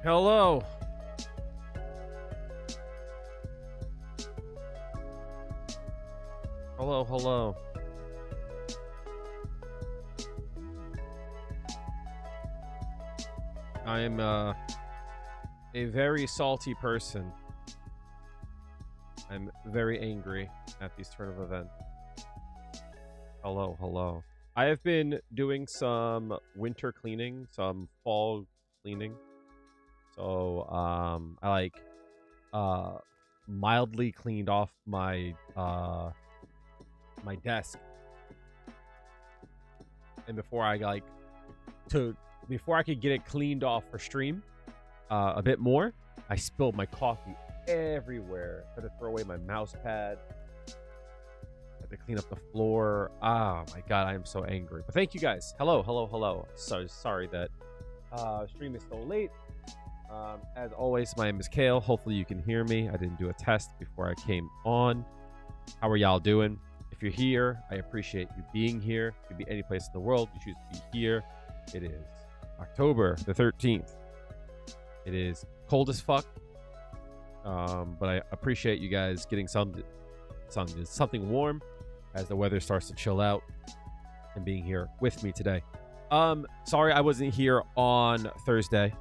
Hello. Hello, hello. I am a very salty person. I'm very angry at these turn of events. Hello, hello. I have been doing some winter cleaning, some fall cleaning. So, I mildly cleaned off my my desk, and before I could get it cleaned off for stream a bit more, I spilled my coffee everywhere. Had to throw away my mouse pad. Had to clean up the floor. Oh my god, I am so angry. But thank you guys. Hello, hello, hello. So sorry that stream is so late. As always, my name is Kale. Hopefully you can hear me. I didn't do a test before I came on. How are y'all doing? If you're here, I appreciate you being here. You could be any place in the world. You choose to be here. It is October the 13th. It is cold as fuck. But I appreciate you guys getting something warm as the weather starts to chill out and being here with me today. Sorry I wasn't here on Thursday.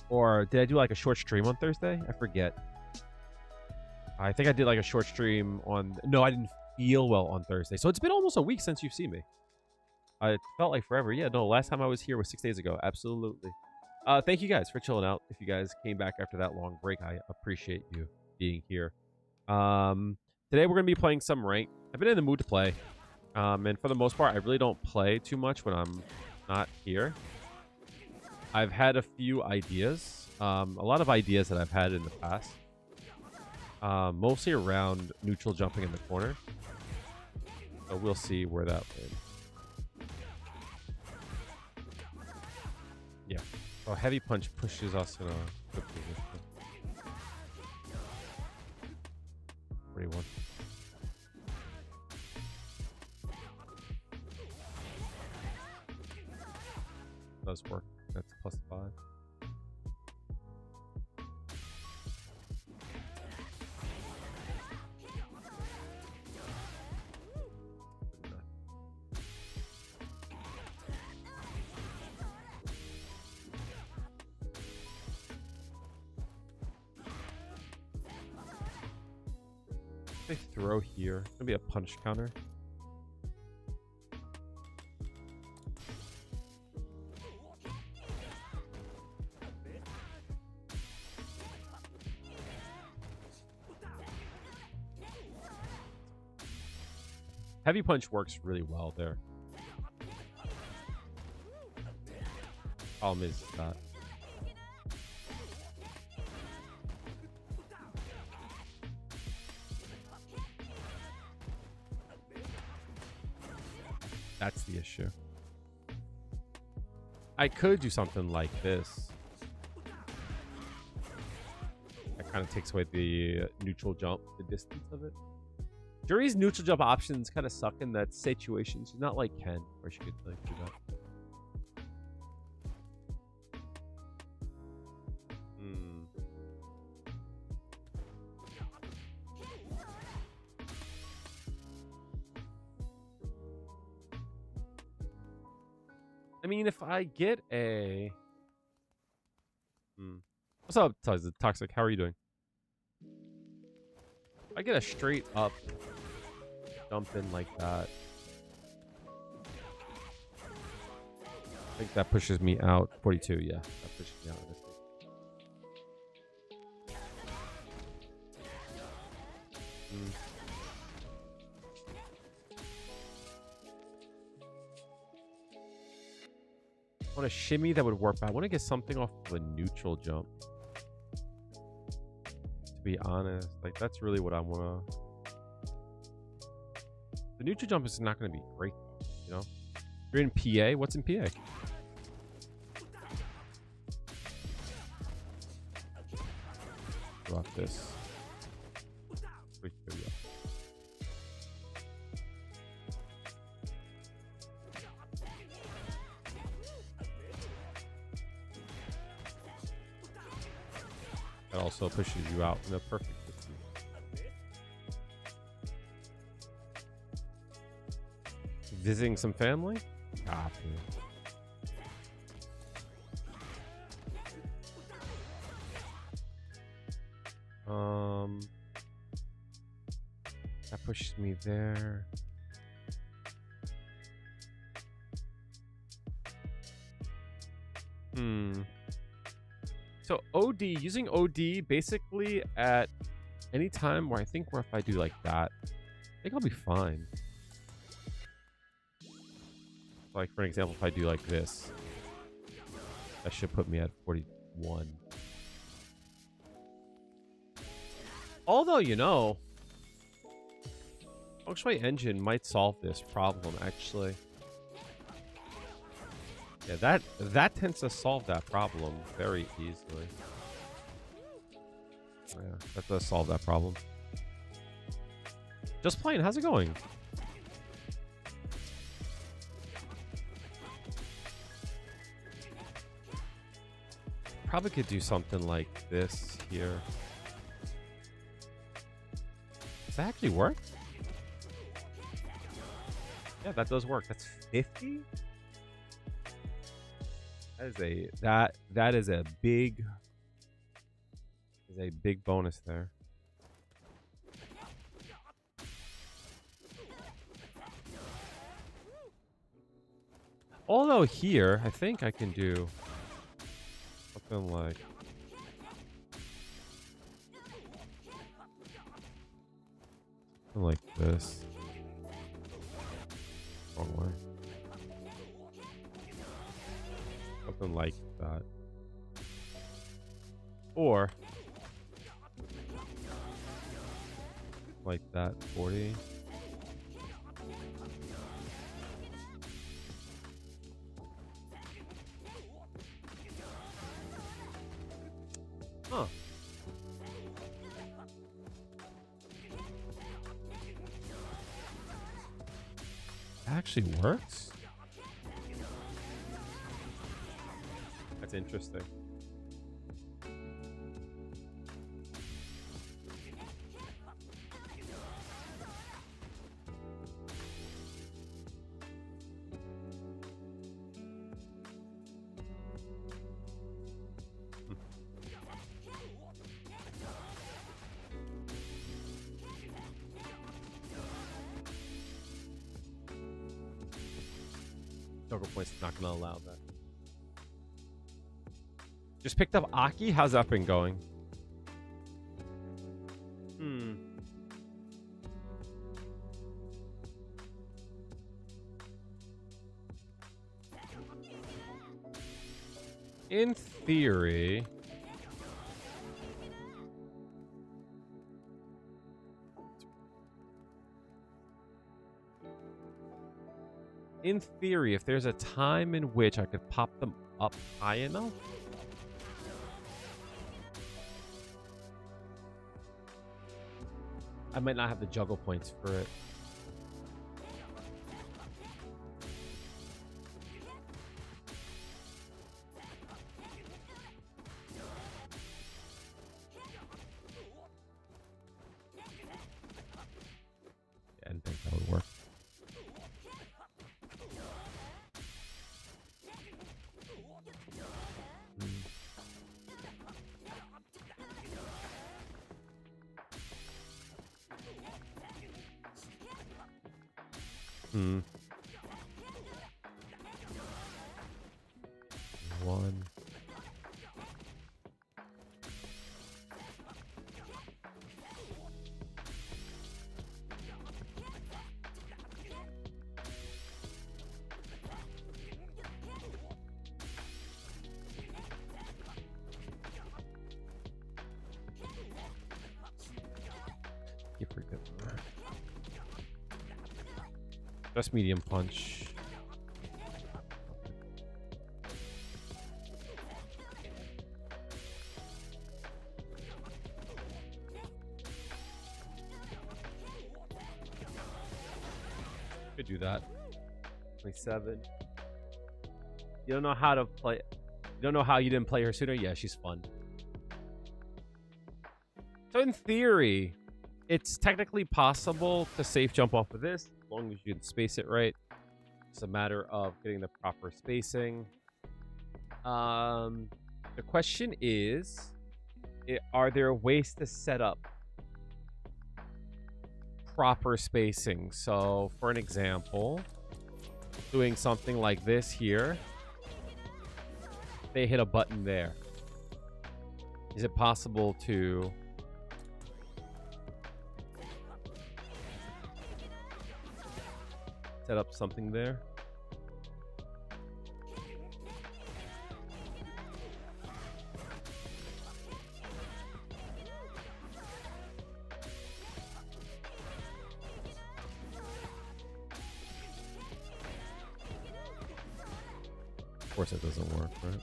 Or did I do like a short stream on Thursday? I forget. I think I did like a short stream on... No, I didn't feel well on Thursday. So it's been almost a week since you've seen me. It felt like forever. Yeah, no, last time I was here was 6 days ago. Absolutely. Thank you guys for chilling out. If you guys came back after that long break, I appreciate you being here. Today we're going to be playing some rank. I've been in the mood to play. And for the most part, I really don't play too much when I'm not here. I've had a few ideas. A lot of ideas that I've had in the past. Mostly around neutral jumping in the corner. So we'll see where that lands. Yeah. So heavy punch pushes us in a good position. 41. Does work. That's +5. They throw here. It's gonna be a punch counter. Heavy punch works really well there. Problem is that that's the issue. I could do something like this. That kind of takes away the neutral jump, the distance of it. Juri's neutral jump options kind of suck in that situation. She's not like Ken, where she could like do that. I mean, if I get a... What's up, Toxic? How are you doing? If I get a straight up jump in like that, I think that pushes me out. 42, yeah. That pushes me out of this thing. I want a shimmy that would work, but I want to get something off of a neutral jump. To be honest, like that's really what I want to... The neutral jump is not going to be great, though, you know? You're in PA? What's in PA? Drop this. Wait, there we go. also pushes you out in a perfect distance. Visiting some family? Copy. That pushes me there. So OD, using OD basically at any time where where if I do like that, I think I'll be fine. Like for example, if I do like this, that should put me at 41. Although, you know, feng shui engine might solve this problem actually. Yeah, that tends to solve that problem very easily. Yeah, that does solve that problem. Just playing, how's it going? Probably could do something like this here. Does that actually work? Yeah, that does work. That's 50? That is a big bonus there. Although here, I think I can do something like this. Wrong way. Something like that. Or like that, 40. Huh. That actually works? That's interesting. Juggle Point's not gonna allow that. Just picked up Aki? How's that been going? In theory... In theory, if there's a time in which I could pop them up high enough... I might not have the juggle points for it. Yeah, I didn't think that would work. One. You forget that. Just medium punch. Could do that. 27. You don't know how to play. You don't know how you didn't play her sooner? Yeah, she's fun. So in theory, it's technically possible to safe jump off of this as long as you can space it right. It's a matter of getting the proper spacing. The question is, are there ways to set up proper spacing? So for an example, doing something like this here, they hit a button there. Is it possible to set up something there? Of course it doesn't work, right?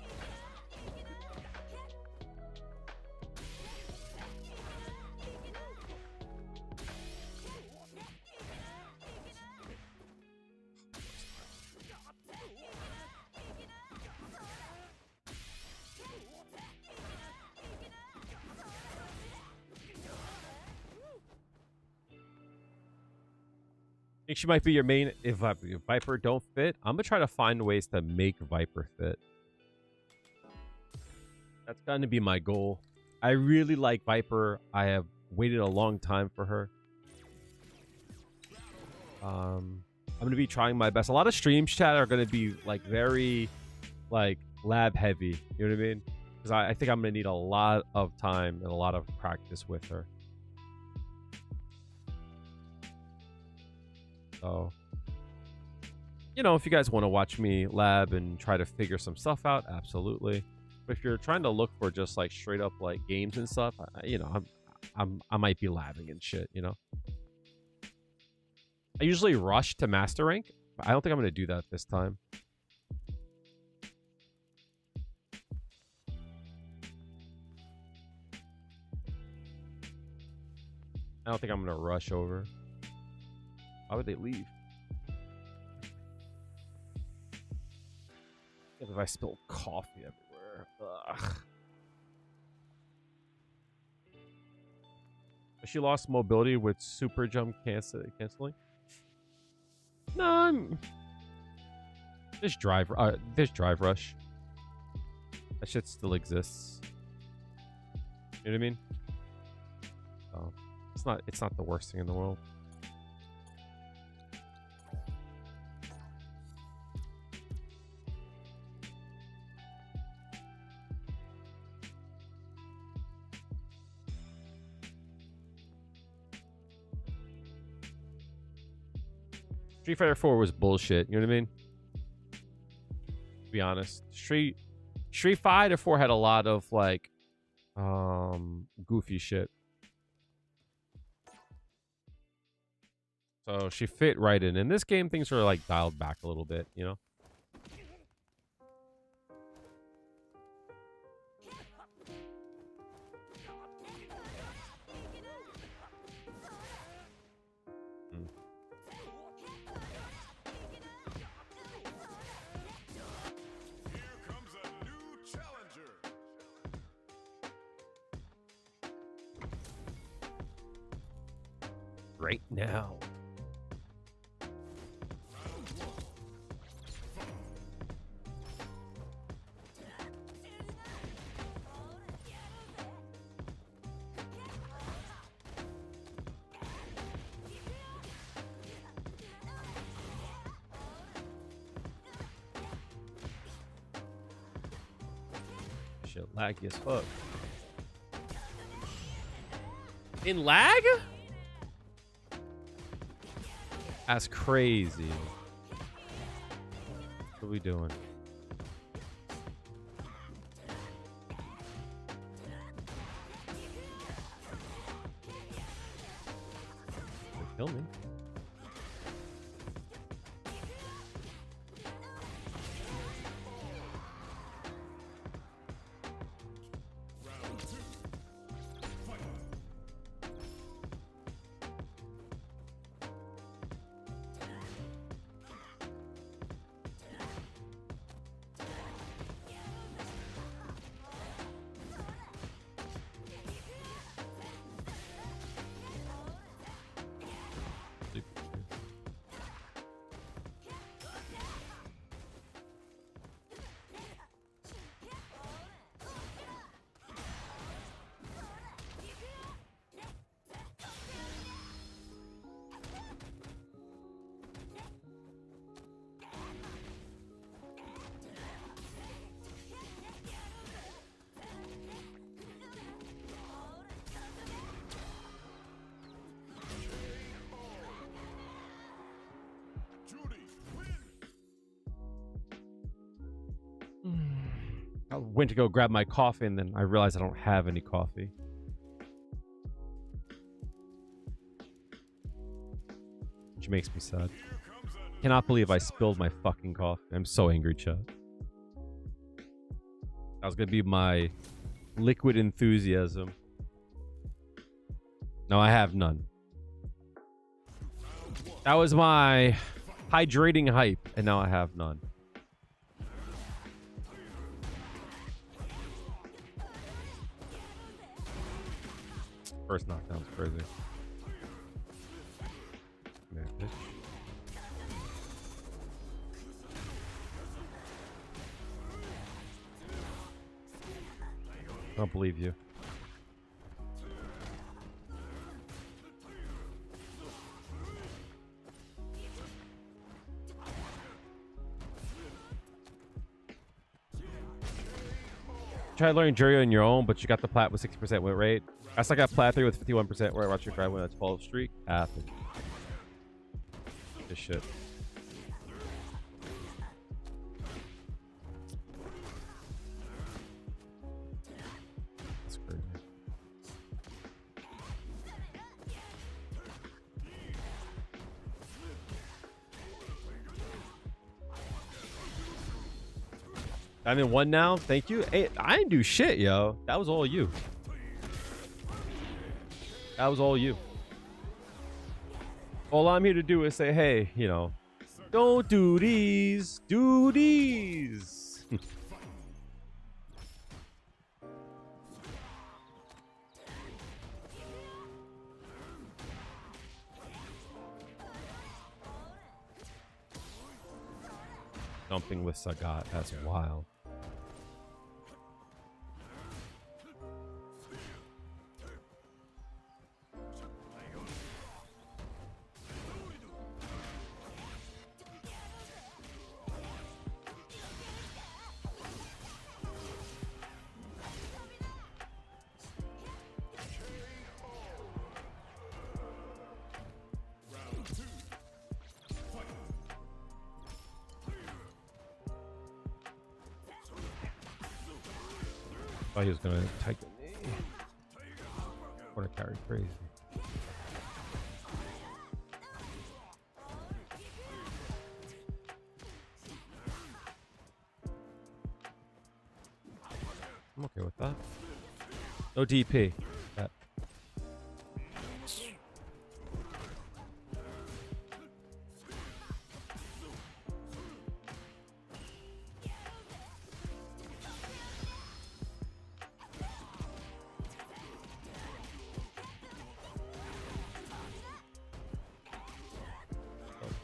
I think she might be your main. If Viper don't fit, I'm gonna try to find ways to make Viper fit. That's gonna be my goal. I really like Viper. I have waited a long time for her. I'm gonna be trying my best. A lot of streams, chat, are gonna be like very like lab heavy. You know what I mean? Because I think I'm gonna need a lot of time and a lot of practice with her. So, you know, if you guys want to watch me lab and try to figure some stuff out, absolutely. But if you're trying to look for just like straight up like games and stuff, you know, I might be labbing and shit. You know, I usually rush to master rank, but I don't think I'm gonna do that this time. I don't think I'm gonna rush over. Why would they leave? If I spill coffee everywhere. Ugh. She lost mobility with super jump canceling. No, there's drive rush. That shit still exists. You know what I mean? Oh, it's not the worst thing in the world. Street Fighter 4 was bullshit. You know what I mean? To be honest, Street Fighter 4 had a lot of like goofy shit. So she fit right in. In this game, things are like dialed back a little bit, you know? Right now. Shit, laggy as fuck. In lag? That's crazy. What are we doing? They kill me. I went to go grab my coffee, and then I realized I don't have any coffee. Which makes me sad. Cannot believe I spilled my fucking coffee. I'm so angry, chat. That was gonna be my liquid enthusiasm. No, I have none. That was my hydrating hype, and now I have none. First knockdown's crazy. Man, bitch. I don't believe you. Try learning Juri on your own, but you got the plat with 60% win rate. I still got plat 3 with 51% where I watch your drive when it's 12 streak. Happened. This shit. That's crazy. I'm in 1 now. Thank you. Hey, I didn't do shit, yo. That was all you. That was all you. All I'm here to do is say, hey, you know, don't do these. Do these. Dumping with Sagat. That's wild. Thought he was gonna take the knee. Corner carry crazy. I'm okay with that. No DP. That.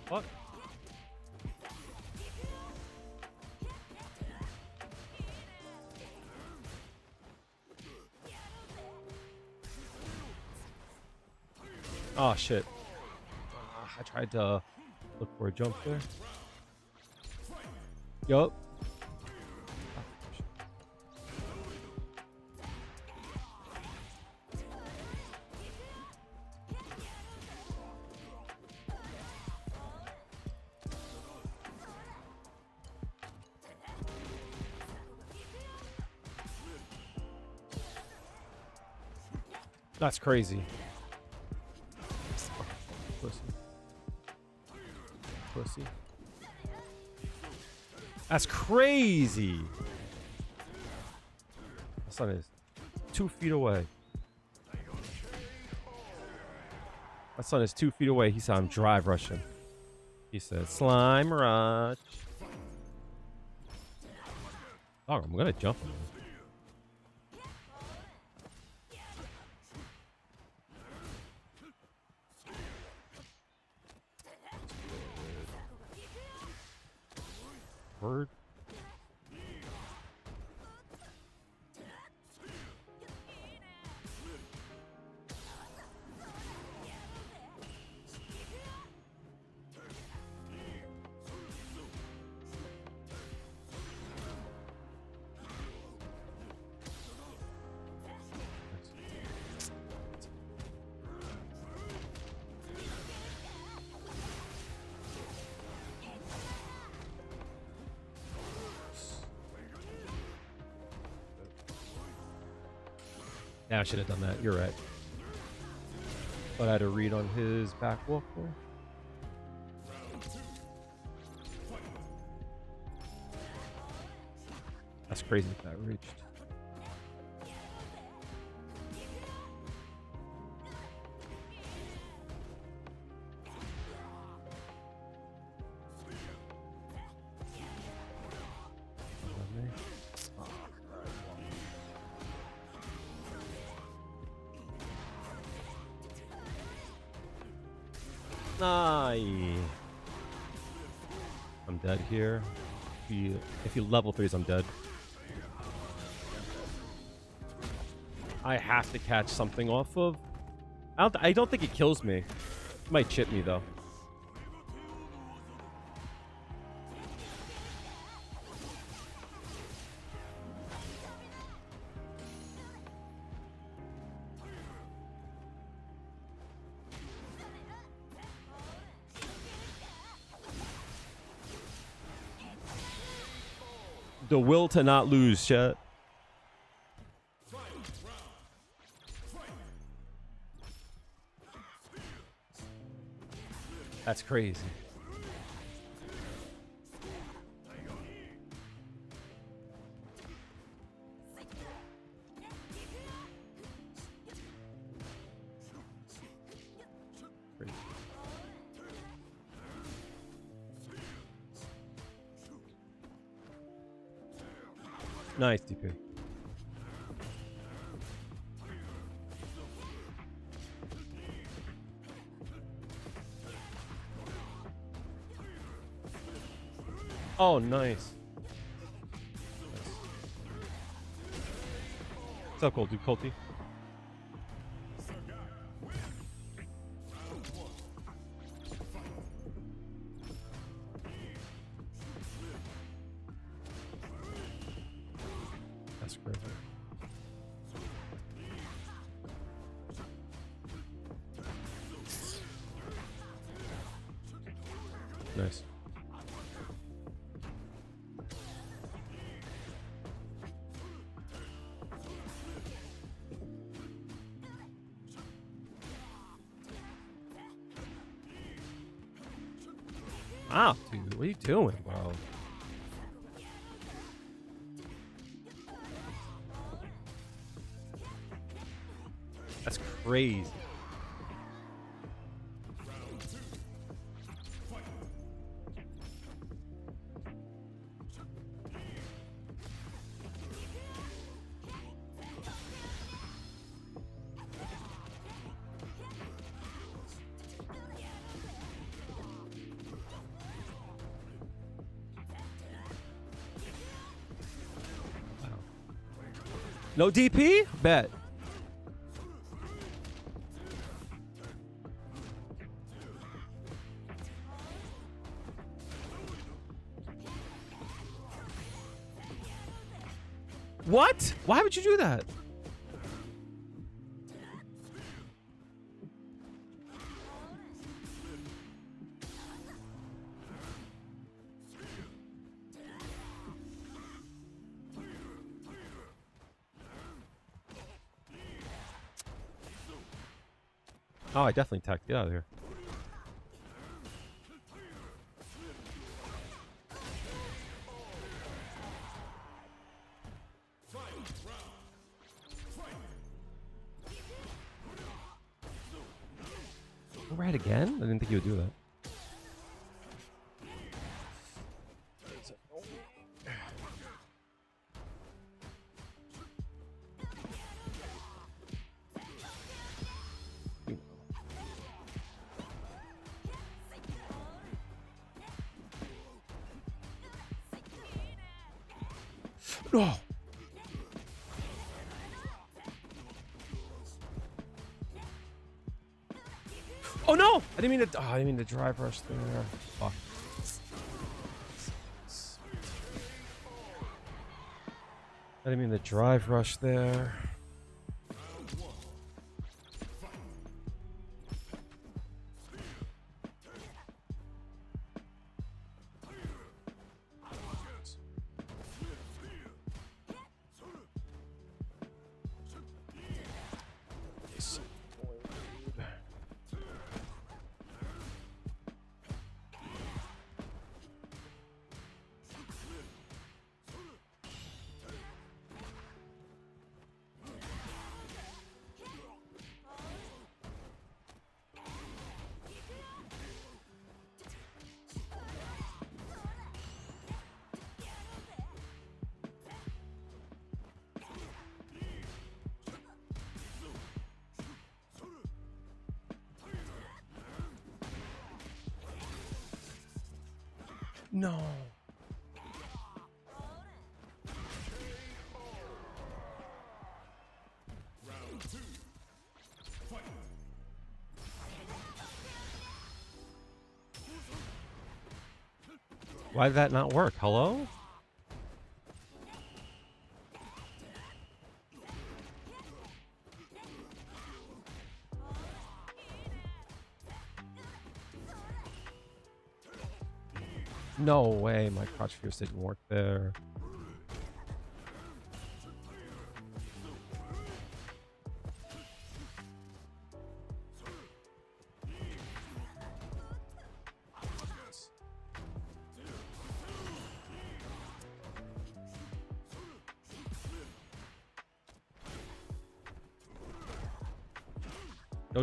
What? Oh shit. I tried to look for a jump there. Yup. That's crazy. Pussy. Pussy. That's crazy. My son is 2 feet away. My son is 2 feet away. He saw him drive rushing. He said, slime rush. Oh, I'm gonna jump him. Word. Yeah, I should have done that. You're right. But I had a read on his back walk there. That's crazy if that reached. Nice. I'm dead here. If you level 3s, I'm dead. I have to catch something off of. I don't think it kills me. It might chip me though. The will to not lose, chat. That's crazy. Crazy. Nice DP. Oh, nice. What's up, dude? Colty? That's great. Nice. Wow, dude, what are you doing, bro? That's crazy. No DP? Bet. What? Why would you do that? Oh, I definitely tacked. Get out of here. Right again? I didn't think you would do that. No. Oh no! I didn't mean to. Oh, I didn't mean to drive rush there. Fuck. I didn't mean to drive rush there. No. Why did that not work? Hello? No way, my crouch fierce didn't work there.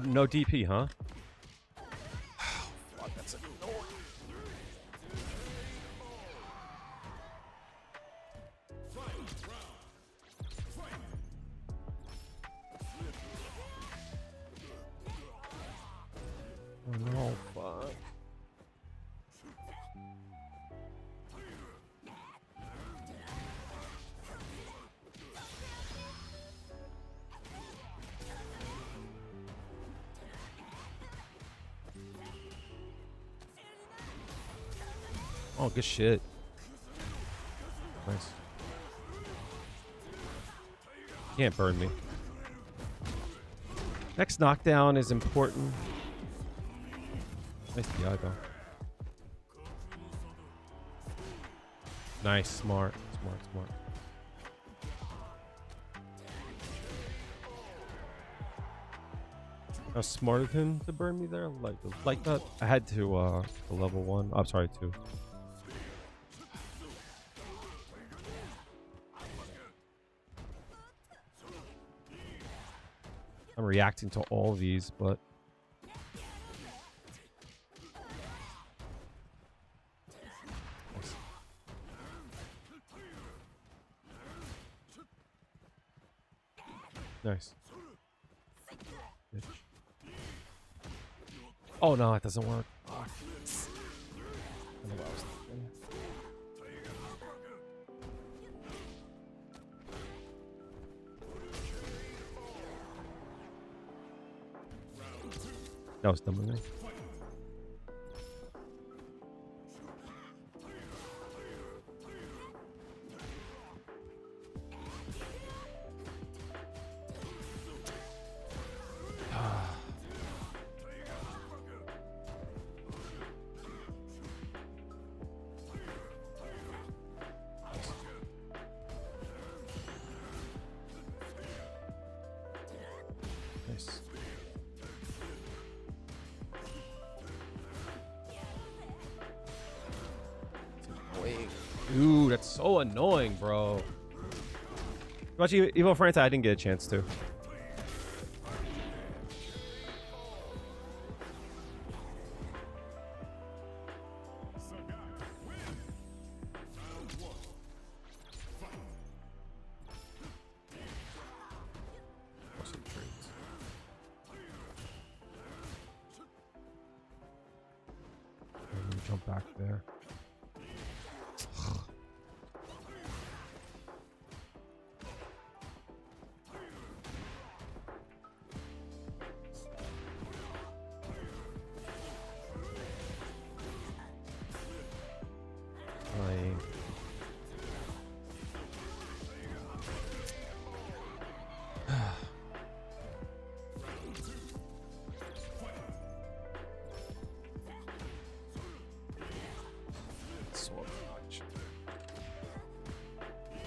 No DP, huh? Fuck, that's annoying. Oh no, fuck. Oh, good shit. Nice. Can't burn me. Next knockdown is important. Nice DI though. Nice, smart. How smart of him to burn me there, like that. I had to level 1. I'm sorry, 2. I'm reacting to all these, but nice. Bitch. Oh no, it doesn't work. Fuck. I don't know what I was thinking. That was dumb of me. Nice. Ooh, that's so annoying, bro. Watch Evo Franta, I didn't get a chance to. Jump back there.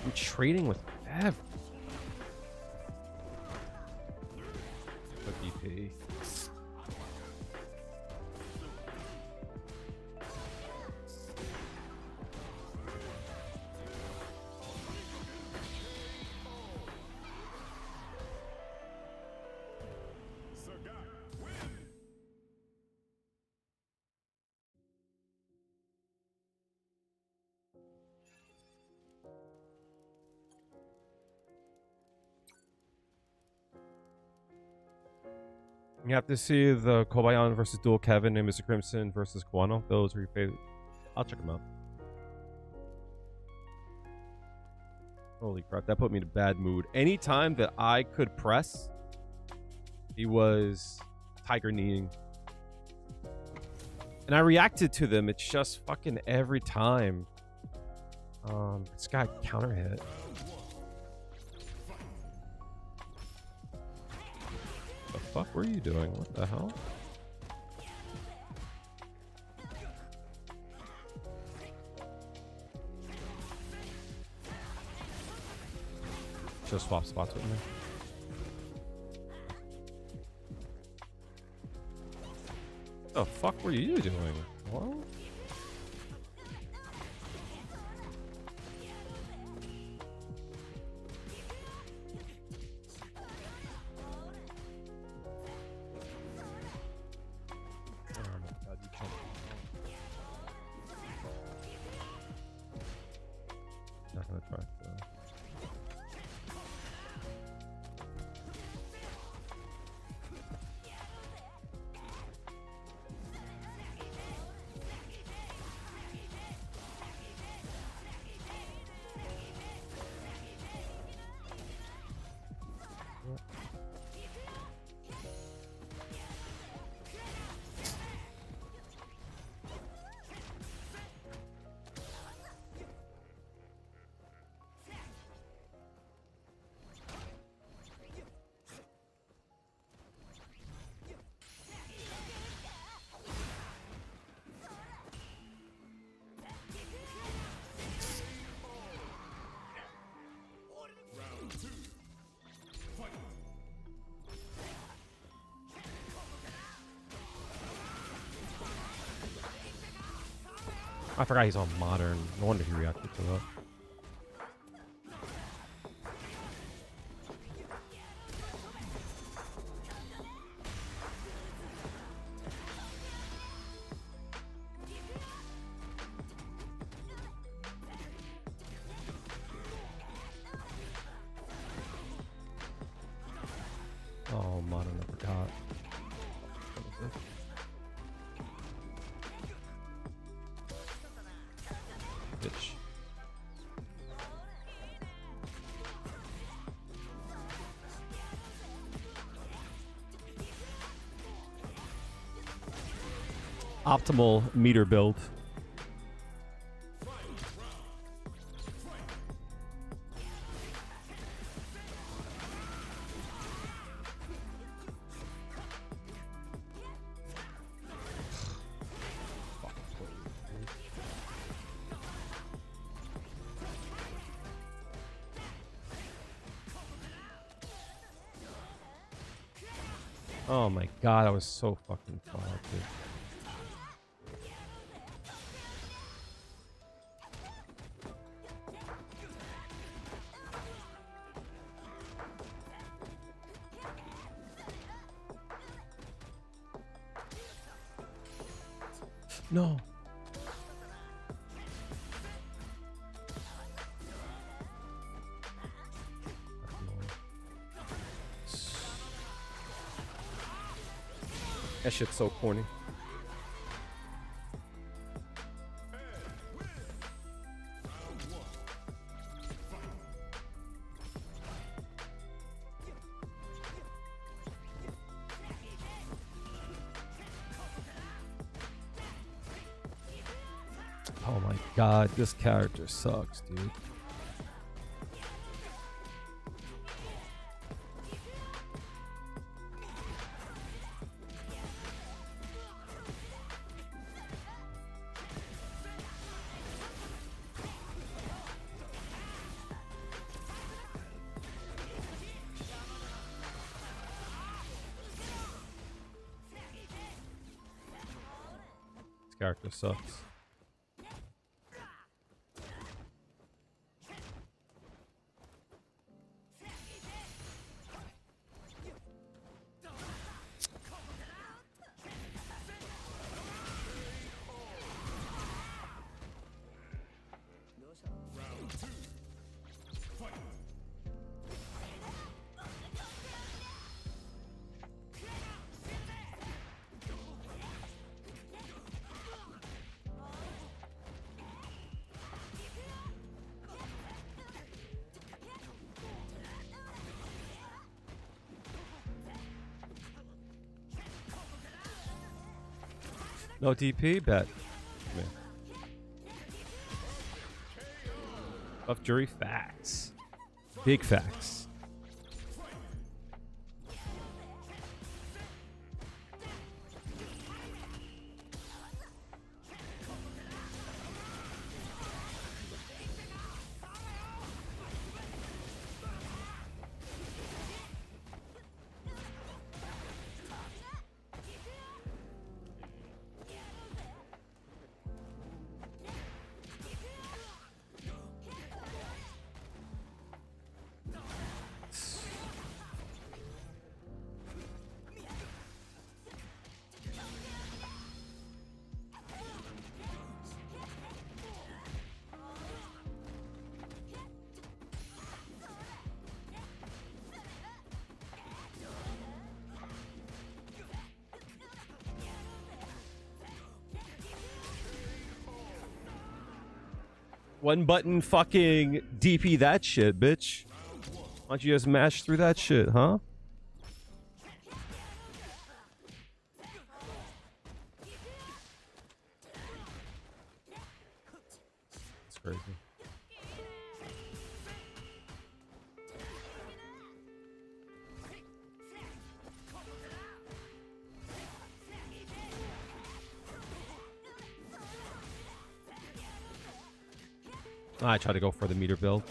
I'm trading with Ev. The DP. You have to see the Kobayan versus Dual Kevin and Mr. Crimson versus Guano. Those are your favorite. I'll check them out. Holy crap, that put me in a bad mood. Anytime that I could press, he was tiger kneeing. And I reacted to them. It's just fucking every time. This guy counter hit. The fuck were you doing? What the hell? Just swap spots with me. The fuck were you doing? What? Not gonna try to. I forgot he's on modern. No wonder he reacted to that. Oh, modern, I forgot. Bitch. Optimal meter build. Oh my god, I was so fucking fucked, dude. No. That shit's so corny. Oh my god, this character sucks, dude. This character sucks. No DP? Bet. Come here. Buff Juri facts. Big facts. One button fucking DP that shit, bitch. Why don't you just mash through that shit, huh? It's crazy. I try to go for the meter build.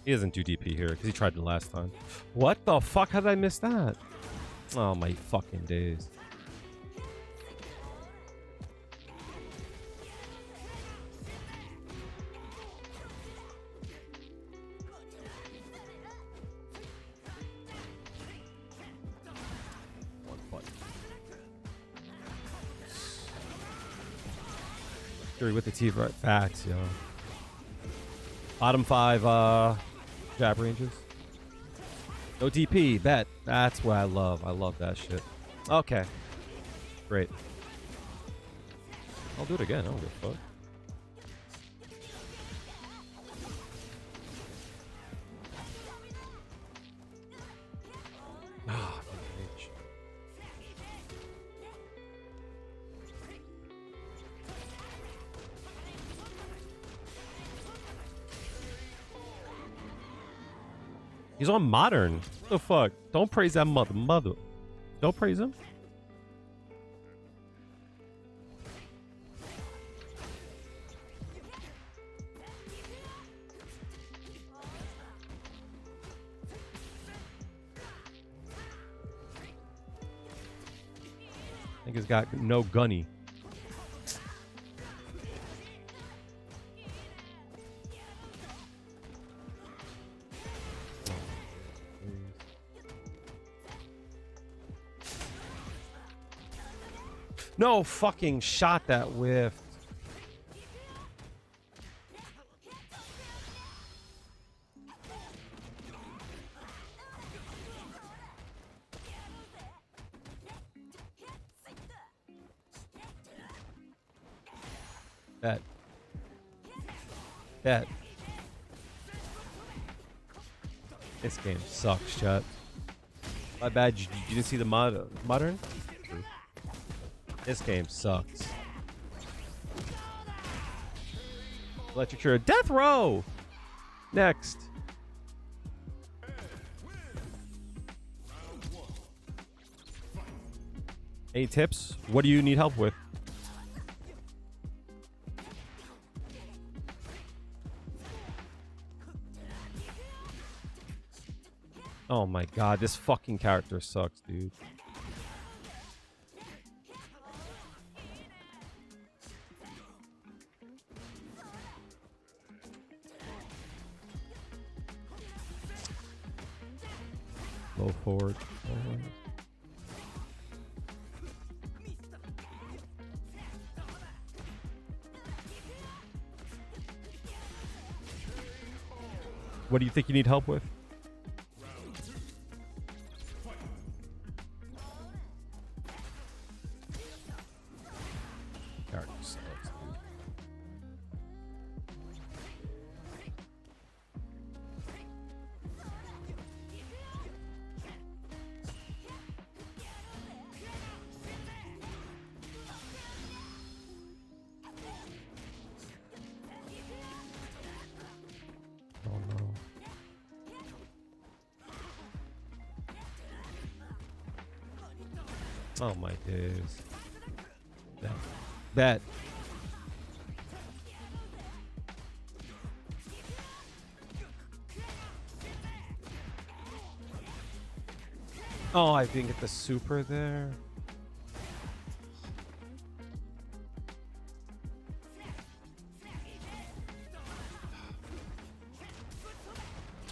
He doesn't do DP here because he tried it last time. What the fuck? How did I miss that? Oh my fucking days. Juri with the T right facts, yo. Bottom 5 jab ranges. No DP, bet. That's what I love. I love that shit. Okay. Great. I'll do it again. I don't give a fuck. Ah, H. He's on modern. What the fuck? Don't praise that mother. Don't praise him. I think he's got no gunny. No fucking shot that whiffed. That. This game sucks, chat. My bad. You didn't see the modern? This game sucks. Electric Cure. Death Row! Next. Any tips? What do you need help with? Oh my god, this fucking character sucks, dude. Low forward. What do you think you need help with? Oh my days. Bet. Oh, I didn't get the super there.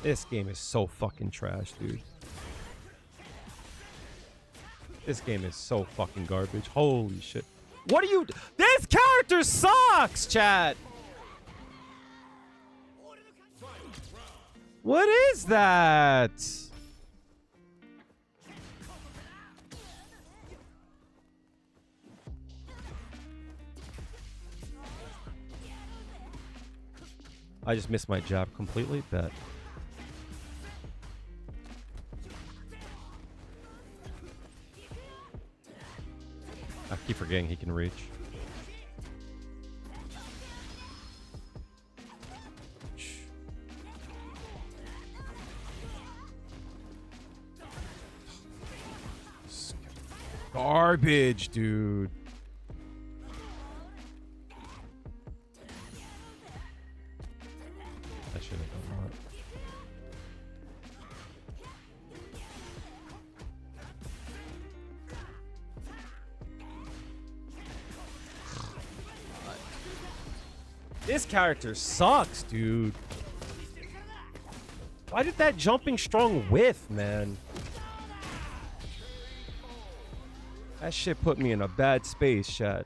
This game is so fucking trash, dude. This game is so fucking garbage. Holy shit. What are you... This character sucks, chat! What is that? I just missed my jab completely. Bet. I keep forgetting he can reach. Garbage, dude. I should have done that. This character sucks, dude. Why did that jumping strong whiff, man? That shit put me in a bad space, chat.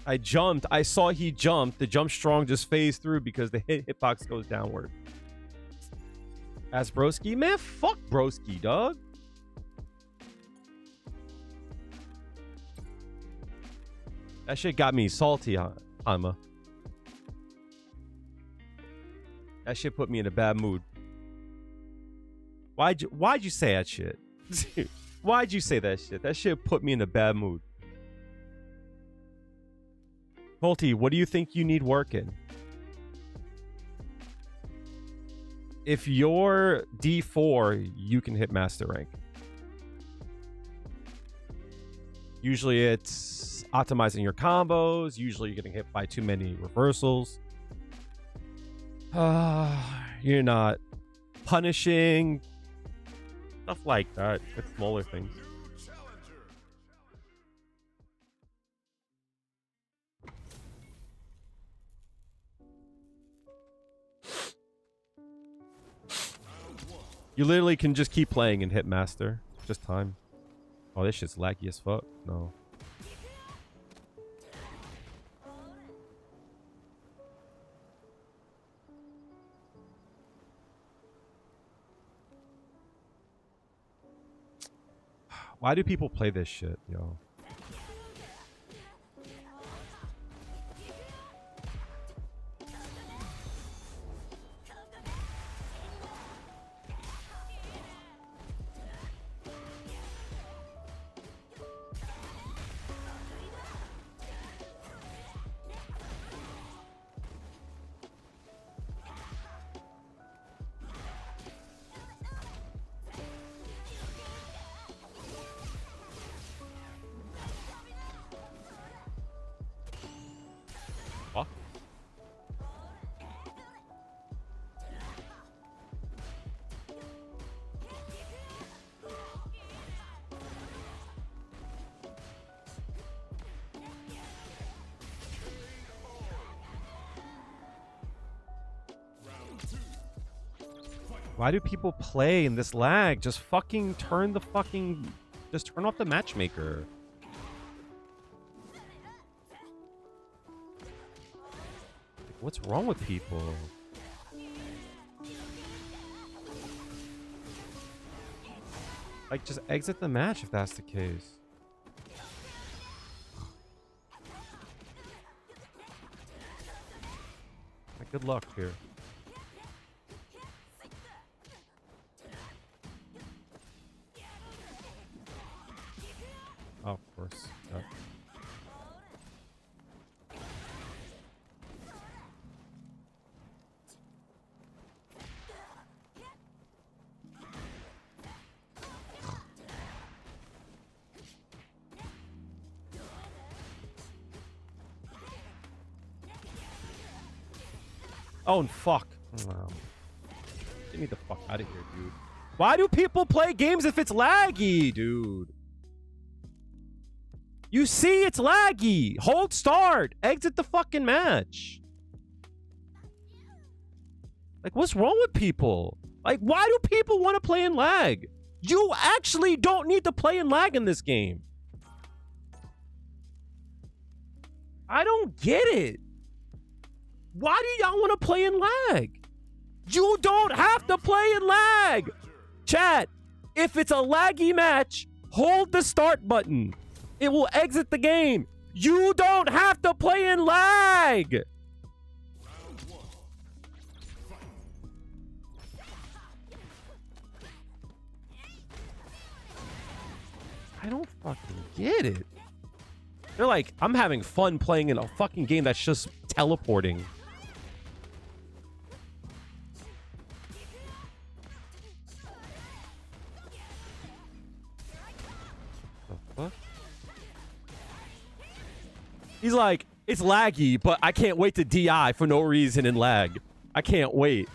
I jumped. I saw he jumped. The jump strong just phased through because the hitbox goes downward. As Broski? Man, fuck Broski, dog. That shit got me salty, Hanma. That shit put me in a bad mood. Why'd you say that shit? Why'd you say that shit? That shit put me in a bad mood. Volty, what do you think you need work in? If you're D4, you can hit master rank. Usually it's optimizing your combos. Usually you're getting hit by too many reversals. You're not punishing. Stuff like that. It's smaller things. You literally can just keep playing and hit master. Just time. Oh, this shit's laggy as fuck. No. Why do people play this shit, yo? Fuck. Why do people play in this lag? Just fucking turn the fucking... Just turn off the matchmaker. What's wrong with people? Like, just exit the match if that's the case. Like, good luck here. Oh, of course. Yeah. Oh, fuck. Oh. Get me the fuck out of here, dude. Why do people play games if it's laggy, dude? You see it's laggy. Hold start. Exit the fucking match. Like, what's wrong with people? Like, why do people want to play in lag? You actually don't need to play in lag in this game. I don't get it. Why do y'all want to play in lag? You don't have to play in lag. Chat, if it's a laggy match, hold the start button. It will exit the game. You don't have to play in lag. I don't fucking get it. They're like, I'm having fun playing in a fucking game that's just teleporting. The fuck? He's like, it's laggy, but I can't wait to DI for no reason in lag. I can't wait.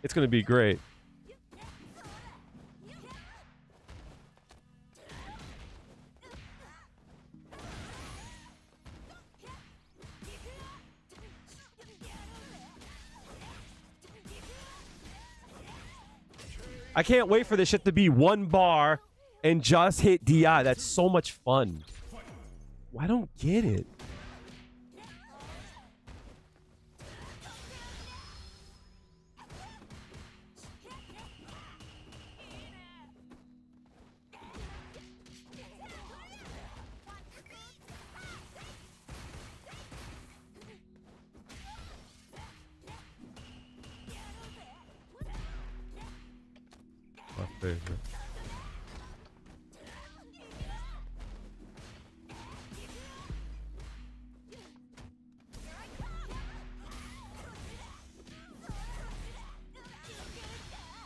It's gonna be great. I can't wait for this shit to be one bar and just hit DI. That's so much fun. I don't get it. My favorite.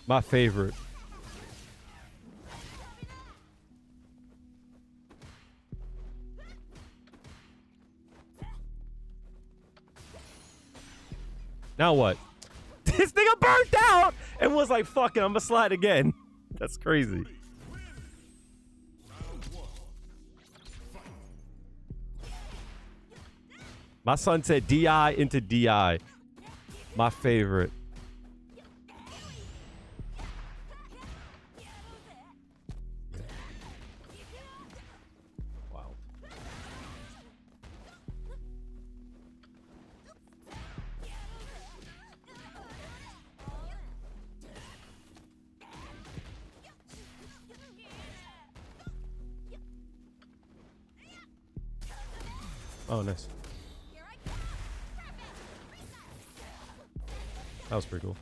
My favorite. Now what? This nigga burnt out and was like, fuck it, I'm gonna slide again. That's crazy. My son said DI into DI. My favorite. Wow. Oh, nice. That was pretty cool.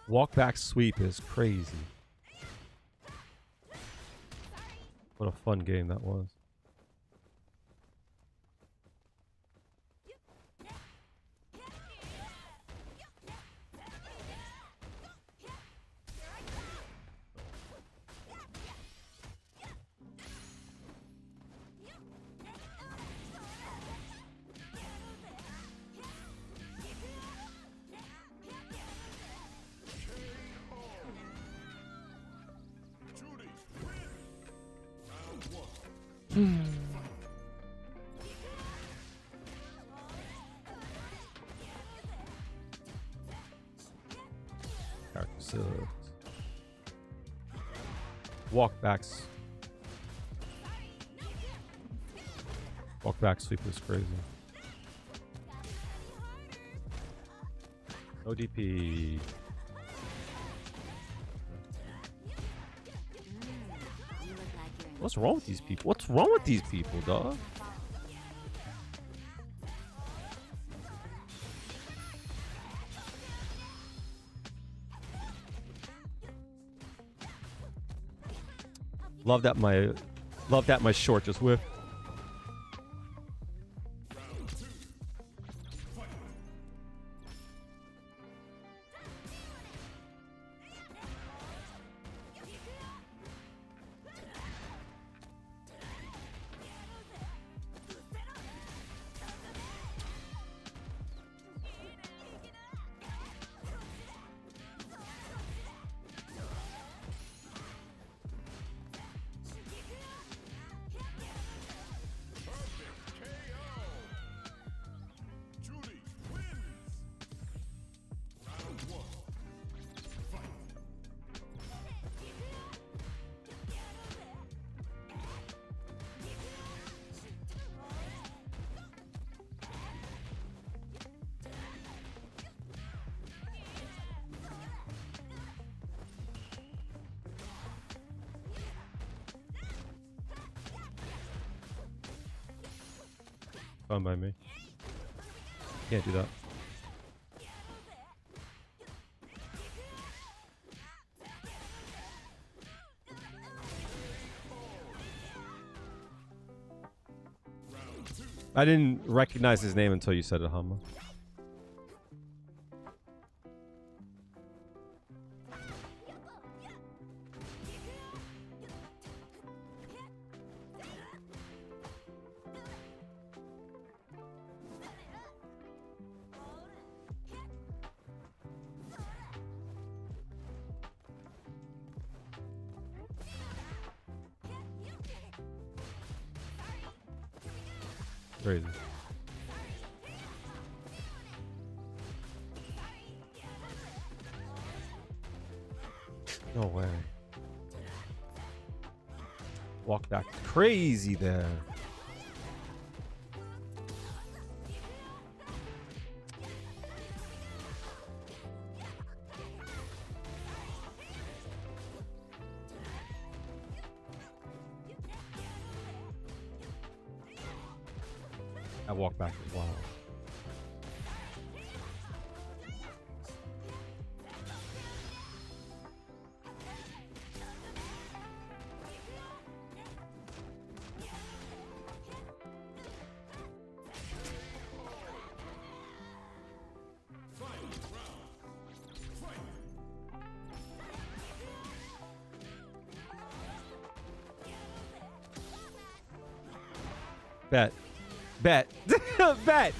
Walk back sweep is crazy. What a fun game that was. Walk back sweep is crazy. No DP. What's wrong with these people? What's wrong with these people, dog? Love that my short just whiffed. Fine by me. Can't do that. I didn't recognize his name until you said it, Hama. Crazy. No way. Walk back crazy there. I walk back as well. Bet. Bet. Bet.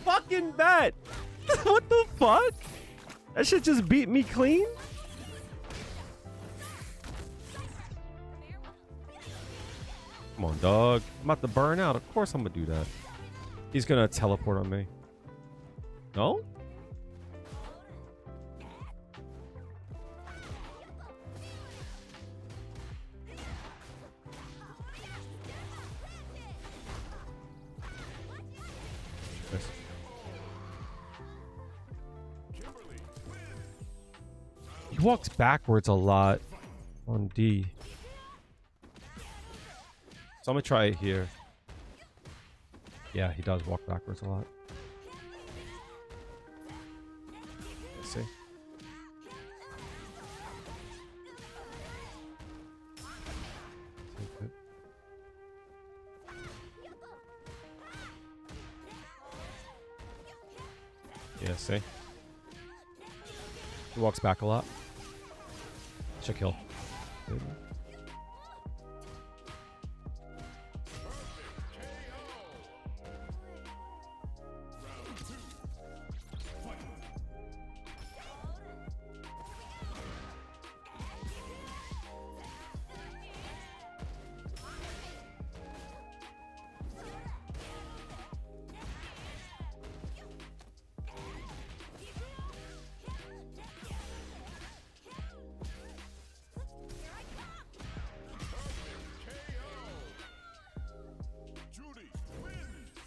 Fucking bet. What the fuck? That shit just beat me clean? Come on, dog. I'm about to burn out. Of course I'm gonna do that. He's gonna teleport on me. No? He walks backwards a lot on D. So I'm gonna try it here. Yeah, he does walk backwards a lot. Let's see. Yeah, see? He walks back a lot. Should kill.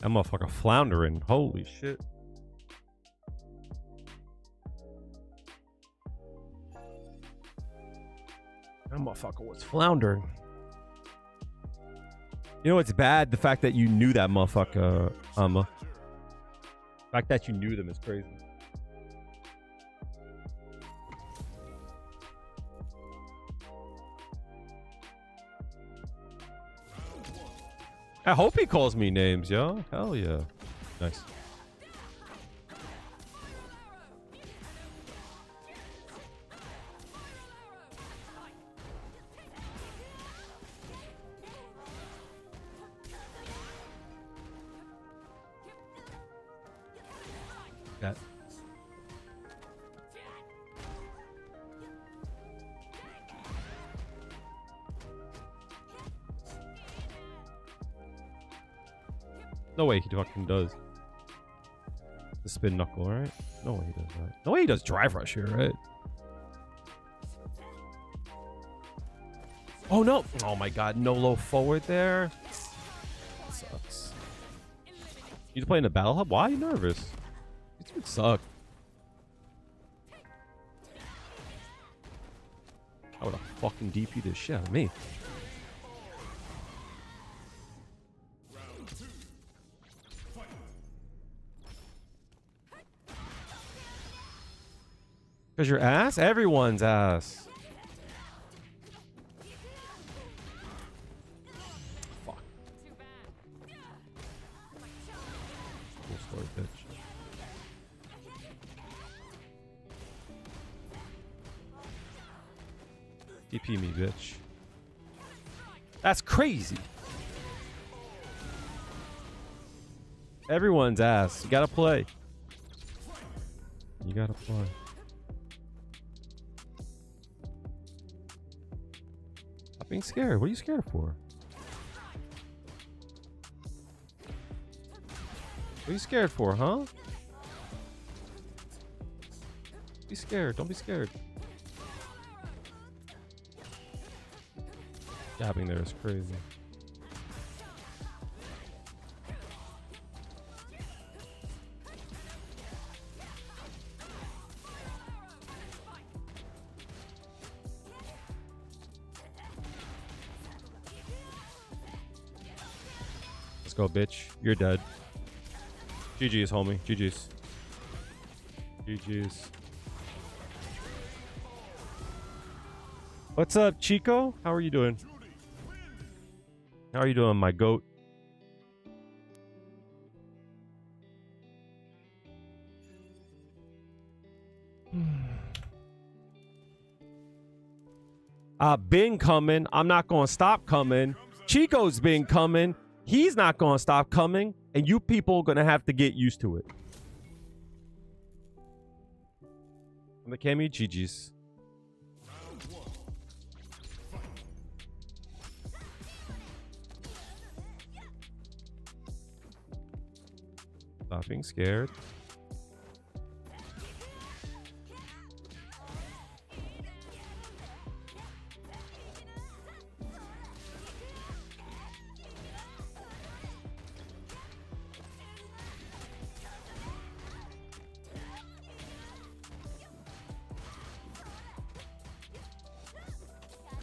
That motherfucker floundering. Holy shit. That motherfucker was floundering. You know what's bad? The fact that you knew that motherfucker, The fact that you knew them is crazy. I hope he calls me names, yo. Hell yeah. Nice. That. No way he fucking does. The spin knuckle, right? No way he does that. No way he does drive rush here, right? Oh no! Oh my god, no low forward there. That sucks. You play in the battle hub? Why are you nervous? This would suck. I would have fucking DP this shit out of me. Because your ass? Everyone's ass. Fuck. Cool story, bitch. DP me, bitch. That's crazy. Everyone's ass. You gotta play. You gotta play. Stop being scared. What are you scared for? What are you scared for, huh? Be scared. Don't be scared. Dabbing there is crazy. Let's go, bitch. You're dead. GG's, homie. GG's. GG's. What's up, Chico? How are you doing? How are you doing, my goat? I've been coming. I'm not going to stop coming. Chico's been coming. He's not going to stop coming. And you people are going to have to get used to it. I'm the Cammy. GG's. Stop being scared.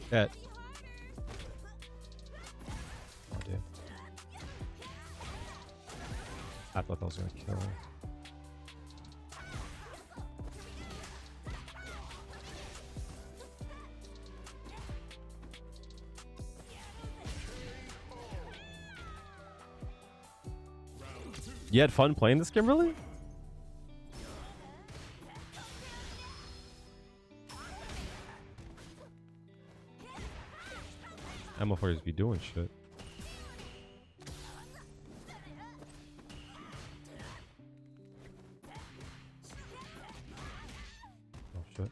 That. Oh, damn. I thought that was gonna kill him. You had fun playing this game, really? That motherfuckers be doing shit. Oh shit.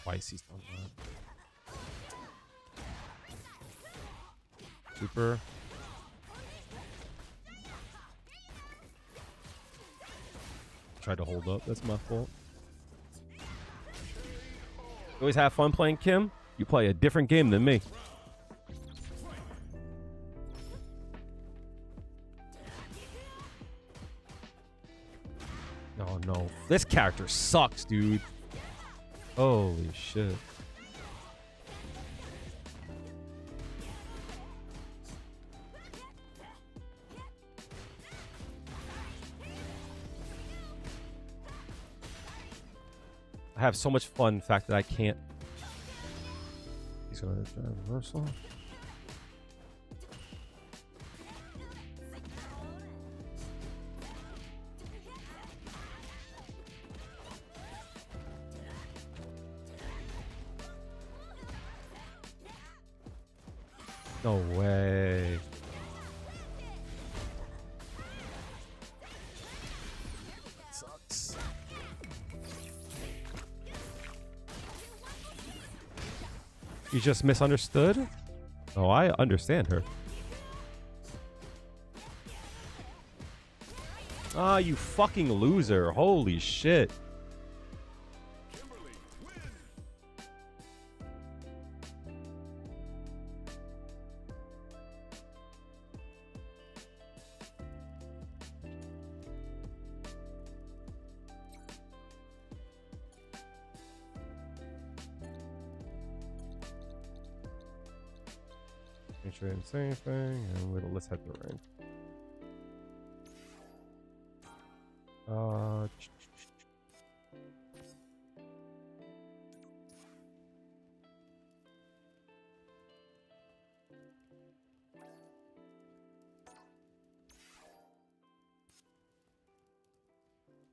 Twice he's done that. Super. Tried to hold up. That's my fault. You always have fun playing Kim? You play a different game than me. Oh no. This character sucks, dude. Holy shit. I have so much fun, the fact that I can't. He's gonna try reversal. No way. Sucks. You just misunderstood? Oh, I understand her. Ah, you fucking loser. Holy shit. Make sure I didn't say anything, and let's head to range.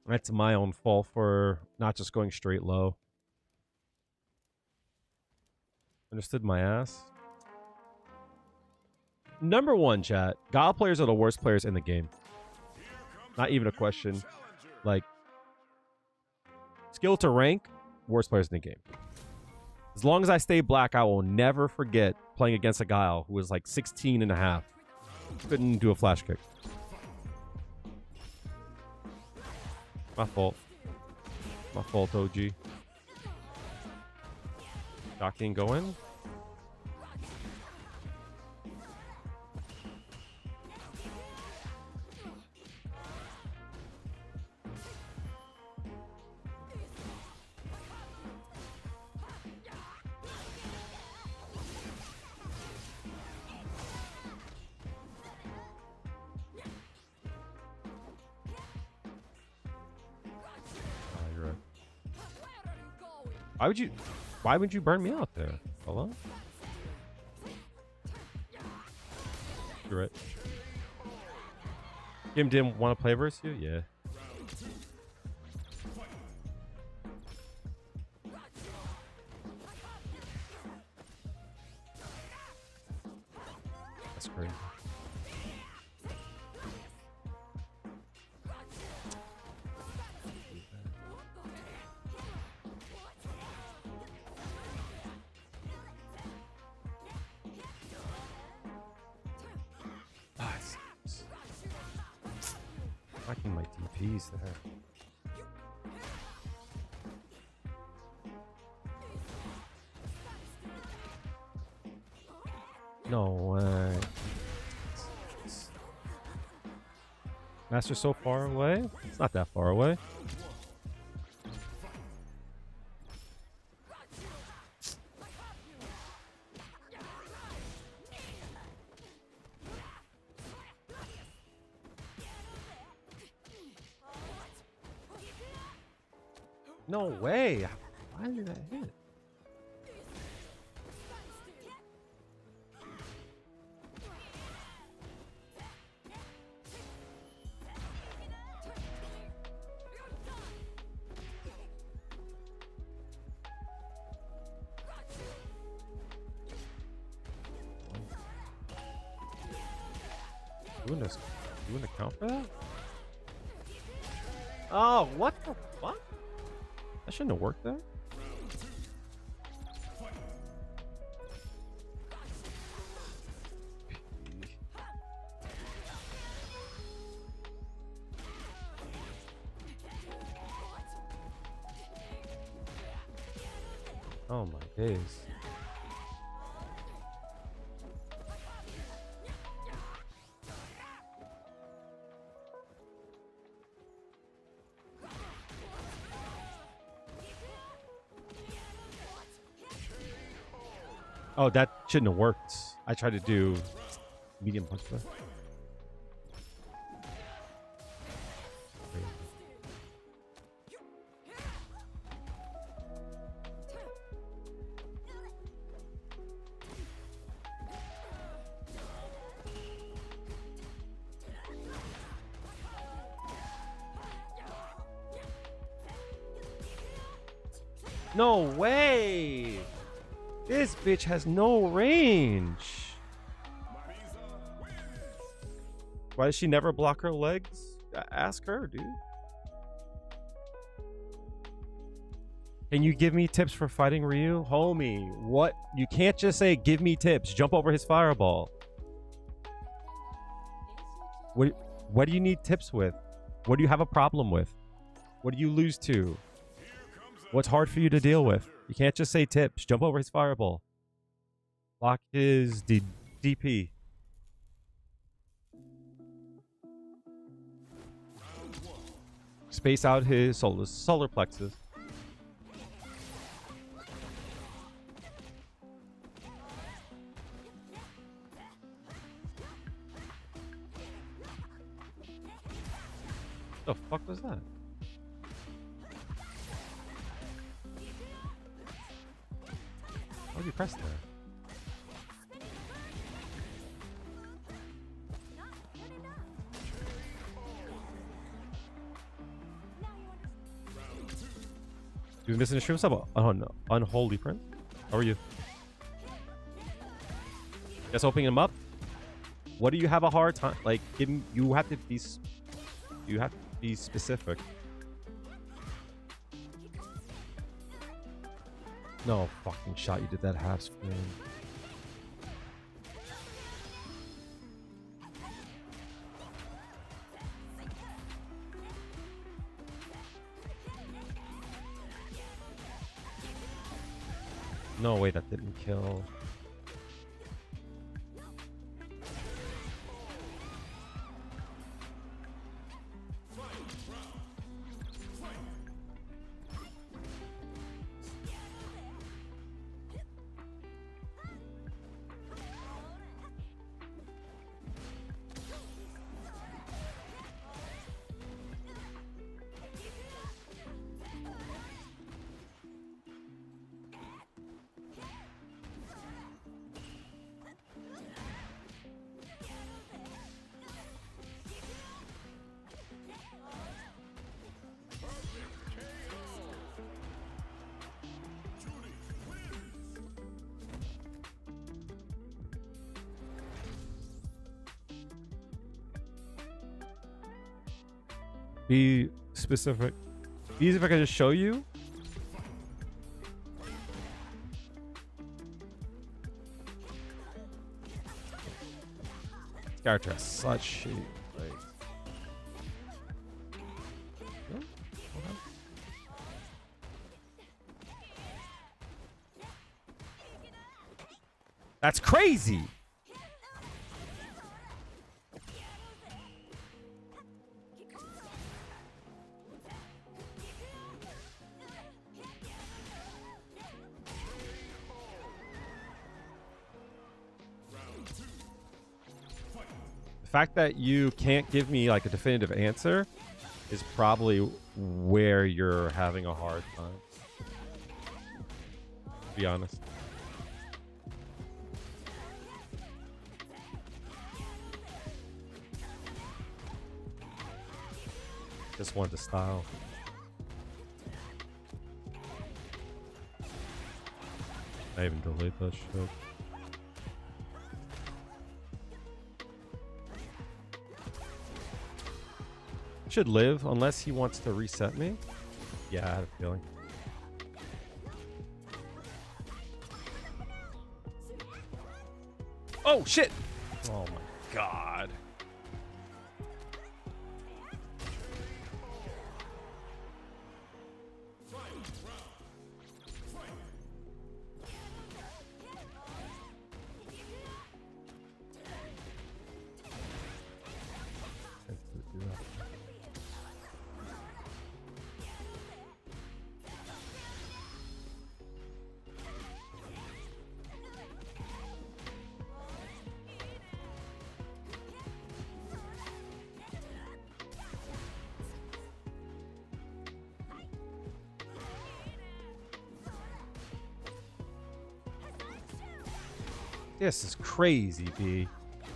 That's my own fault for not just going straight low. Understood my ass. Number one, chat. Guile players are the worst players in the game. Not even a question. Like, skill to rank, worst players in the game. As long as I stay black, I will never forget playing against a Guile who was like 16 and a half. Couldn't do a flash kick. My fault. My fault, OG. Jockey and go in. Why would you burn me out there? Hello? You're right. Kim didn't want to play versus you? Yeah. That's crazy. Liking my DPs there. No way. Master's so far away? It's not that far away. No way. Why did that hit? You wouldn't account for that? Oh, what the fuck? That shouldn't have worked there. Oh my days. Oh, that shouldn't have worked. I tried to do medium punch there. No way. This bitch has no range. Why does she never block her legs? Ask her, dude. Can you give me tips for fighting Ryu? Homie, what? You can't just say, give me tips. Jump over his fireball. What do you need tips with? What do you have a problem with? What do you lose to? What's hard for you to deal with? You can't just say tips. Jump over his fireball. Block his DP. Space out his solar plexus. The fuck was that? Why did you press there? You missing a stream sub? Oh no, unholy prince. How are you? Just opening him up. What do you have a hard time? Like, you have to be. You have to be specific. No fucking shot. You did that half spin. No way, that didn't kill. Be specific. Easy if I can just show you. This character has such shit. Like, no? Okay. That's crazy. The fact that you can't give me like a definitive answer is probably where you're having a hard time. To be honest. Just wanted to style. I even delete that shit. Should live unless he wants to reset me. Yeah, I had a feeling. Oh shit! Oh my god. This is crazy, B.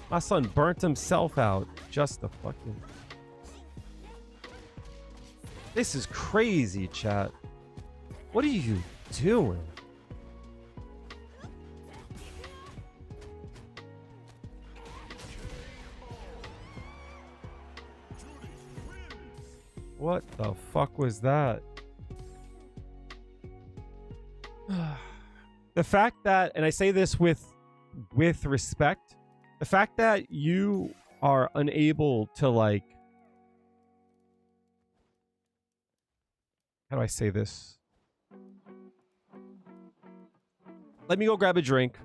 My son burnt himself out just to fucking... This is crazy, chat. What are you doing? What the fuck was that? The fact that, and I say this with respect, the fact that you are unable to, like, how do I say this? Let me go grab a drink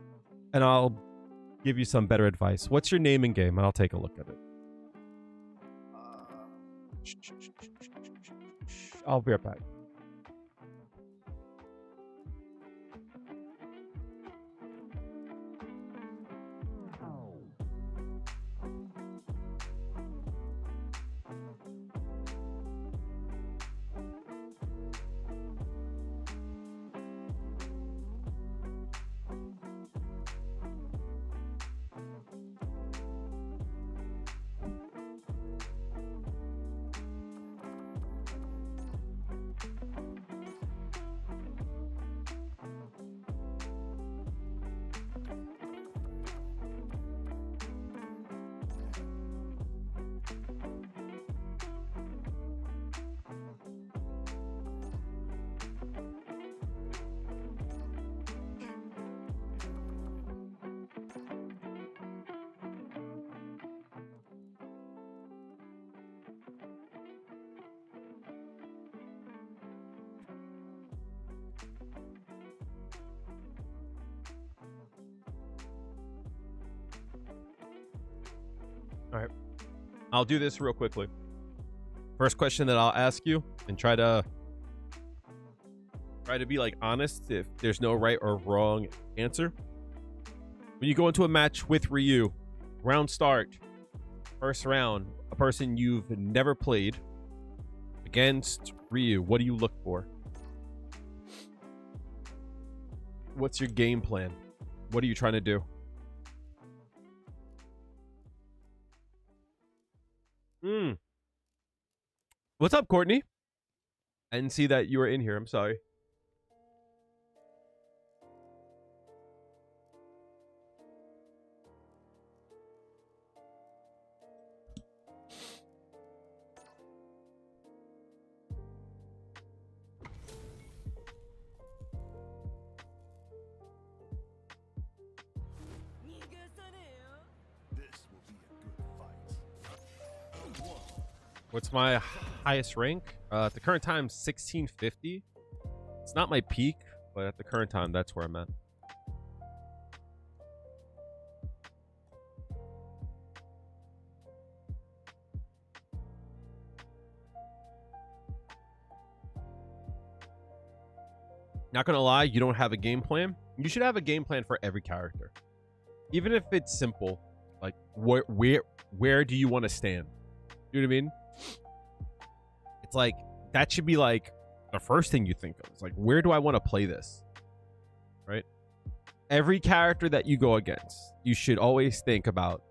and I'll give you some better advice. What's your name and game? And I'll take a look at it. I'll be right back. All right. I'll do this real quickly. First question that I'll ask you, and try to be like honest if there's no right or wrong answer. When you go into a match with Ryu, round start, first round, a person you've never played against Ryu, what do you look for? What's your game plan? What are you trying to do? What's up, Courtney? I didn't see that you were in here. I'm sorry. What's my highest rank? At the current time, 1650. It's not my peak, but at the current time, that's where I'm at. Not gonna lie, you don't have a game plan. You should have a game plan for every character, even if it's simple. Like, where do you want to stand? You know what I mean? It's like, that should be like the first thing you think of. It's like, where do I want to play this? Right? Every character that you go against, you should always think about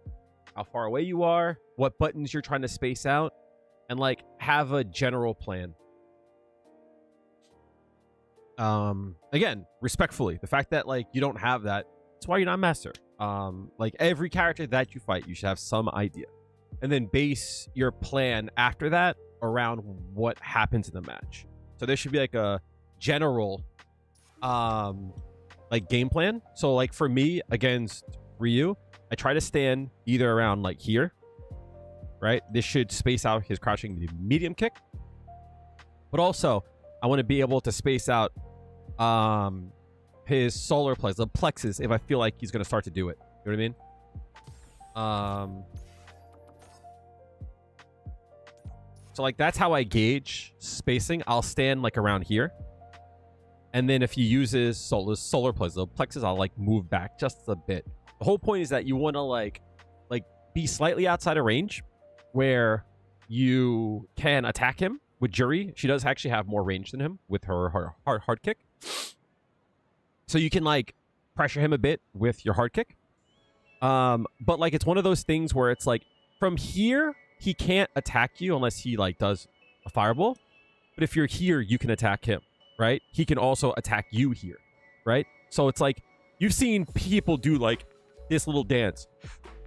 how far away you are, what buttons you're trying to space out, and like have a general plan. Again, respectfully, the fact that like you don't have that, that's why you're not master. Like every character that you fight, you should have some idea, and then base your plan after that around what happens in the match. So there should be like a general like game plan. So like for me against Ryu, I try to stand either around like here, right? This should space out his crouching medium kick, but also I want to be able to space out his solar plexus, the plexus, if I feel like he's going to start to do it. You know what I mean? So like that's how I gauge spacing. I'll stand like around here, and then if he uses solar plexus, I'll like move back just a bit. The whole point is that you want to like be slightly outside of range, where you can attack him with Juri. She does actually have more range than him with her hard kick, so you can like pressure him a bit with your hard kick. But like it's one of those things where it's like from here, he can't attack you unless he like does a fireball. But if you're here, you can attack him. right? He can also attack you here, right? So it's like you've seen people do like this little dance,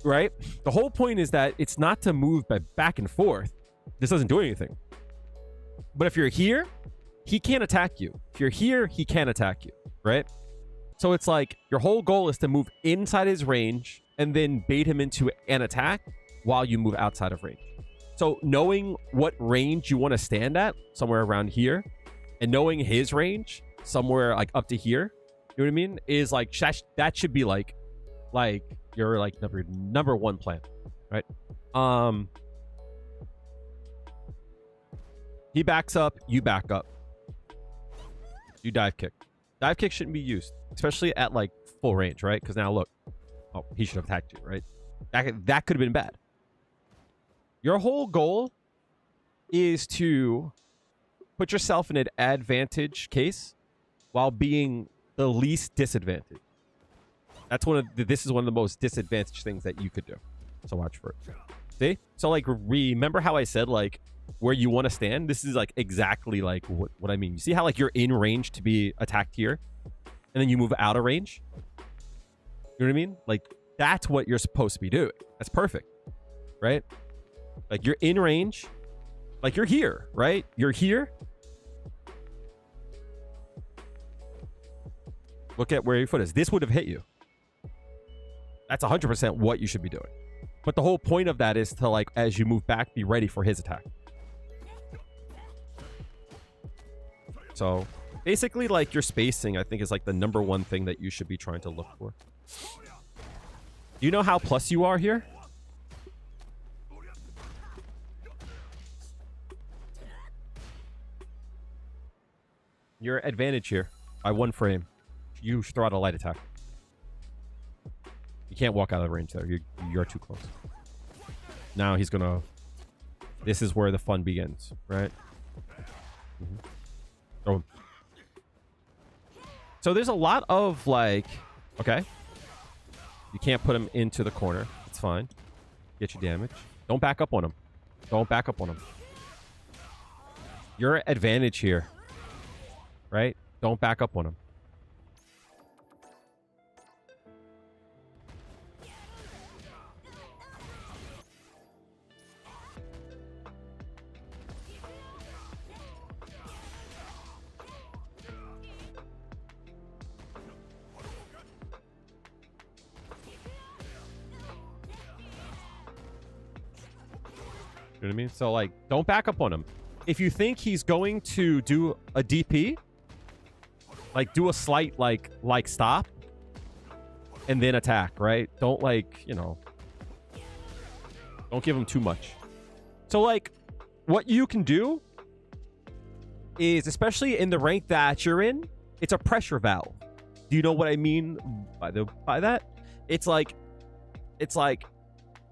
right? The whole point is that it's not to move back and forth. This doesn't do anything. But if you're here, he can't attack you. If you're here, he can't attack you, right? So it's like your whole goal is to move inside his range and then bait him into an attack while you move outside of range. So knowing what range you want to stand at, somewhere around here, and knowing his range, somewhere like up to here, you know what I mean? Is like, that should be like your like number one plan, right? He backs up, you back up. You dive kick. Dive kick shouldn't be used, especially at like full range, right? Because now look, oh, he should have attacked you, right? That could have been bad. Your whole goal is to put yourself in an advantage case while being the least disadvantaged. That's this is one of the most disadvantaged things that you could do. So watch for it. See? So like, remember how I said like where you want to stand? This is like exactly like what I mean. You see how like you're in range to be attacked here and then you move out of range? You know what I mean? Like that's what you're supposed to be doing. That's perfect, right? Like you're in range, like you're here, right? You're here. Look at where your foot is. This would have hit you. That's 100% what you should be doing. But the whole point of that is to like, as you move back, be ready for his attack. So basically like your spacing, I think is like the number one thing that you should be trying to look for. Do you know how plus you are here? Your advantage here by 1 frame. You should throw out a light attack. You can't walk out of the range there. You're too close. Now he's gonna. This is where the fun begins, right? Throw him. So there's a lot of like, okay. You can't put him into the corner. It's fine. Get your damage. Don't back up on him. Don't back up on him. Your advantage here. Right? Don't back up on him. You know what I mean? So like, don't back up on him. If you think he's going to do a DP, like do a slight like stop and then attack, right? Don't like, you know, don't give him too much. So like what you can do is, especially in the rank that you're in, it's a pressure valve. Do you know what I mean by that? It's like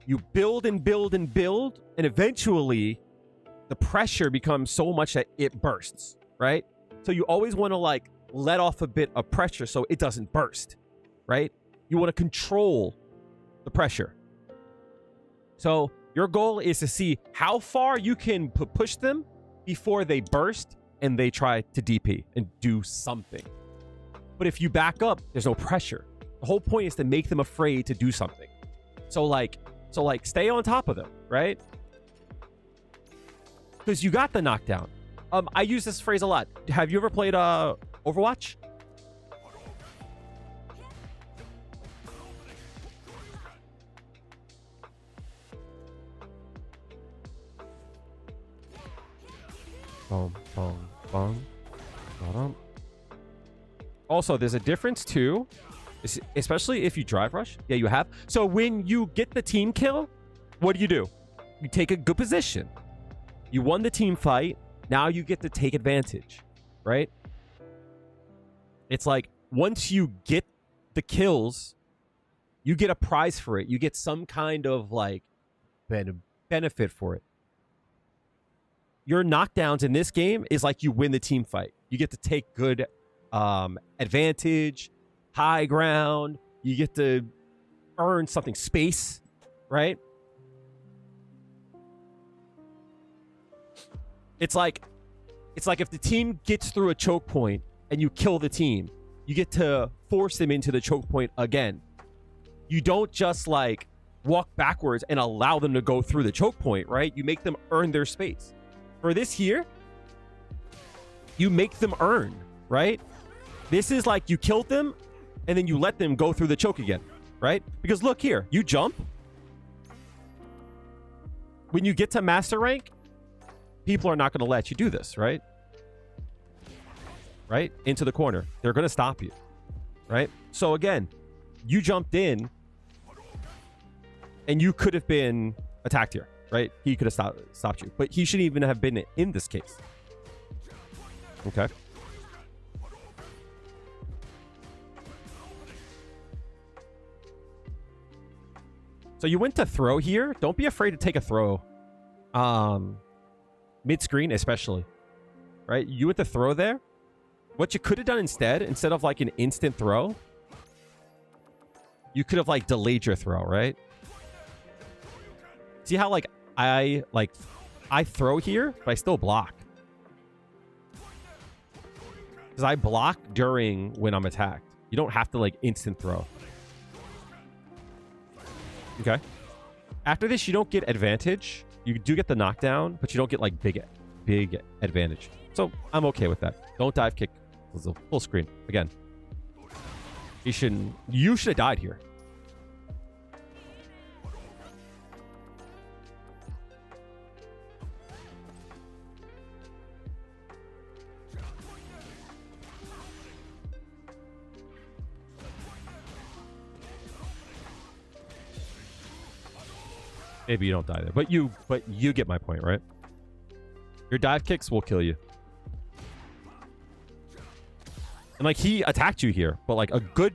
you build and build and build, and eventually the pressure becomes so much that it bursts, right? So you always want to like let off a bit of pressure so it doesn't burst, right? You want to control the pressure. So your goal is to see how far you can push them before they burst and they try to DP and do something. But if you back up, there's no pressure. The whole point is to make them afraid to do something. So like stay on top of them, right? Because you got the knockdown. I use this phrase a lot. Have you ever played Overwatch? Boom, boom, boom. Ba-dum. Also, there's a difference too, especially if you drive rush. Yeah, you have. So when you get the team kill, what do? You take a good position. You won the team fight. Now you get to take advantage, right? It's like once you get the kills, you get a prize for it. You get some kind of like benefit for it. Your knockdowns in this game is like you win the team fight. You get to take good advantage, high ground. You get to earn something, space, right? It's like It's like if the team gets through a choke point and you kill the team, you get to force them into the choke point again. You don't just like walk backwards and allow them to go through the choke point, right? You make them earn their space. For this here, you make them earn, right? This is like you killed them and then you let them go through the choke again, right? Because look here, you jump. When you get to master rank, people are not going to let you do this, right? Right? Into the corner. They're going to stop you, right? So again, you jumped in and you could have been attacked here, right? He could have stopped you, but he shouldn't even have been in this case. Okay. So you went to throw here. Don't be afraid to take a throw. Mid-screen especially, right? You went to throw there. What you could have done instead of like an instant throw, you could have like delayed your throw, right? See how like I throw here, but I still block. Because I block during when I'm attacked. You don't have to like instant throw. Okay. After this, you don't get advantage. You do get the knockdown, but you don't get like big advantage. So I'm okay with that. Don't dive kick. It's a full screen again. You should have died here. Maybe you don't die there, but you get my point, right? Your dive kicks will kill you. And like he attacked you here, but like a good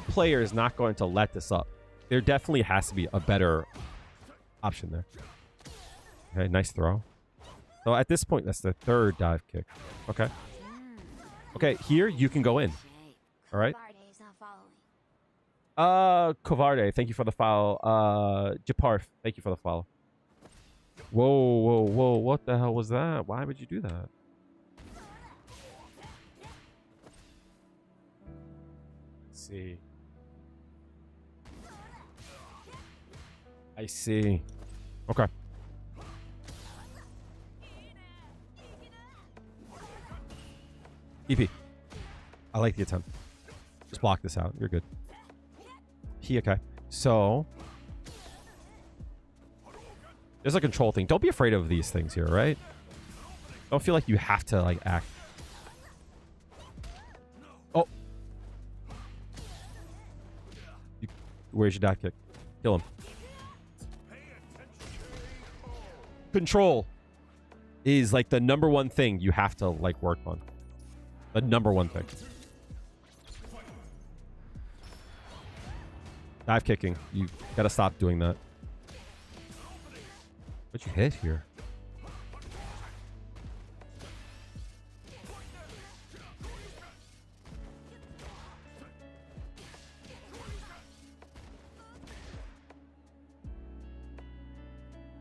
player is not going to let this up. There definitely has to be a better option there. Okay, nice throw. So at this point, that's the third dive kick. Okay. Okay, here you can go in. All right. Covarde, thank you for the follow. Japarf, thank you for the follow. Whoa, what the hell was that? Why would you do that? Let's see. I see. Okay. EP. I like the attempt. Just block this out. You're good. Okay. So there's a control thing. Don't be afraid of these things here, right? Don't feel like you have to like act. Oh. Where's your dive kick? Kill him. Control is like the number one thing you have to like work on. The number one thing. Dive kicking. You gotta stop doing that. What'd you hit here?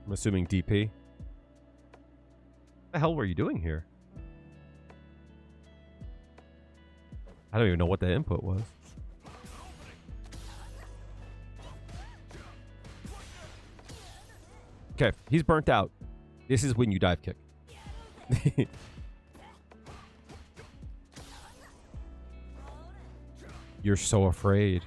I'm assuming DP. What the hell were you doing here? I don't even know what the input was. Okay, he's burnt out. This is when you dive kick. You're so afraid.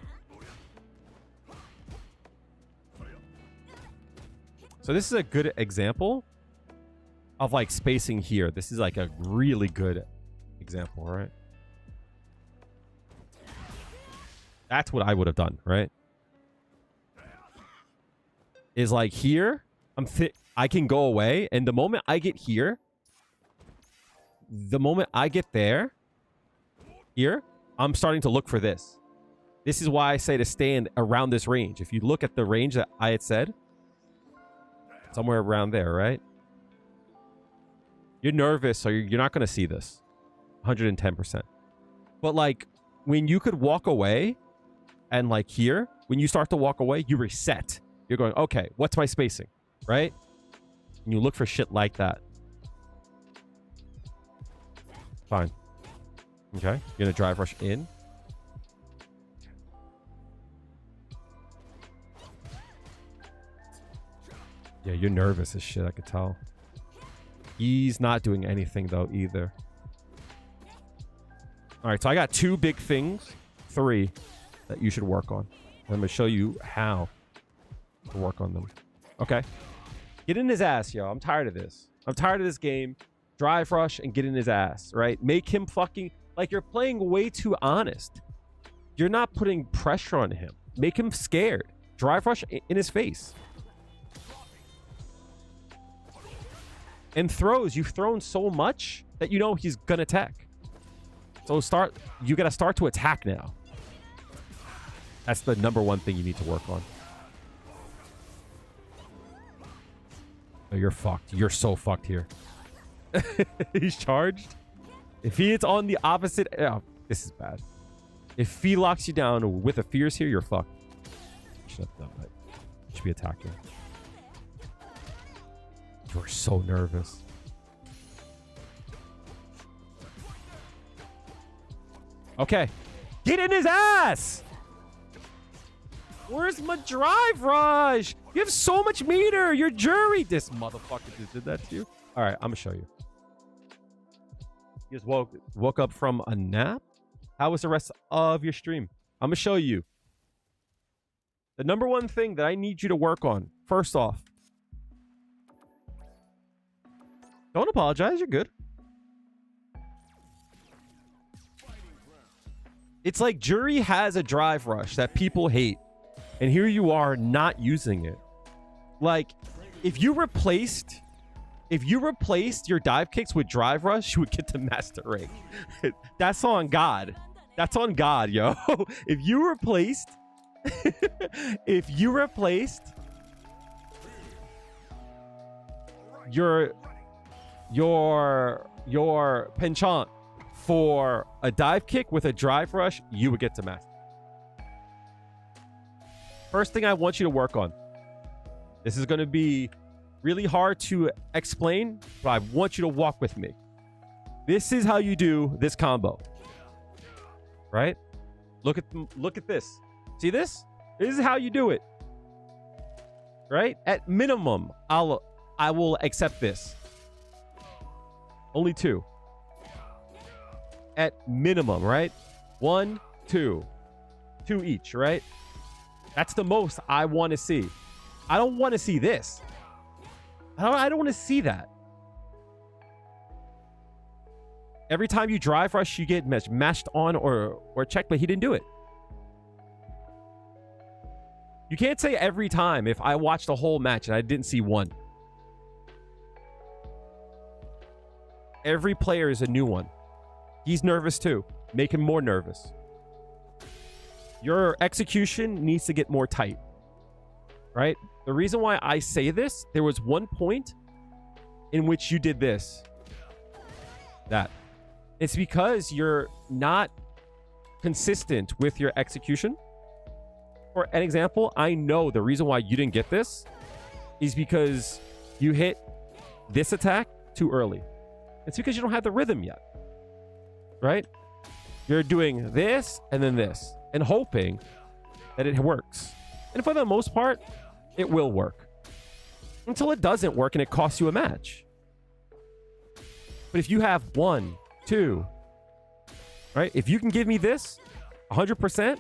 So this is a good example of like spacing here. This is like a really good example, right? That's what I would have done, right? Is like here, I can go away, and the moment I get here, the moment I get there, here, I'm starting to look for this. This is why I say to stand around this range. If you look at the range that I had said, somewhere around there, right? You're nervous, so you're not going to see this. 110%. But like, when you could walk away, and like here, when you start to walk away, you reset. You're going, okay, what's my spacing? Right? And you look for shit like that. Fine. Okay. You're gonna drive rush in. Yeah, you're nervous as shit, I could tell. He's not doing anything though either. All right, so I got 2 big things, 3 that you should work on. I'm gonna show you how to work on them. Okay. Get in his ass, yo. I'm tired of this. I'm tired of this game. Drive rush and get in his ass, right? Make him fucking... Like, you're playing way too honest. You're not putting pressure on him. Make him scared. Drive rush in his face. And throws. You've thrown so much that you know he's gonna attack. So start... You gotta start to attack now. That's the #1 thing you need to work on. Oh, you're fucked. You're so fucked here. He's charged. If he is on the opposite... Oh, this is bad. If he locks you down with a fierce here, you're fucked. Should have done that. Should be attacking. You're so nervous. Okay. Get in his ass! Where's my drive rush? You have so much meter. You're Juri. This motherfucker just did that to you. All right, I'm going to show you. You just woke up from a nap? How was the rest of your stream? I'm going to show you. The #1 thing that I need you to work on. First off. Don't apologize. You're good. It's like Juri has a drive rush that people hate. And here you are not using it. Like, if you replaced your dive kicks with drive rush, you would get to master rank. That's on God. That's on God, yo. If you replaced your penchant for a dive kick with a drive rush, you would get to master. First thing I want you to work on. This is going to be really hard to explain, but I want you to walk with me. This is how you do this combo. Right? Look at this. See this? This is how you do it. Right? At minimum, I will accept this. Only 2. At minimum, right? 1, 2. 2 each, right? That's the most I want to see. I don't want to see this. I don't want to see that. Every time you drive rush, you get mashed on or checked, but he didn't do it. You can't say every time if I watched the whole match and I didn't see one. Every player is a new one. He's nervous too. Make him more nervous. Your execution needs to get more tight, right? The reason why I say this, there was one point in which you did this. That. It's because you're not consistent with your execution. For an example, I know the reason why you didn't get this is because you hit this attack too early. It's because you don't have the rhythm yet, right? You're doing this and then this and hoping that it works. And for the most part, it will work until it doesn't work and it costs you a match. But if you have 1, 2, right? If you can give me this 100%,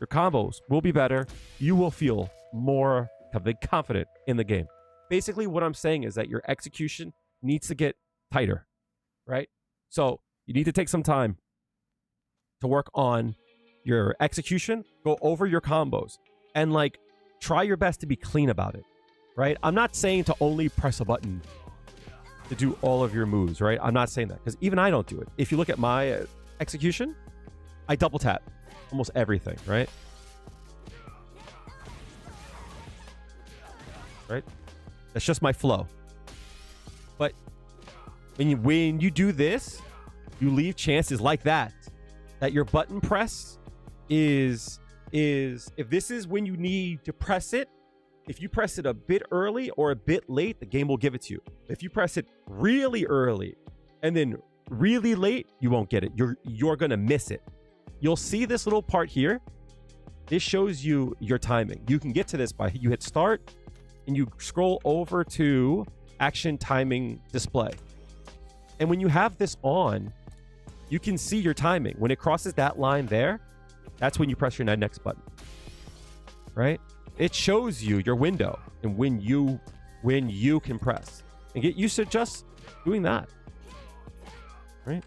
your combos will be better. You will feel more confident in the game. Basically, what I'm saying is that your execution needs to get tighter, right? So you need to take some time to work on your execution, go over your combos, and like try your best to be clean about it, right? I'm not saying to only press a button to do all of your moves, right? I'm not saying that because even I don't do it. If you look at my execution, I double tap almost everything, right? Right? That's just my flow. But when you do this, you leave chances like that your button press is if this is when you need to press it, if you press it a bit early or a bit late, the game will give it to you. If you press it really early and then really late, you won't get it. You're gonna miss it. You'll see this little part here. This shows you your timing. You can get to this by you hit start and you scroll over to action timing display. And when you have this on, you can see your timing. When it crosses that line there, that's when you press your next button, right? It shows you your window and when you can press, and get used to just doing that, right?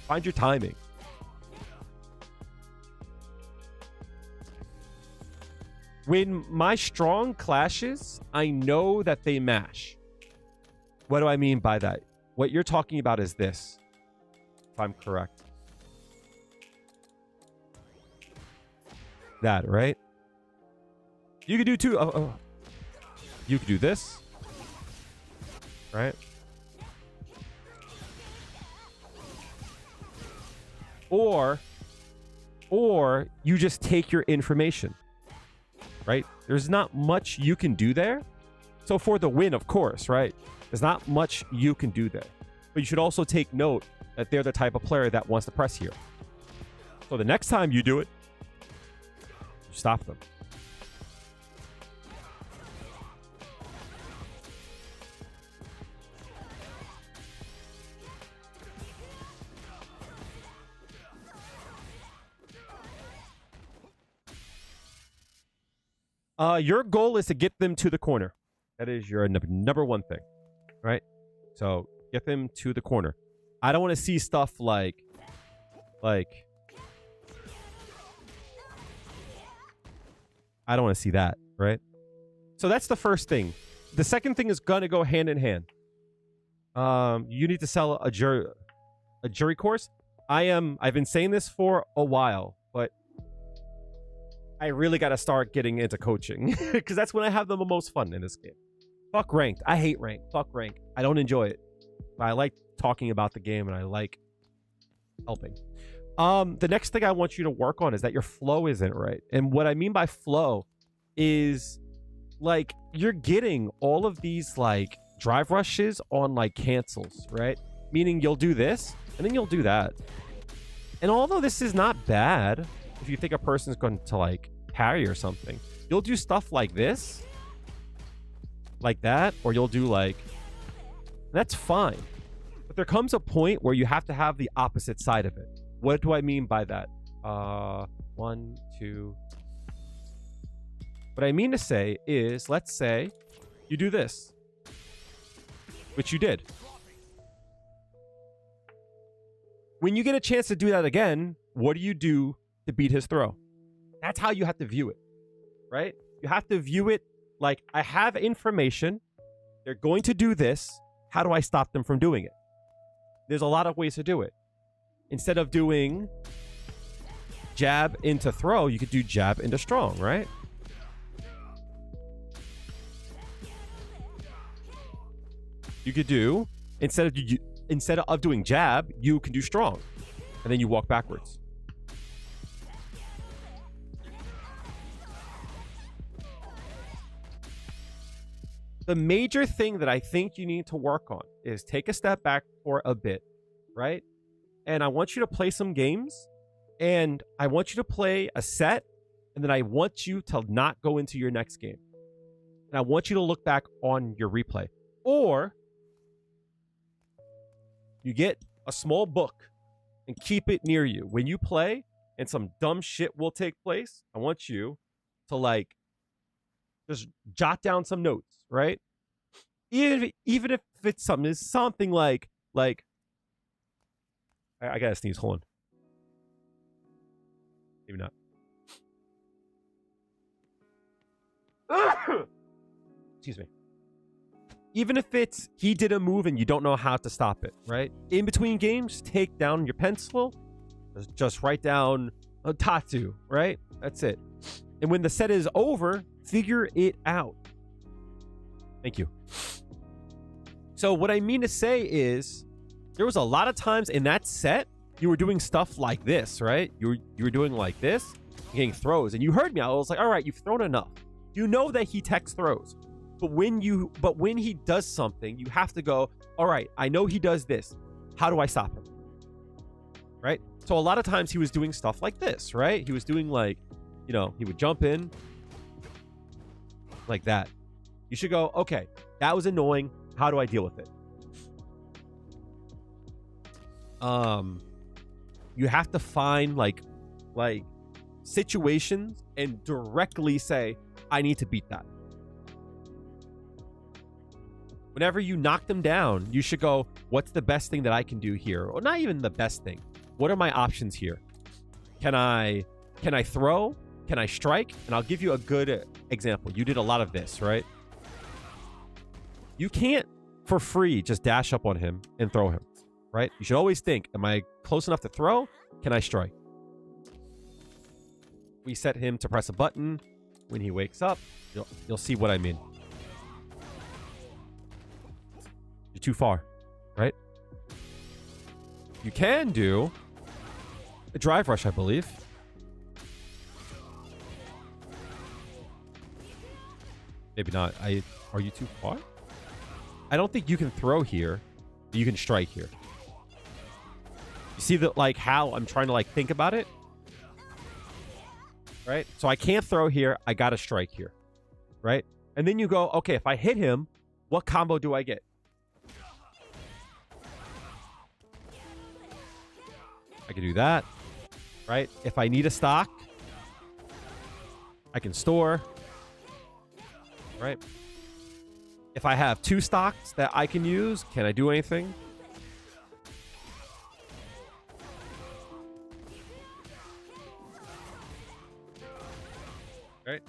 Find your timing. When my strong clashes, I know that they mash. What do I mean by that? What you're talking about is this, if I'm correct. That, right? You could do two. You could do this, right? Or you just take your information, right? There's not much you can do there. So for the win, of course, right? There's not much you can do there. But you should also take note that they're the type of player that wants to press here. So the next time you do it, you stop them. Your goal is to get them to the corner. That is your number one thing, right? So get them to the corner. I don't want to see stuff like I don't want to see that, right? So that's the first thing. The second thing is going to go hand in hand. You need to sell a jury course. I've been saying this for a while, but I really got to start getting into coaching because that's when I have the most fun in this game. Fuck ranked. I hate ranked. Fuck ranked. I don't enjoy it. But I like talking about the game and I like helping. The next thing I want you to work on is that your flow isn't right. And what I mean by flow is like you're getting all of these like drive rushes on like cancels, right? Meaning you'll do this and then you'll do that. And although this is not bad, if you think a person's going to like parry or something, you'll do stuff like this, like that, or you'll do like, that's fine. But there comes a point where you have to have the opposite side of it. What do I mean by that? 1, 2. What I mean to say is, let's say you do this, which you did. When you get a chance to do that again, what do you do to beat his throw? That's how you have to view it, right? You have to view it like, I have information. They're going to do this. How do I stop them from doing it? There's a lot of ways to do it. Instead of doing jab into throw, you could do jab into strong, right? You could do, instead of doing jab, you can do strong. And then you walk backwards. The major thing that I think you need to work on is take a step back for a bit, right? And I want you to play some games, and I want you to play a set, and then I want you to not go into your next game. And I want you to look back on your replay. Or you get a small book and keep it near you. When you play and some dumb shit will take place, I want you to like just jot down some notes, right? Even if it's something like I gotta sneeze. Hold on. Maybe not. Excuse me. Even if it's he did a move and you don't know how to stop it, right? In between games, take down your pencil, just write down a tattoo, right? That's it. And when the set is over, figure it out. Thank you. So what I mean to say is, there was a lot of times in that set, you were doing stuff like this, right? You were doing like this, getting throws. And you heard me. I was like, all right, you've thrown enough. You know that he techs throws. But when he does something, you have to go, all right, I know he does this. How do I stop him? Right? So a lot of times he was doing stuff like this, right? He was doing like, you know, he would jump in like that. You should go, okay, that was annoying. How do I deal with it? You have to find like situations and directly say, I need to beat that. Whenever you knock them down, you should go, what's the best thing that I can do here? Or not even the best thing. What are my options here? Can I throw? Can I strike? And I'll give you a good example. You did a lot of this, right? You can't for free just dash up on him and throw him, right? You should always think, am I close enough to throw? Can I strike? We set him to press a button. When he wakes up, you'll see what I mean. You're too far, right? You can do a drive rush, I believe. Maybe not. Are you too far? I don't think you can throw here. But you can strike here. You see that, like, how I'm trying to like think about it, right? So I can't throw here. I gotta strike here, right? And then you go, okay, if I hit him, what combo do I get? I can do that, right? If I need a stock, I can store, right? If I have 2 stocks that I can use, can I do anything? Right?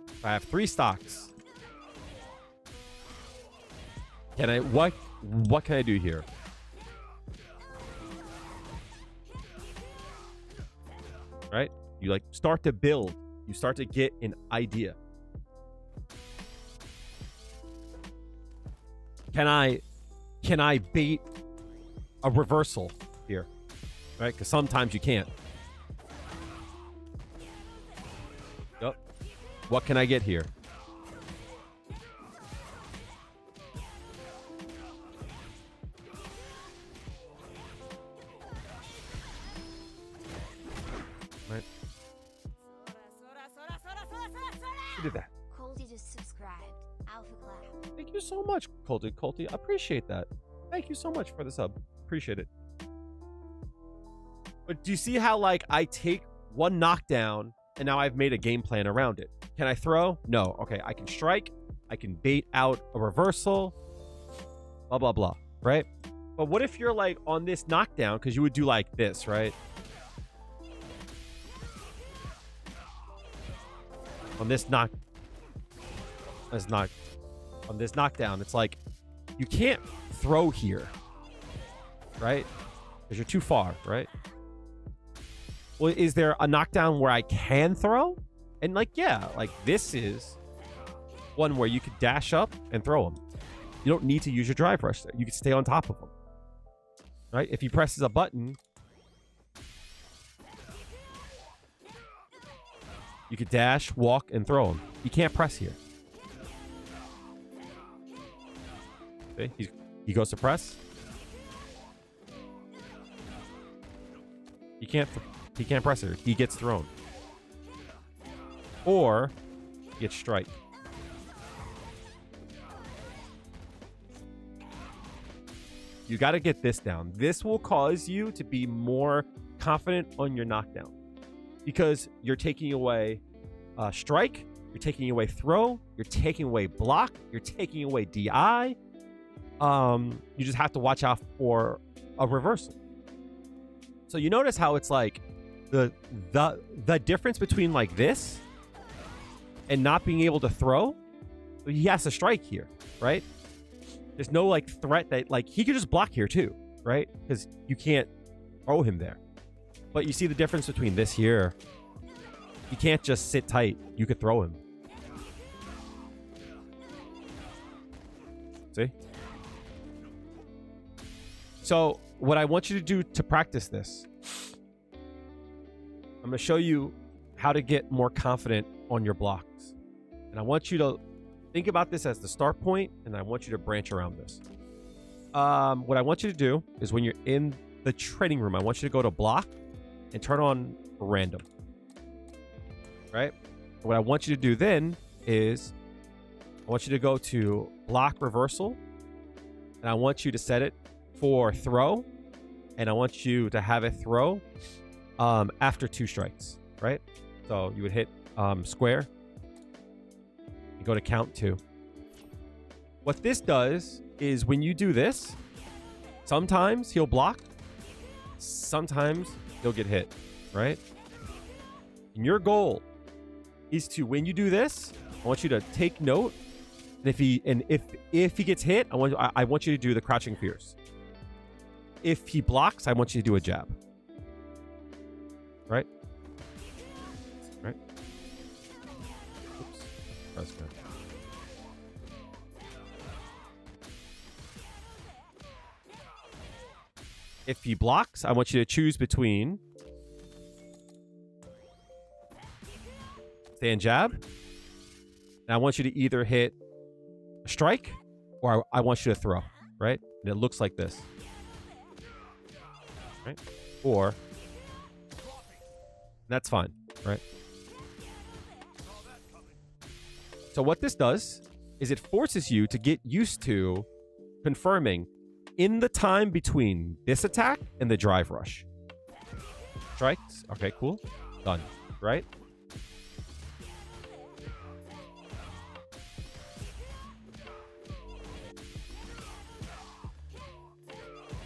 If I have 3 stocks, can I, what can I do here? Right? You like start to build. You start to get an idea. Can I bait a reversal here? Right? Because sometimes you can't. Yep. What can I get here? Right. Who did that? Colty just subscribed. Alpha Clap. Thank you so much, Colty. I appreciate that. Thank you so much for the sub. Appreciate it. But do you see how, like, I take one knockdown and now I've made a game plan around it? Can I throw? No. Okay, I can strike. I can bait out a reversal. Blah, blah, blah. Right? But what if you're, like, on this knockdown? Because you would do, like, this, right? On this knockdown, it's like you can't throw here, right? Because you're too far, right? Well, is there a knockdown where I can throw? And like, yeah, like this is one where you could dash up and throw him. You don't need to use your drive rush there. You can stay on top of him, right? If he presses a button, you could dash, walk, and throw him. You can't press here. See? He goes to press. He can't press here. He gets thrown. Or he gets strike. You got to get this down. This will cause you to be more confident on your knockdown. Because you're taking away strike, you're taking away throw, you're taking away block, you're taking away DI. You just have to watch out for a reversal. So you notice how it's like the difference between like this and not being able to throw. He has to strike here, right? There's no like threat that like he could just block here too, right? Because you can't throw him there. But you see the difference between this here. You can't just sit tight. You could throw him. See? So what I want you to do to practice this, I'm going to show you how to get more confident on your blocks. And I want you to think about this as the start point, and I want you to branch around this. What I want you to do is when you're in the training room, I want you to go to block and turn on random. Right? What I want you to do then is I want you to go to block reversal, and I want you to set it for throw, and I want you to have it throw after 2 strikes, right? So you would hit square, you go to count 2. What this does is when you do this, sometimes he'll block, sometimes he'll get hit, right? And your goal is to, when you do this, I want you to take note, and if he gets hit, I want you to do the crouching fierce. If he blocks, I want you to do a jab. Right? Right? Oops. That's good. If he blocks, I want you to choose between stand jab, and I want you to either hit a strike or I want you to throw, right? And it looks like this. Right? Or that's fine, right? So what this does is it forces you to get used to confirming in the time between this attack and the drive rush. Strikes. Okay, cool. Done. Right?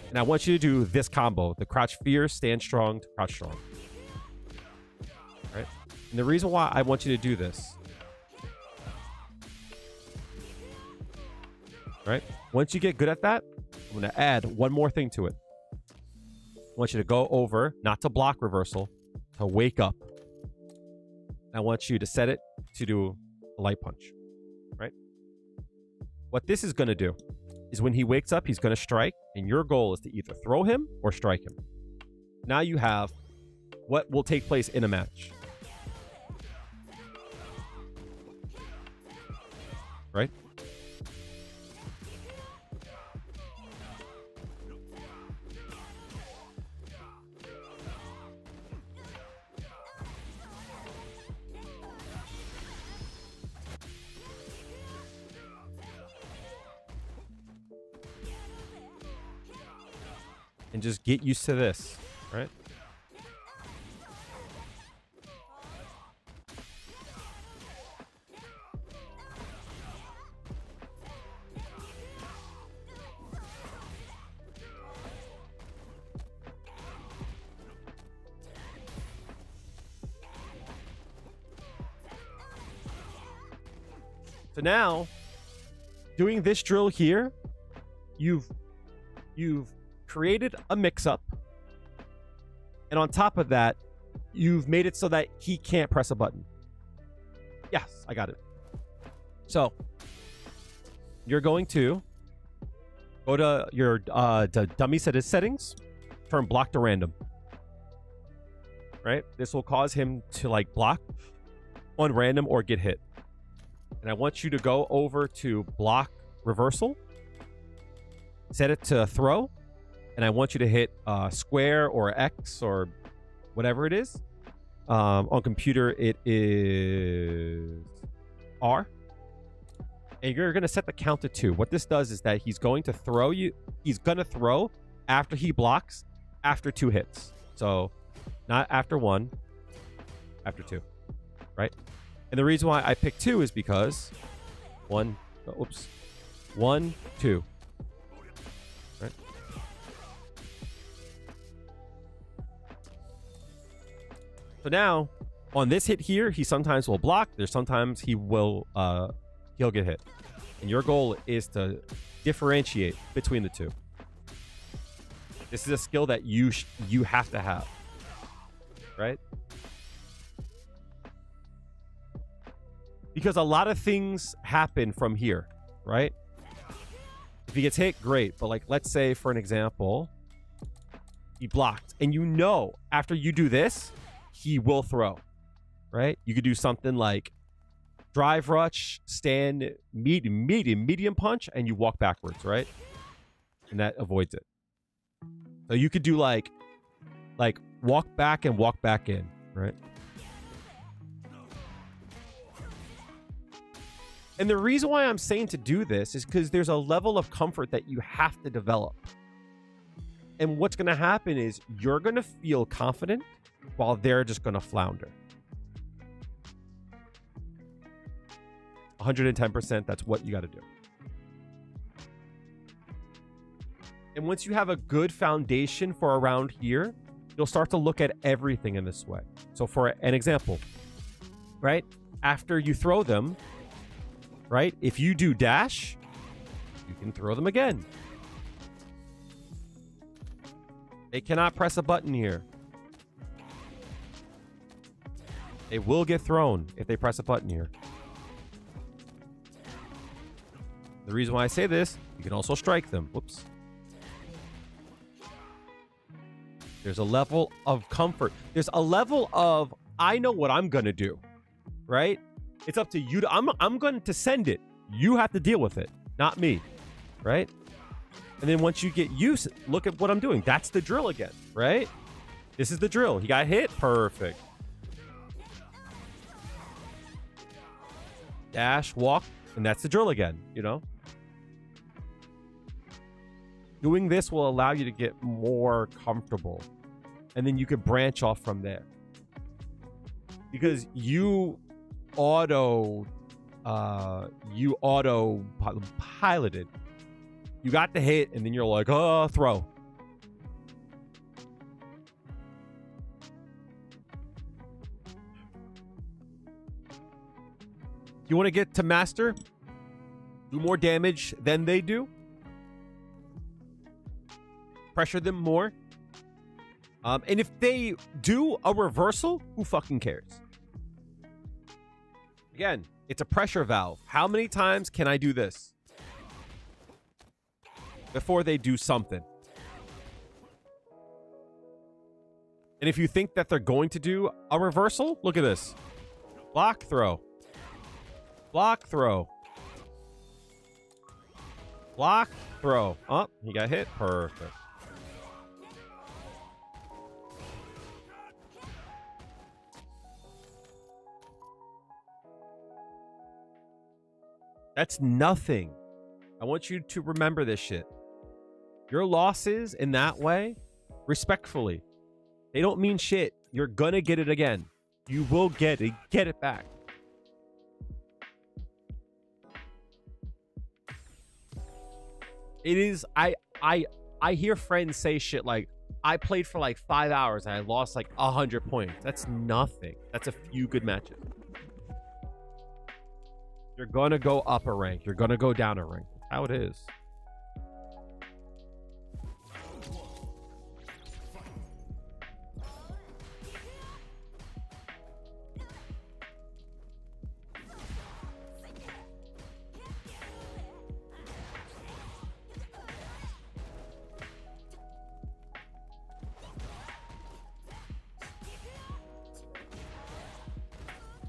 And I want you to do this combo, the crouch fierce, stand strong to crouch strong. Right? And the reason why I want you to do this, right? Once you get good at that, I'm going to add one more thing to it. I want you to go over, not to block reversal, to wake up. And I want you to set it to do a light punch, right? What this is going to do is when he wakes up, he's going to strike, and your goal is to either throw him or strike him. Now you have what will take place in a match. Right? And just get used to this, right? So now, doing this drill here, you've created a mix-up, and on top of that, you've made it so that he can't press a button. Yes, I got it. So you're going to go to your dummy set settings, turn block to random. Right? This will cause him to like block on random or get hit. And I want you to go over to block reversal, set it to throw, and I want you to hit square or X or whatever it is. On computer, it is R. And you're going to set the count to 2. What this does is that he's going to throw you. He's going to throw after he blocks after 2 hits. So not after 1, after 2. Right? And the reason why I picked 2 is because 1, 2. Right? So now, on this hit here, he sometimes will block. There's sometimes he will he'll get hit. And your goal is to differentiate between the two. This is a skill that you have to have, right? Because a lot of things happen from here, right? If he gets hit, great. But like, let's say for an example, he blocked, and you know after you do this, he will throw, right? You could do something like drive rush, stand, medium punch, and you walk backwards, right? And that avoids it. So you could do like walk back and walk back in, right? And the reason why I'm saying to do this is because there's a level of comfort that you have to develop. And what's going to happen is you're going to feel confident while they're just going to flounder. 110%, that's what you got to do. And once you have a good foundation for around here, you'll start to look at everything in this way. So for an example, right? After you throw them, right? If you do dash, you can throw them again. They cannot press a button here. They will get thrown if they press a button here. The reason why I say this, you can also strike them. Whoops. There's a level of comfort. There's a level of, I know what I'm going to do, right? It's up to you. I'm going to send it. You have to deal with it, not me, right? And then once you get used, look at what I'm doing. That's the drill again, right? This is the drill. He got hit. Perfect. Dash, walk, and that's the drill again, you know? Doing this will allow you to get more comfortable. And then you could branch off from there. Because you auto piloted. You got the hit, and then you're like, oh, throw. You want to get to master? Do more damage than they do. Pressure them more. And if they do a reversal, who fucking cares? Again, it's a pressure valve. How many times can I do this before they do something? And if you think that they're going to do a reversal, look at this. Block, throw. Block, throw. Block, throw. Oh, he got hit. Perfect. That's nothing. I want you to remember this shit. Your losses in that way, respectfully, they don't mean shit. You're gonna get it again. You will get it back. It is, I hear friends say shit like, I played for like 5 hours and I lost like 100 points. That's nothing. That's a few good matches. You're going to go up a rank. You're going to go down a rank. That's how it is.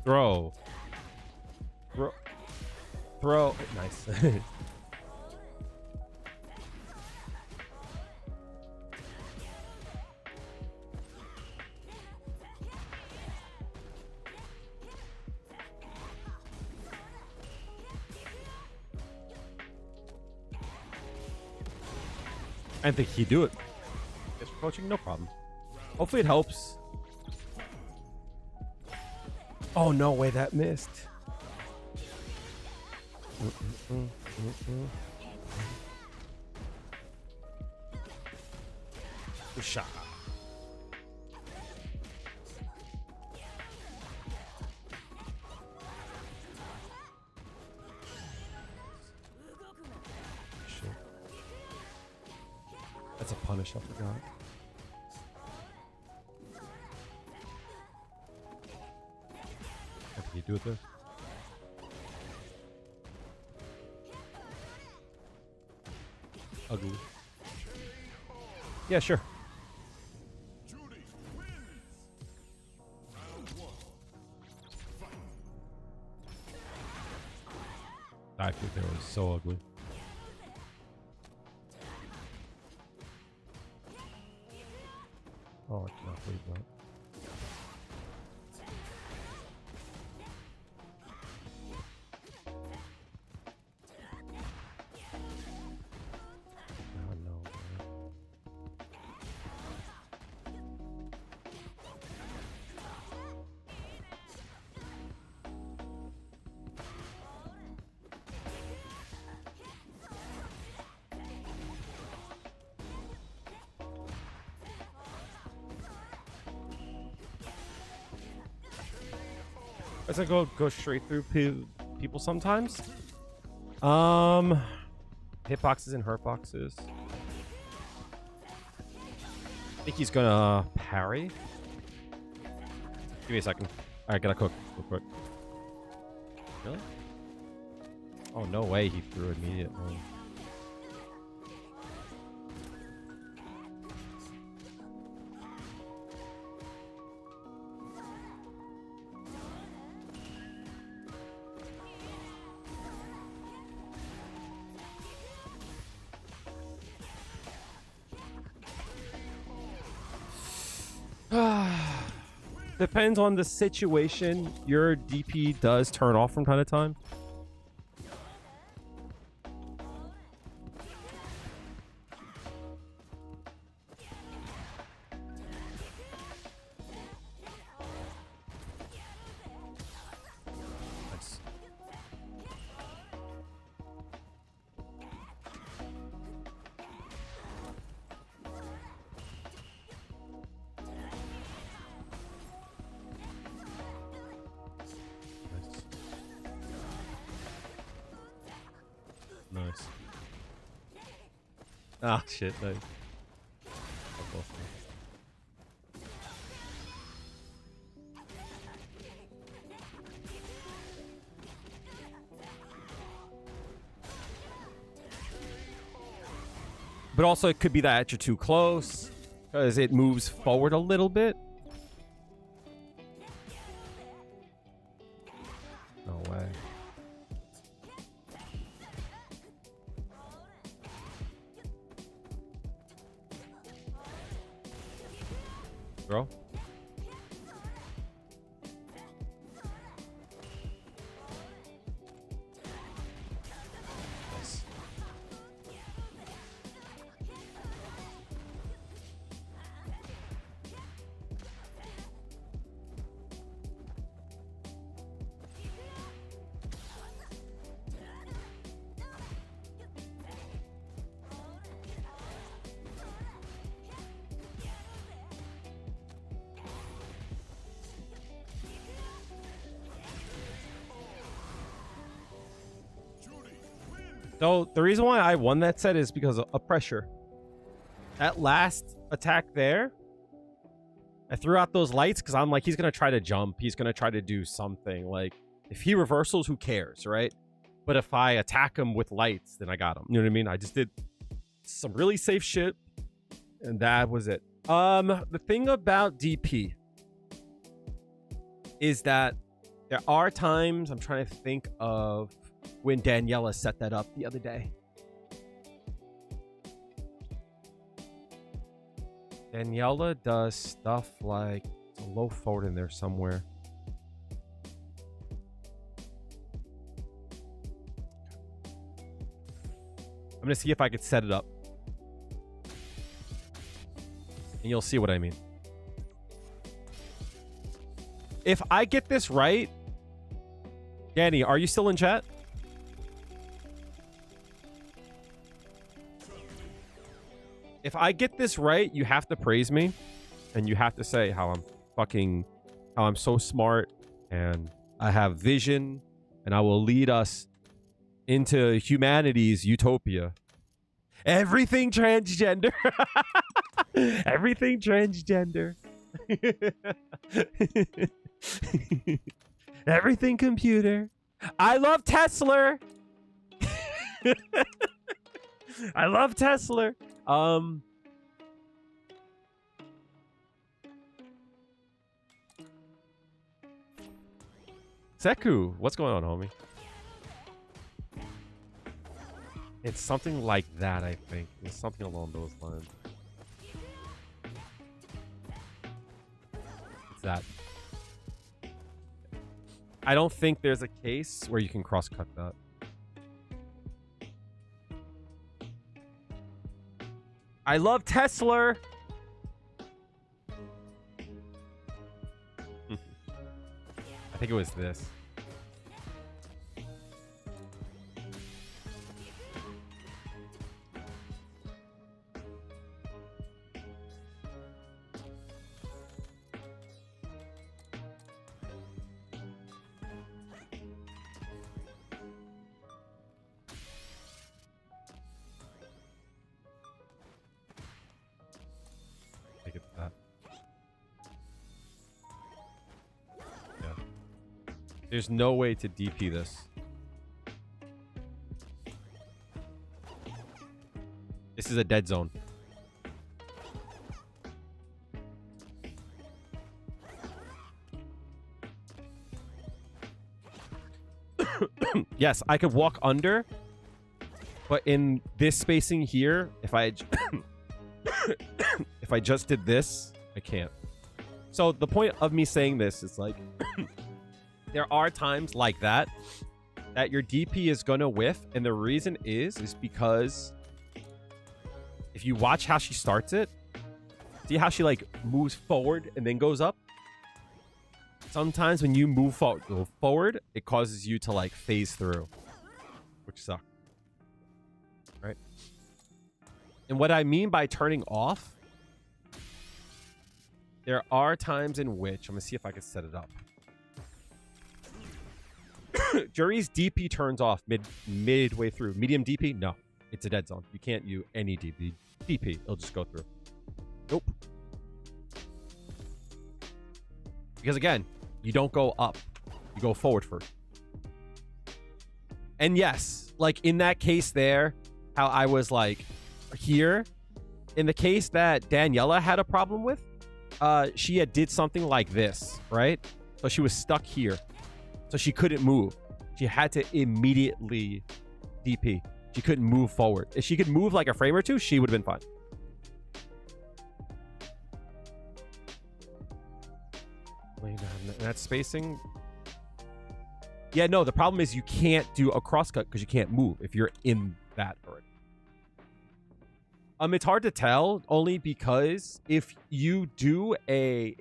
Throw. Throw. Nice. I think he'd do it. Yes, for coaching, no problem. Hopefully it helps. Oh, no way, that missed. Good shot. Shit. That's a punish, I forgot. What can you do with this? Ugly. Yeah, sure. Juri wins. I think they were so ugly. Oh, I cannot believe that. Oh, no, man. As I go straight through people sometimes. Hitboxes and hurtboxes. I think he's gonna parry. Give me a second. I gotta cook real quick. Really? Oh, no way he threw immediately. Depends on the situation. Your DP does turn off from time to time. Nice. Nice. Ah, shit, nice. But also, it could be that you're too close, because it moves forward a little bit. No way. Bro. Nice. So the reason why I won that set is because of pressure. That last attack there, I threw out those lights because I'm like, he's going to try to jump. He's going to try to do something. Like, if he reversals, who cares, right? But if I attack him with lights, then I got him. You know what I mean? I just did some really safe shit, and that was it. The thing about DP is that there are times, I'm trying to think of when Daniela set that up the other day. Daniela does stuff like a low forward in there somewhere. I'm gonna see if I could set it up, and you'll see what I mean. If I get this right, Danny, are you still in chat? If I get this right, you have to praise me, and you have to say how I'm so smart, and I have vision, and I will lead us into humanity's utopia. Everything transgender. Everything transgender. Everything computer. I love Tesla. I love Tesla. Seku, what's going on, homie? It's something like that, I think. It's something along those lines. It's that. I don't think there's a case where you can cross-cut that. I love Tesla. I think it was this. I think it's that. Yeah. There's no way to DP this. This is a dead zone. Yes, I could walk under, but in this spacing here, if I if I just did this, I can't. So the point of me saying this is like there are times like that your DP is gonna whiff, and the reason is because if you watch how she starts it, see how she like moves forward and then goes up? Sometimes when you move forward, it causes you to like phase through, which sucks. Right? And what I mean by turning off, there are times in which, I'm gonna see if I can set it up. Juri's DP turns off midway through. Medium DP? No. It's a dead zone. You can't use any DP. It'll just go through. Nope. Because again, you don't go up. You go forward first. And yes, like in that case there, how I was like here, in the case that Daniela had a problem with, she had did something like this, right? So she was stuck here. So she couldn't move. She had to immediately DP. She couldn't move forward. If she could move like a frame or two, she would have been fine. That spacing. Yeah, no, the problem is you can't do a crosscut because you can't move if you're in that already. It's hard to tell only because if you do an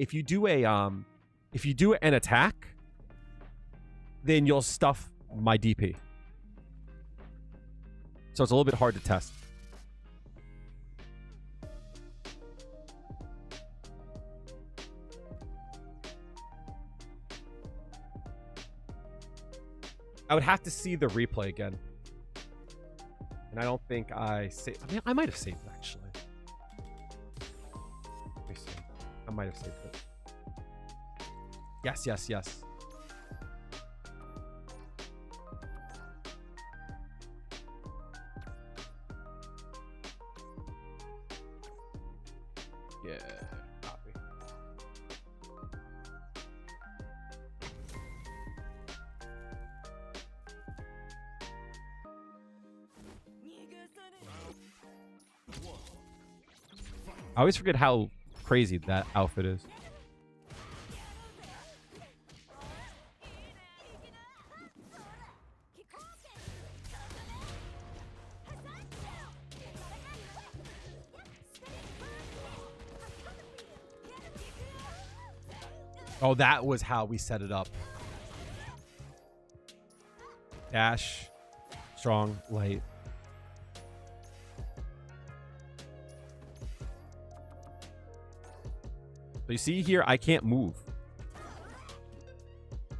attack, then you'll stuff my DP. So it's a little bit hard to test. I would have to see the replay again. And I don't think I saved. I mean, I might have saved it, actually. Let me see. I might have saved it. Yes, yes, yes. Yeah, copy. I always forget how crazy that outfit is. Oh, that was how we set it up. Dash, strong, light. So you see here, I can't move.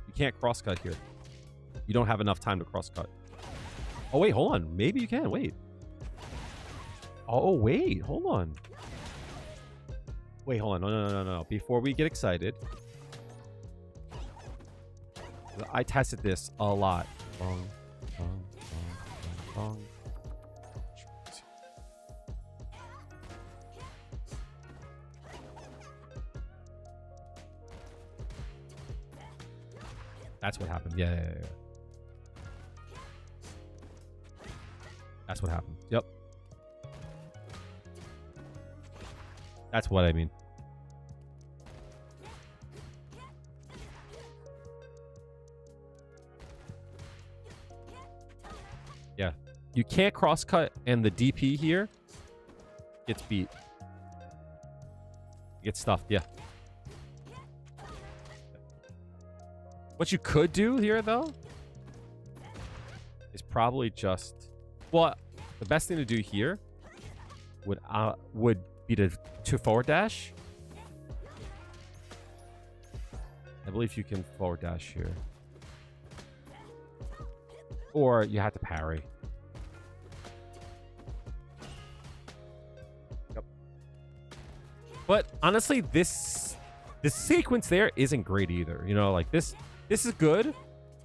You can't crosscut here. You don't have enough time to crosscut. Oh, wait, hold on. Maybe you can. Wait. Oh, wait. Hold on. Wait, hold on. No, no, no, no, no. Before we get excited. I tested this a lot. Bong, bong, bong, bong, bong. That's what happened. Yeah, yeah, yeah. That's what happened. Yep. That's what I mean. Yeah. You can't cross-cut, and the DP here gets beat. Gets stuffed, yeah. What you could do here, though, is probably just... Well, the best thing to do here would be to forward dash. I believe you can forward dash here. Or you have to parry. Yep. But honestly, this sequence there isn't great either. You know, like this is good,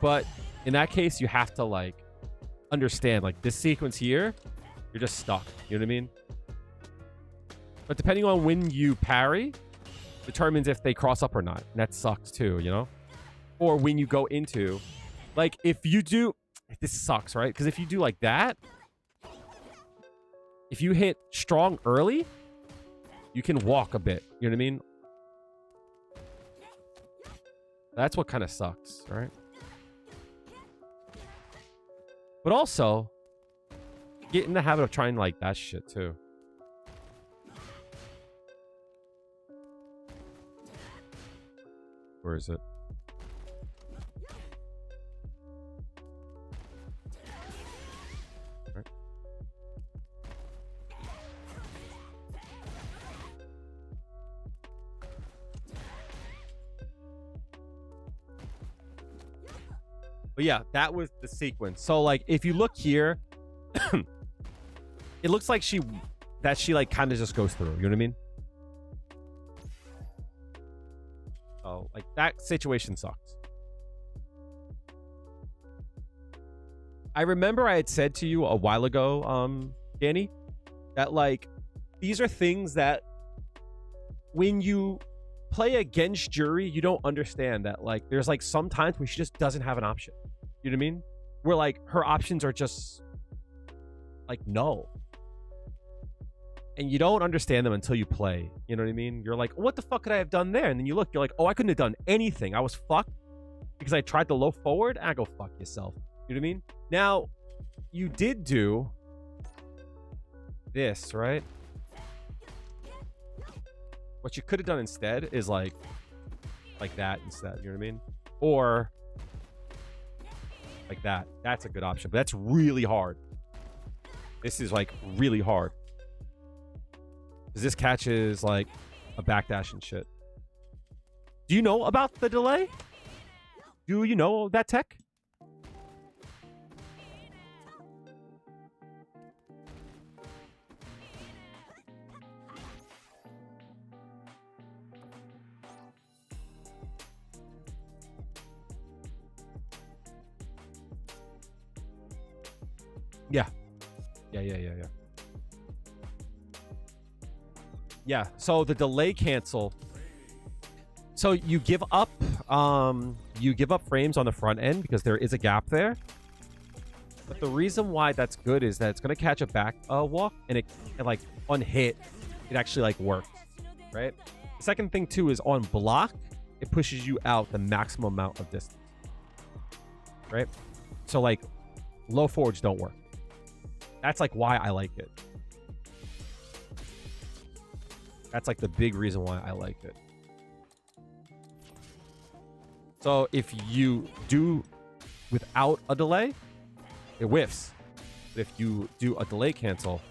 but in that case, you have to like understand like this sequence here, you're just stuck. You know what I mean? But depending on when you parry, determines if they cross up or not. And that sucks too, you know? Or when you go into, like if you do, this sucks, right? Because if you do like that, if you hit strong early, you can walk a bit. You know what I mean? That's what kind of sucks, right? But also, get in the habit of trying like that shit too. Where is it? Right. But yeah, that was the sequence. So like if you look here, it looks like she like kind of just goes through. You know what I mean? Oh, like that situation sucks. I remember I had said to you a while ago, Danny, that like these are things that when you play against Juri, you don't understand that like there's like sometimes where she just doesn't have an option. You know what I mean? Where like her options are just like no. And you don't understand them until you play. You know what I mean? You're like, what the fuck could I have done there? And then you look, you're like, oh, I couldn't have done anything. I was fucked because I tried to low forward. And I go, fuck yourself. You know what I mean? Now, you did do this, right? What you could have done instead is like that instead. You know what I mean? Or like that. That's a good option. But that's really hard. This is like really hard. Because this catches like a backdash and shit. Do you know about the delay? Do you know that tech? Yeah. Yeah. Yeah, so the delay cancel. So you give up frames on the front end because there is a gap there. But the reason why that's good is that it's gonna catch a back walk and like on hit, it actually like works, right? The second thing too is on block, it pushes you out the maximum amount of distance, right? So like low forwards don't work. That's like why I like it. That's like the big reason why I like it. So if you do without a delay, it whiffs. But if you do a delay cancel,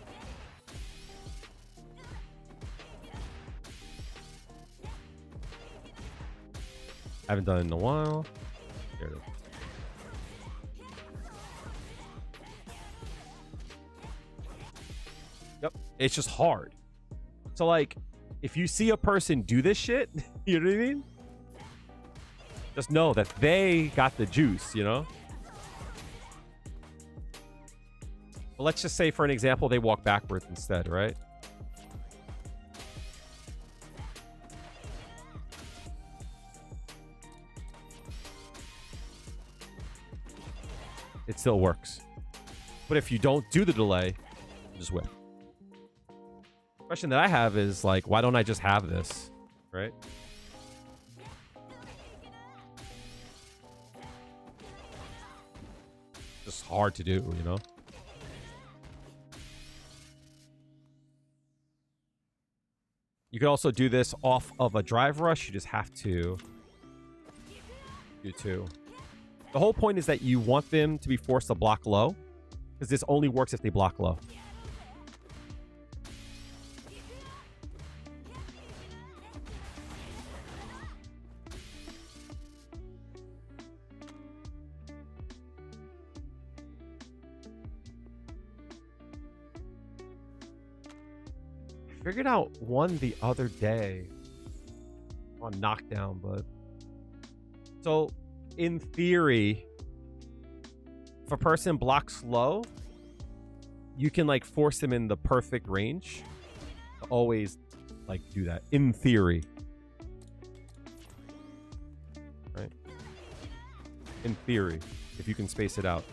I haven't done it in a while. Here it is. Yep, it's just hard. So like, if you see a person do this shit, you know what I mean? Just know that they got the juice, you know? But let's just say, for an example, they walk backwards instead, right? It still works. But if you don't do the delay, you just whip. Question that I have is like, why don't I just have this, right? Just hard to do, you know? You could also do this off of a drive rush. You just have to do two. The whole point is that you want them to be forced to block low, because this only works if they block low. Figured out one the other day on knockdown, but so in theory, if a person blocks low, you can like force them in the perfect range to always like do that in theory, right? In theory, if you can space it out.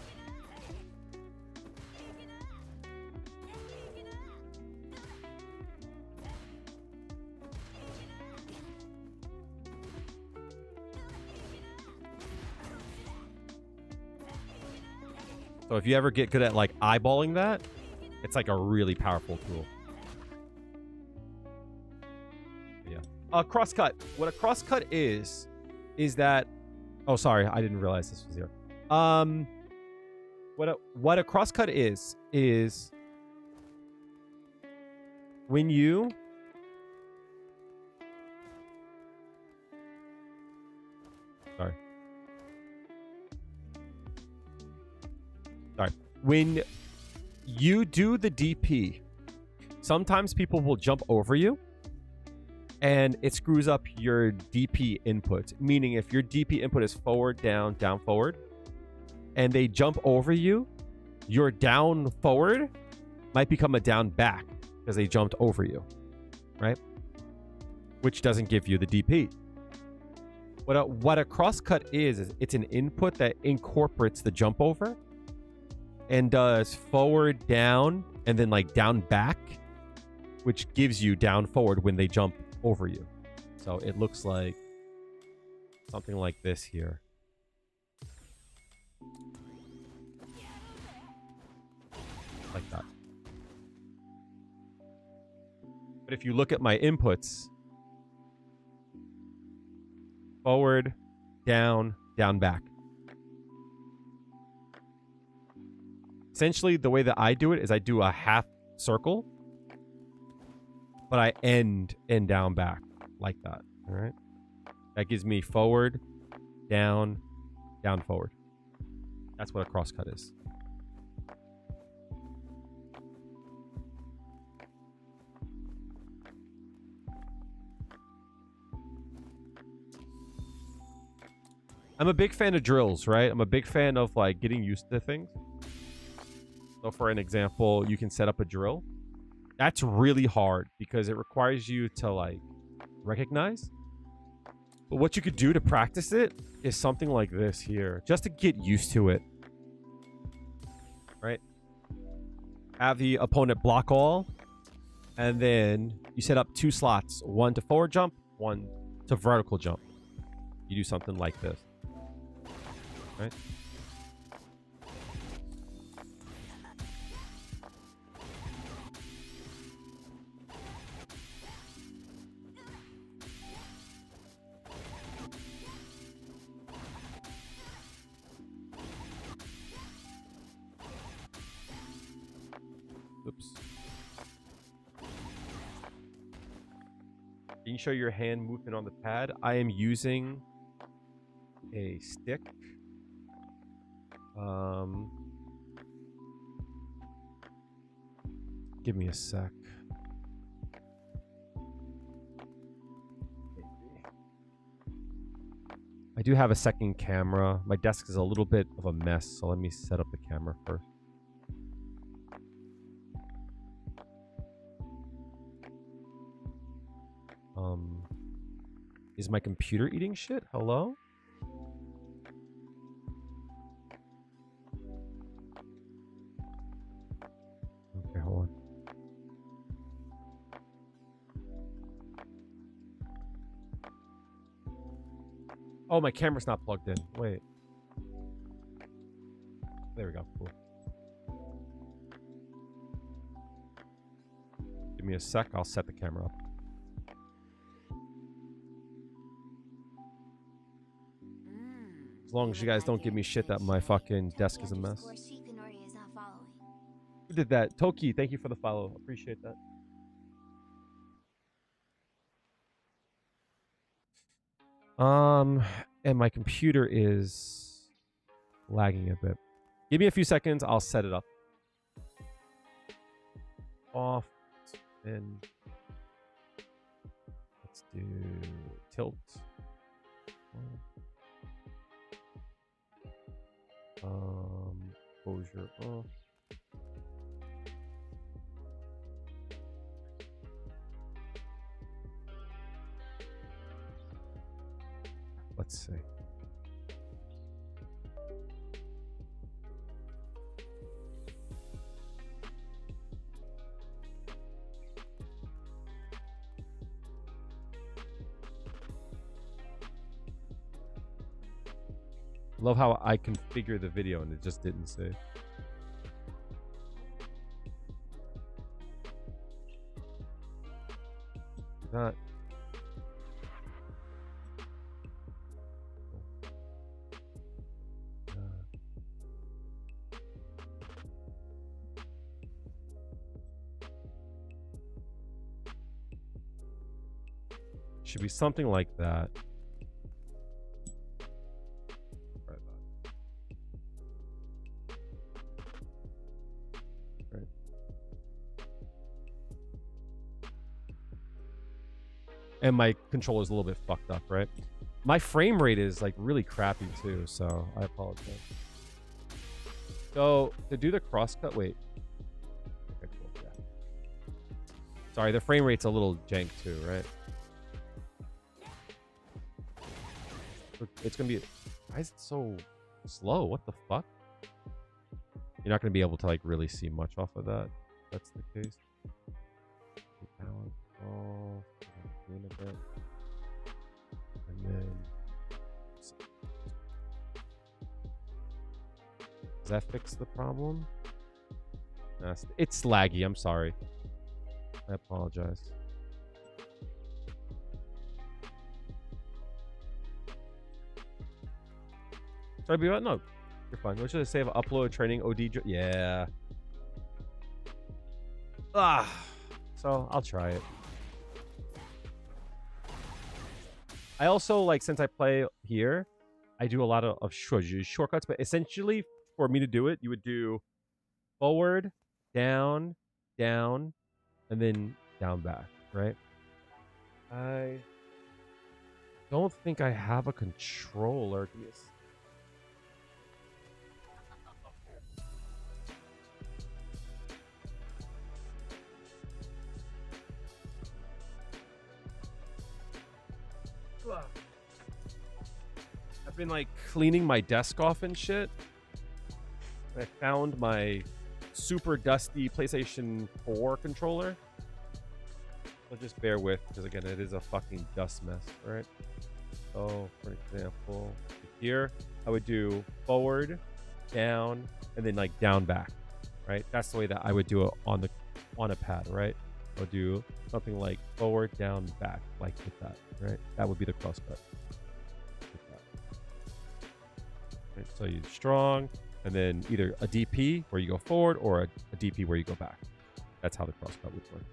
So if you ever get good at like eyeballing that, it's like a really powerful tool. Yeah. A crosscut. What a crosscut is that, oh, sorry, I didn't realize this was here. What a crosscut is when you when you do the DP, sometimes people will jump over you and it screws up your DP input. Meaning if your DP input is forward, down, down, forward, and they jump over you, your down forward might become a down back because they jumped over you, right? Which doesn't give you the DP. What a crosscut is it's an input that incorporates the jump over and does forward, down, and then like down back, which gives you down forward when they jump over you. So it looks like something like this here. Like that. But if you look at my inputs, forward, down, down, back. Essentially, the way that I do it is I do a half circle, but I end in down back like that. All right. That gives me forward, down, down, forward. That's what a crosscut is. I'm a big fan of drills, right? I'm a big fan of like getting used to things. So for an example, you can set up a drill. That's really hard because it requires you to like recognize. But what you could do to practice it is something like this here, just to get used to it, right? Have the opponent block all, and then you set up two slots, one to forward jump, one to vertical jump. You do something like this, right? Oops. Can you show your hand movement on the pad? I am using a stick. Give me a sec. I do have a second camera. My desk is a little bit of a mess, so let me set up the camera first. Is my computer eating shit? Hello? Oh, my camera's not plugged in. Wait. There we go. Cool. Give me a sec. I'll set the camera up. As long as you guys don't give me shit that my fucking desk is a mess. Who did that? Toki, thank you for the follow. Appreciate that. And my computer is lagging a bit. Give me a few seconds. I'll set it up. Off. And let's do tilt. Exposure off. Let's see. Love how I configure the video and it just didn't save. That. Should be something like that. Right. And my controller's a little bit fucked up, right? My frame rate is like really crappy too, so I apologize. So to do the crosscut, wait. Okay, cool. Yeah. Sorry, the frame rate's a little jank too, right? It's gonna be. Why is it so slow? What the fuck? You're not gonna be able to like really see much off of that. That's the case. Balance off. A bit. And then. Does that fix the problem? It's laggy. I'm sorry. I apologize. Sorry, no, you're fine. What should I save? Upload training OD. Yeah. So I'll try it. I also like, since I play here, I do a lot of shortcuts, but essentially for me to do it, you would do forward, down, down, and then down back, right? I don't think I have a controller. I've been like cleaning my desk off and shit. I found my super dusty PlayStation 4 controller. So just bear with, because again, it is a fucking dust mess, right? So, for example, here I would do forward, down, and then like down back, right? That's the way that I would do it on a pad, right? I'll do something like forward, down, back, like with that, right? That would be the crosscut. Right, so you strong, and then either a DP where you go forward or a DP where you go back. That's how the crosscut would work.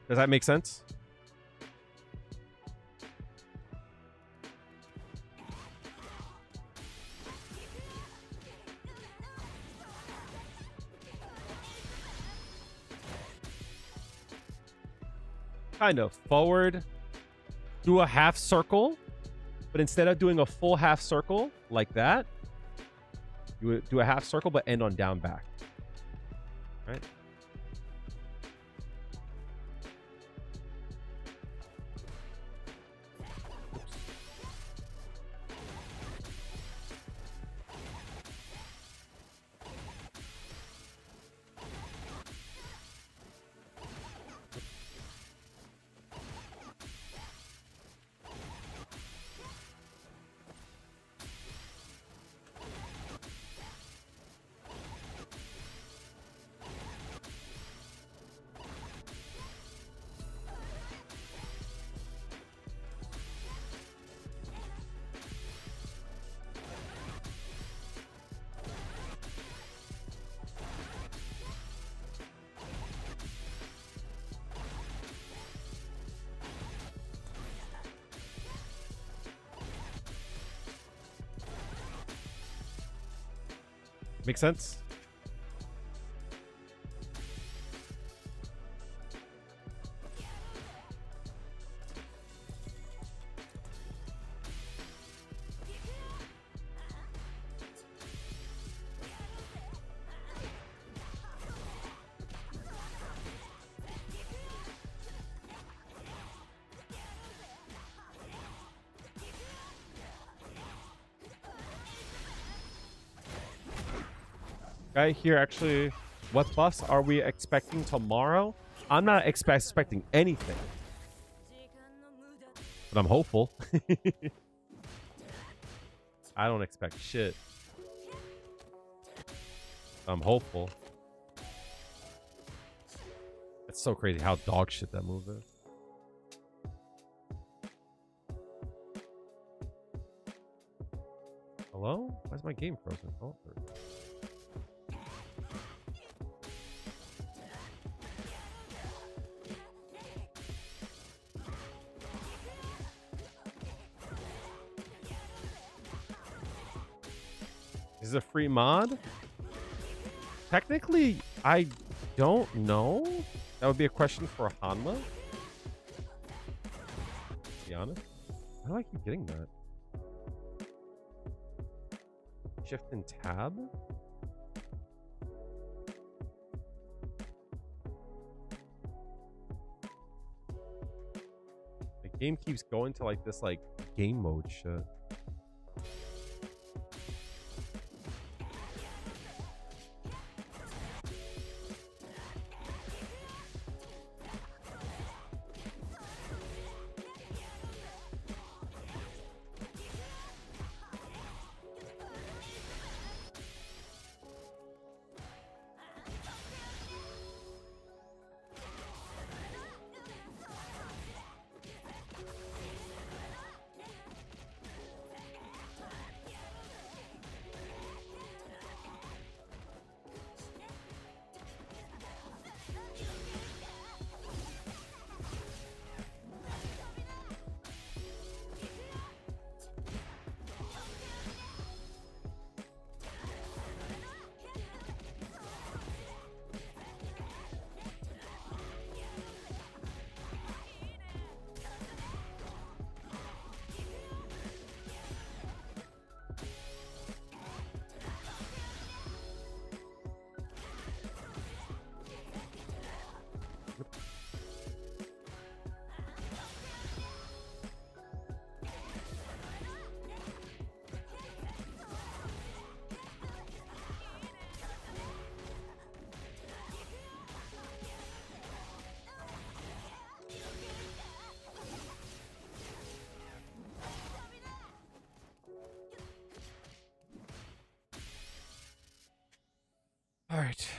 Does that make sense? Kind of forward, do a half circle, but instead of doing a full half circle like that, you would do a half circle but end on down back, right? Make sense? Guy here, actually, what buffs are we expecting tomorrow? I'm not expecting anything, but I'm hopeful. I don't expect shit. I'm hopeful. It's so crazy how dog shit that move is. Hello? Why is my game frozen? Oh, is it a free mod? Technically, I don't know. That would be a question for Hanma. To be honest. How do I keep getting that? Shift and tab? The game keeps going to like this like game mode shit. All right.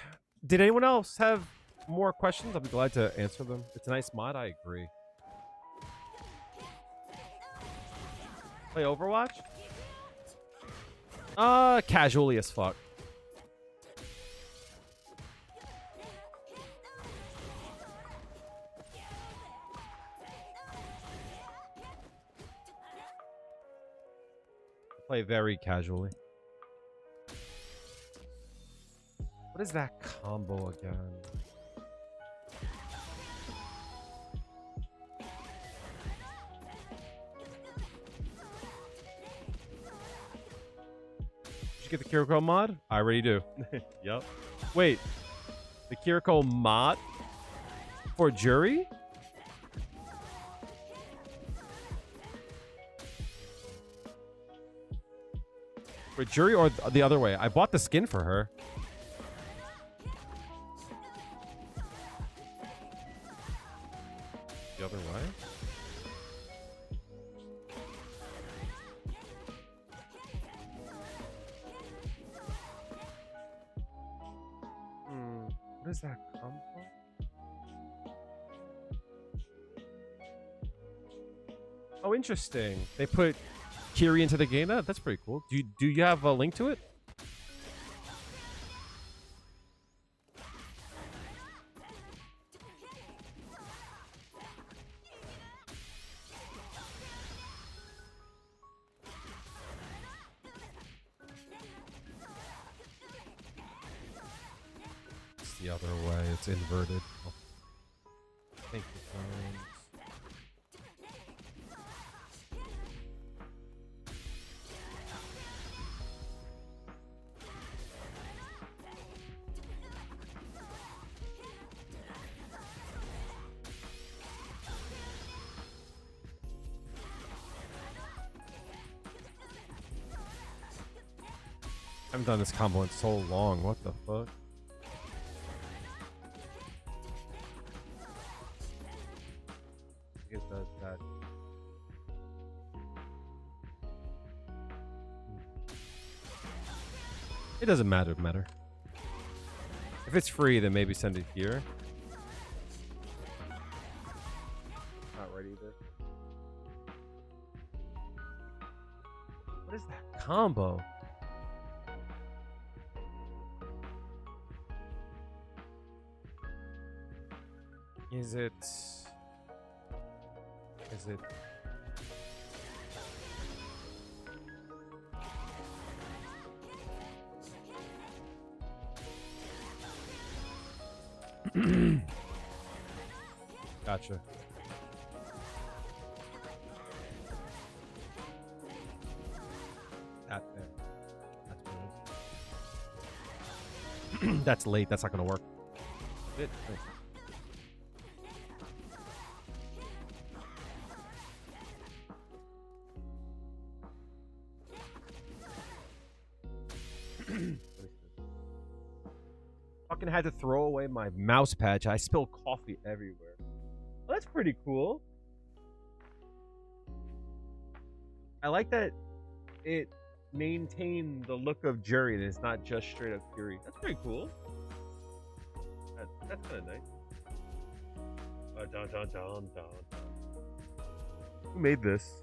Did anyone else have more questions? I'll be glad to answer them. It's a nice mod. I agree. Play Overwatch? Casually as fuck. Play very casually. What is that combo again? Did you get the Kiriko mod? I already do. Yep. Wait. The Kiriko mod for Juri? For Juri or the other way? I bought the skin for her. The other way? What is that combo? Oh, interesting. They put Kiri into the game. That's pretty cool. Do you have a link to it? the other way. It's inverted. Oh. Thank you, friends. I haven't done this combo in so long. What the fuck? It does that. It doesn't matter. If it's free, then maybe send it here. Not ready either. What is that combo? Is it? Gotcha. That there. That's what it is. That's late. That's not gonna work. It. Fucking had to throw away my mouse pad. I spill coffee everywhere. Well, that's pretty cool. I like that it maintained the look of Juri and it's not just straight up Juri. That's pretty cool. That's kind of nice. Who made this?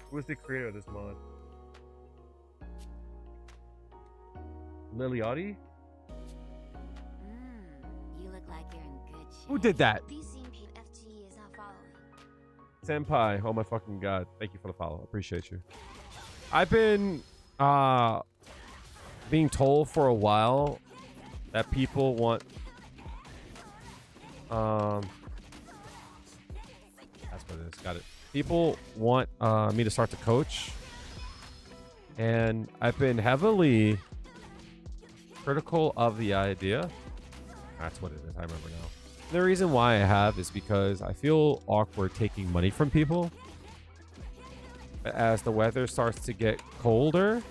Who was the creator of this mod? Liliotti? You look like you're in good shape. Who did that? Please see paid FT is not following. Senpai, oh my fucking god. Thank you for the follow. Appreciate you. I've been being told for a while that people want that's what it is. Got it. People want me to start to coach, and I've been heavily critical of the idea. That's what it is. I remember now. The reason why I have is because I feel awkward taking money from people. As the weather starts to get colder,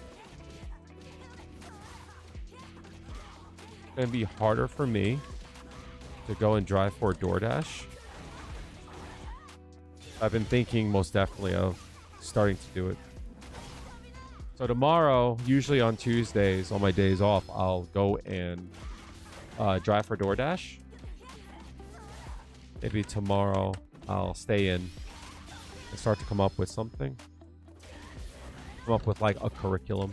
it's going to be harder for me to go and drive for DoorDash. I've been thinking most definitely of starting to do it. So tomorrow, usually on Tuesdays, on my days off, I'll go and drive for DoorDash. Maybe tomorrow I'll stay in and start to come up with something. Come up with like a curriculum.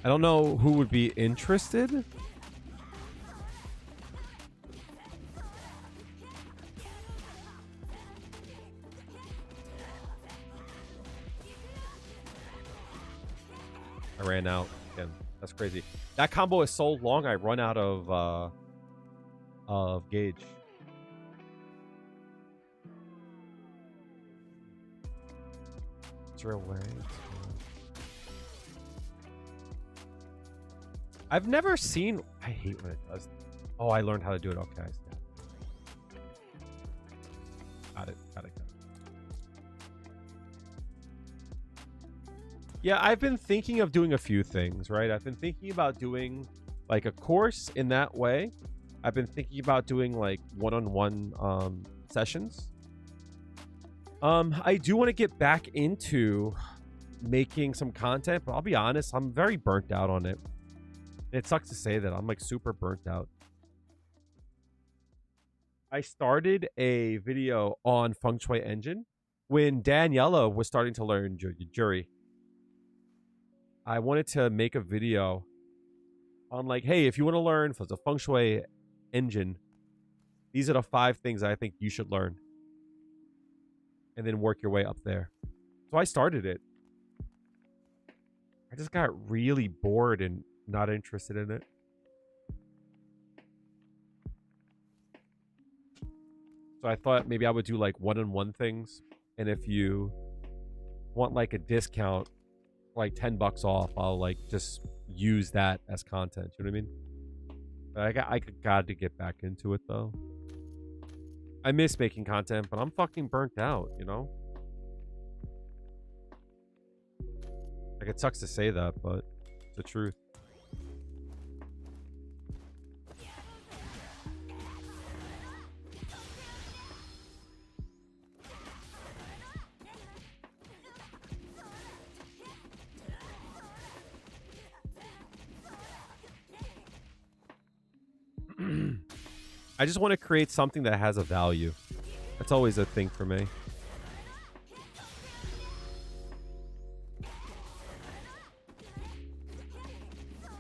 I don't know who would be interested. I ran out again. That's crazy. That combo is so long, I run out of gauge. Is there a way? I've never seen. I hate when it does. Oh, I learned how to do it. Okay. Got it. Yeah, I've been thinking of doing a few things, right? I've been thinking about doing like a course in that way. I've been thinking about doing like one-on-one sessions. I do want to get back into making some content, but I'll be honest, I'm very burnt out on it. It sucks to say that I'm like super burnt out. I started a video on Feng Shui Engine when Daniela was starting to learn Juri. I wanted to make a video on like, hey, if you want to learn for the feng shui engine, these are the 5 things I think you should learn. And then work your way up there. So I started it. I just got really bored and not interested in it. So I thought maybe I would do like one-on-one things. And if you want like a discount, like $10 off, I'll like just use that as content. You know what I mean? But I got to get back into it though. I miss making content, but I'm fucking burnt out, you know? Like, it sucks to say that, but it's the truth. I just want to create something that has a value. That's always a thing for me.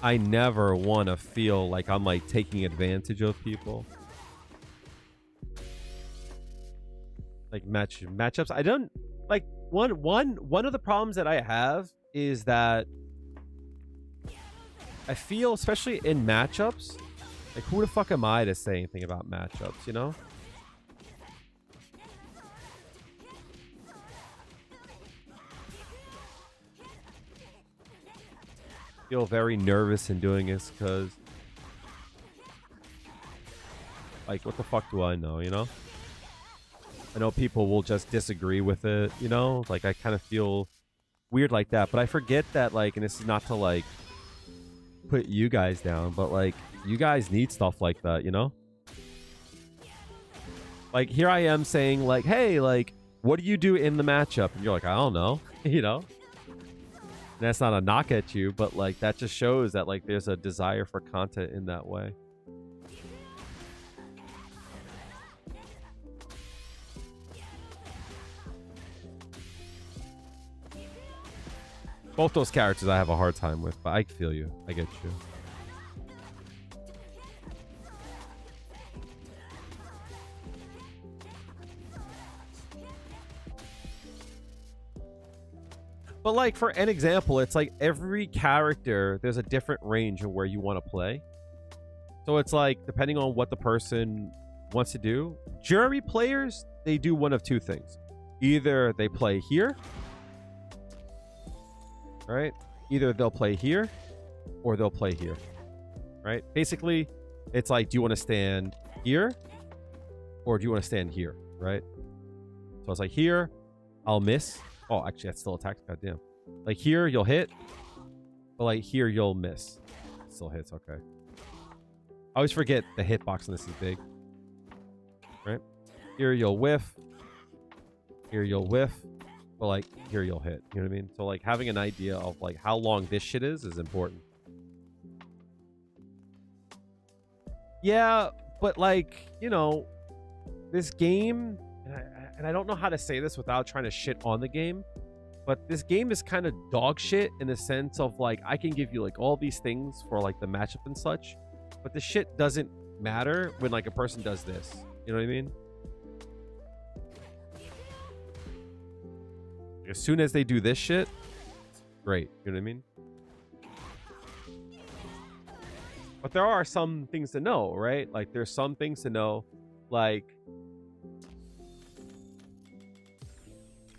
I never want to feel like I'm like taking advantage of people. Like matchups. I don't like one of the problems that I have is that I feel, especially in matchups, like who the fuck am I to say anything about matchups, you know? Feel very nervous in doing this because like what the fuck do I know, you know? I know people will just disagree with it, you know? Like I kind of feel weird like that, but I forget that like, and this is not to like put you guys down, but like you guys need stuff like that, you know? Like here I am saying like, hey, like what do you do in the matchup? And you're like, I don't know, you know? And that's not a knock at you, but like that just shows that like there's a desire for content in that way. Both those characters I have a hard time with, but I feel you. I get you. But like for an example, it's like every character, there's a different range of where you want to play. So it's like, depending on what the person wants to do, Juri players, they do one of 2 things. Either they play here, right? Either they'll play here or they'll play here, right? Basically, it's like, do you want to stand here or do you want to stand here, right? So it's like here, I'll miss. Oh, actually, that's still attacks. Goddamn. Like here, you'll hit. But like here, you'll miss. Still hits. Okay. I always forget the hitbox on this is big. Right? Here, you'll whiff. Here, you'll whiff. But like here, you'll hit. You know what I mean? So like having an idea of like how long this shit is important. Yeah, but like, you know, this game... And I don't know how to say this without trying to shit on the game, but this game is kind of dog shit in the sense of like, I can give you like all these things for like the matchup and such, but the shit doesn't matter when like a person does this. You know what I mean? As soon as they do this shit, great. You know what I mean? But there are some things to know, right? Like there's some things to know, like...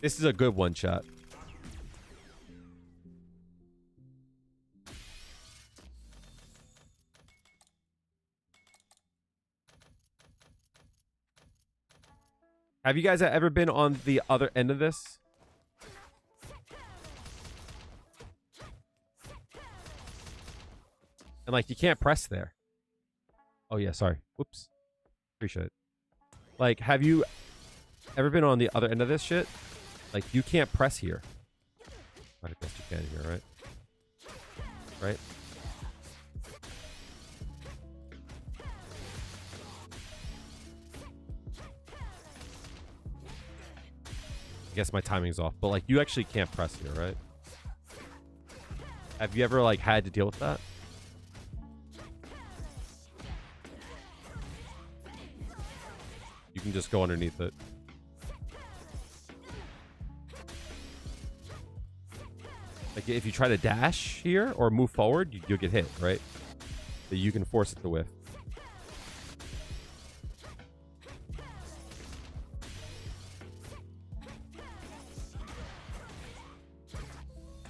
This is a good one, chat. Have you guys ever been on the other end of this? And like, you can't press there. Oh yeah, sorry. Whoops. Appreciate it. Like, have you ever been on the other end of this shit? Like, you can't press here. I guess you can here, right? Right? I guess my timing's off, but like, you actually can't press here, right? Have you ever like had to deal with that? can just go underneath it. Like if you try to dash here or move forward, you'll get hit, right? But you can force it to whiff.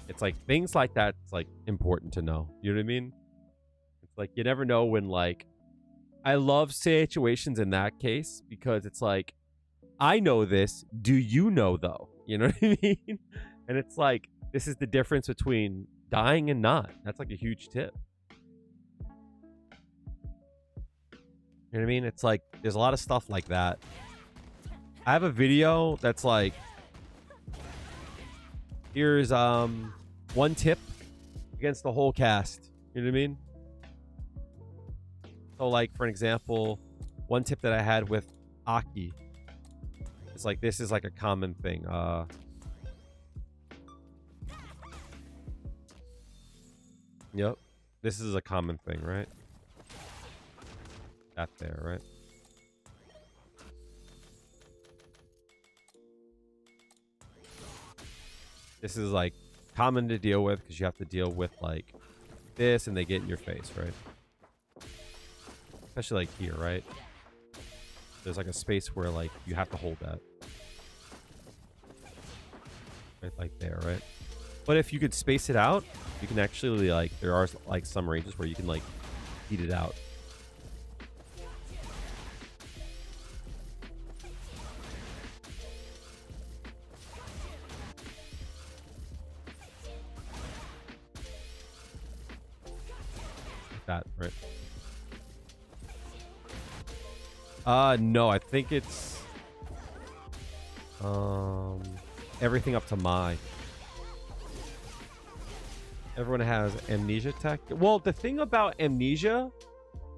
It's like things like that. It's like important to know. You know what I mean? It's like you never know when like. I love situations in that case because it's like, I know this. Do you know though? You know what I mean? And it's like this is the difference between dying and not. That's like a huge tip. You know what I mean? It's like there's a lot of stuff like that. I have a video that's like, here's one tip against the whole cast. You know what I mean? So like for an example, one tip that I had with Aki is like this is like a common thing. Yep. This is a common thing, right? That there, right? This is like common to deal with because you have to deal with like this and they get in your face, right? Especially like here, right? There's like a space where like you have to hold that. Right, like there, right? But if you could space it out, you can actually like, there are like some ranges where you can like heat it out. Like that, right? No, I think it's everything up to my. Everyone has amnesia tech. Well, the thing about amnesia,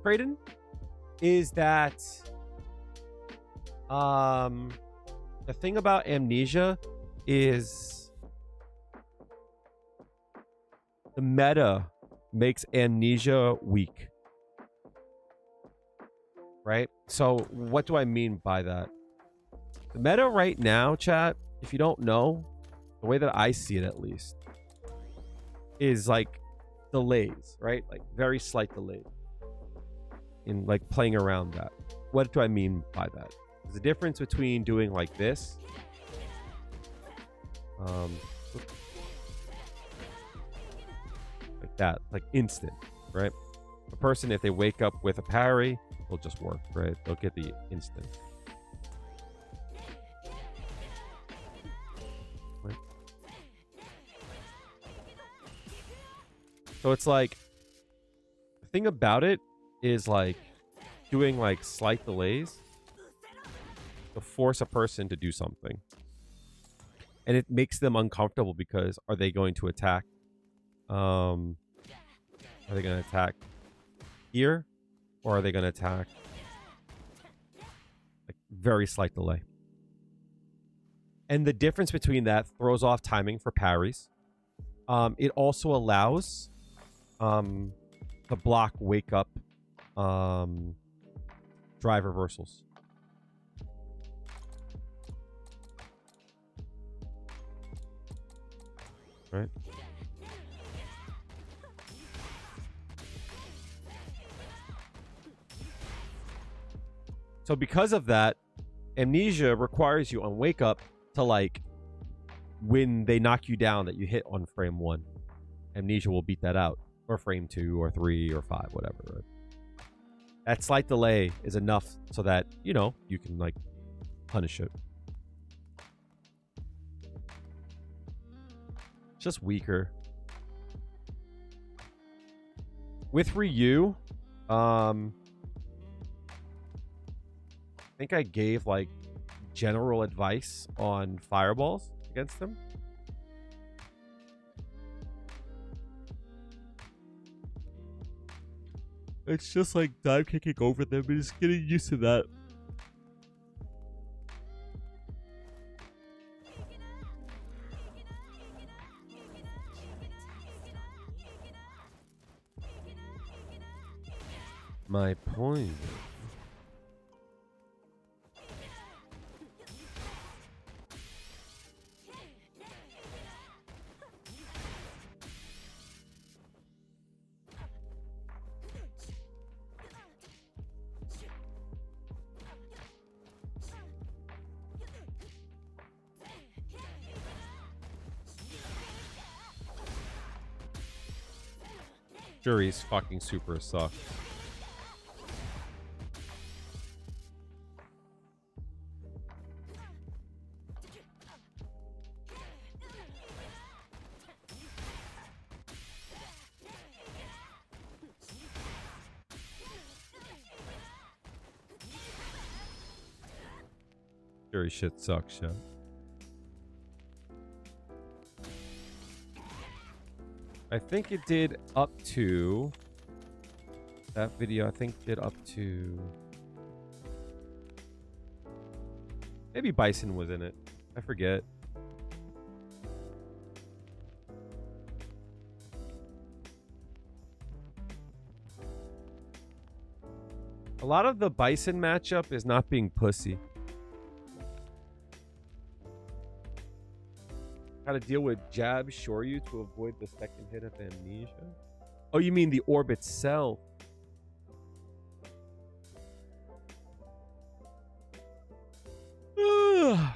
Kraden, is that the thing about amnesia is the meta makes amnesia weak. Right? So what do I mean by that? The meta right now, chat, if you don't know, the way that I see it at least, is like delays, right? Like very slight delays in like playing around that. What do I mean by that? There's a difference between doing like this. Like that, like instant, right? A person, if they wake up with a parry, will just work, right? They'll get the instant. Right? So it's like, the thing about it is like doing like slight delays to force a person to do something. And it makes them uncomfortable because are they going to attack? Are they going to attack here? Or are they going to attack like very slight delay? And the difference between that throws off timing for parries. It also allows the block wake up drive reversals. Right? So because of that, amnesia requires you on wake up to like when they knock you down that you hit on frame 1. Amnesia will beat that out. Or frame 2 or 3 or 5, whatever. Right? That slight delay is enough so that, you know, you can like punish it. It's just weaker. With Ryu, I think I gave like general advice on fireballs against him. It's just like dive kicking over them and just getting used to that. My point. Juri's fucking super suck. Juri shit sucks, yeah. I think it did up to that video. I think did up to maybe Bison was in it. I forget. A lot of the Bison matchup is not being pussy. How to deal with jab Shoryu to avoid the second hit of amnesia? Oh, you mean the orb itself? JP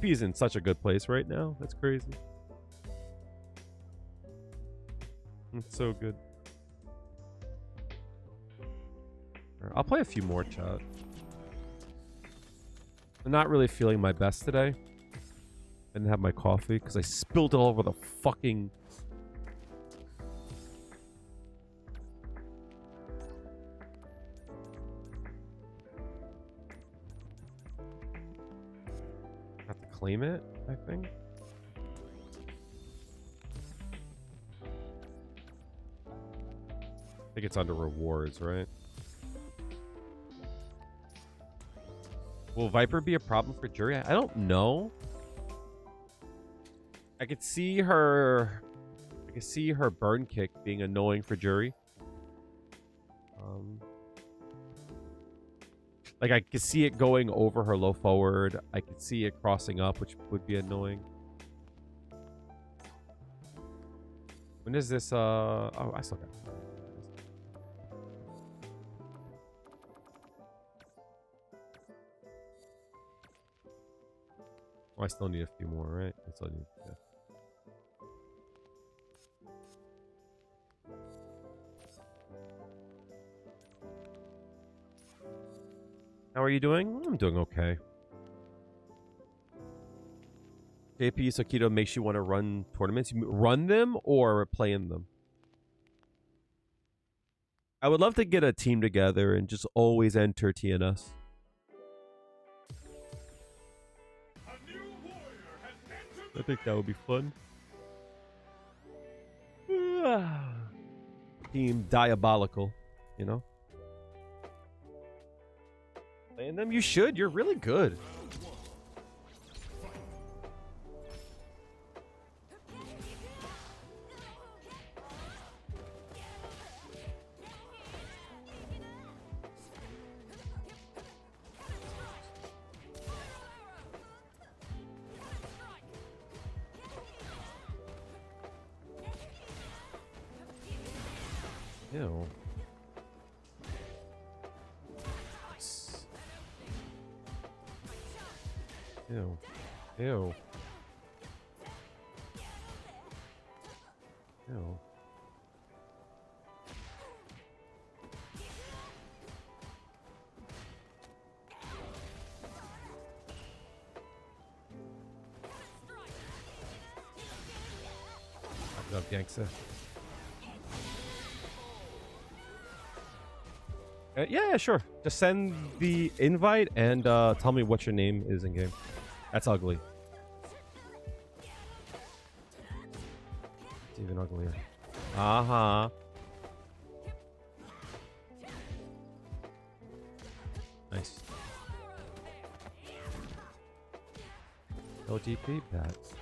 is in such a good place right now. That's crazy. It's so good. Right, I'll play a few more, chat. I'm not really feeling my best today. I didn't have my coffee because I spilled it all over the fucking... I have to claim it, I think. I think it's under rewards, right? Will Viper be a problem for Juri? I don't know. I could see her burn kick being annoying for Juri. Like I could see it going over her low forward. I could see it crossing up, which would be annoying. When is this? Oh, I still got it. Oh, I still need a few more, right? I still need, yeah. How are you doing? I'm doing okay. JP Sakito makes you want to run tournaments. You run them or play in them? I would love to get a team together and just always enter TNS. I think that would be fun. Team Diabolical, you know? Playing them? You should. You're really good. Ew. Ew. Ew. Ew. What's up, gangsta? Yeah, sure. Just send the invite and tell me what your name is in game. That's ugly. It's even uglier. Uh-huh. Nice. LGP bats.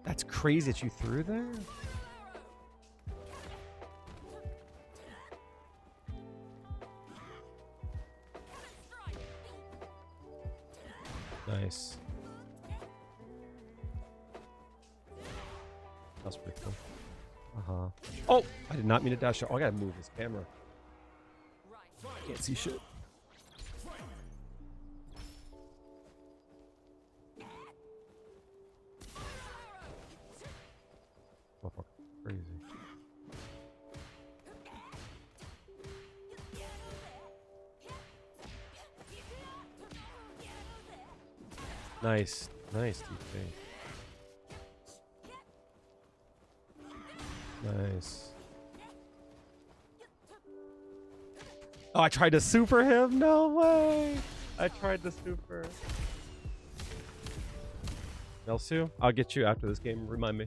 That's crazy that you threw there? Nice. That's pretty cool. Uh-huh. Oh! I did not mean to dash out. Oh, I gotta move this camera. Can't see shit. Nice. Nice, DK. Nice. Oh, I tried to super him? No way. I tried to super. Nelsu, I'll get you after this game. Remind me.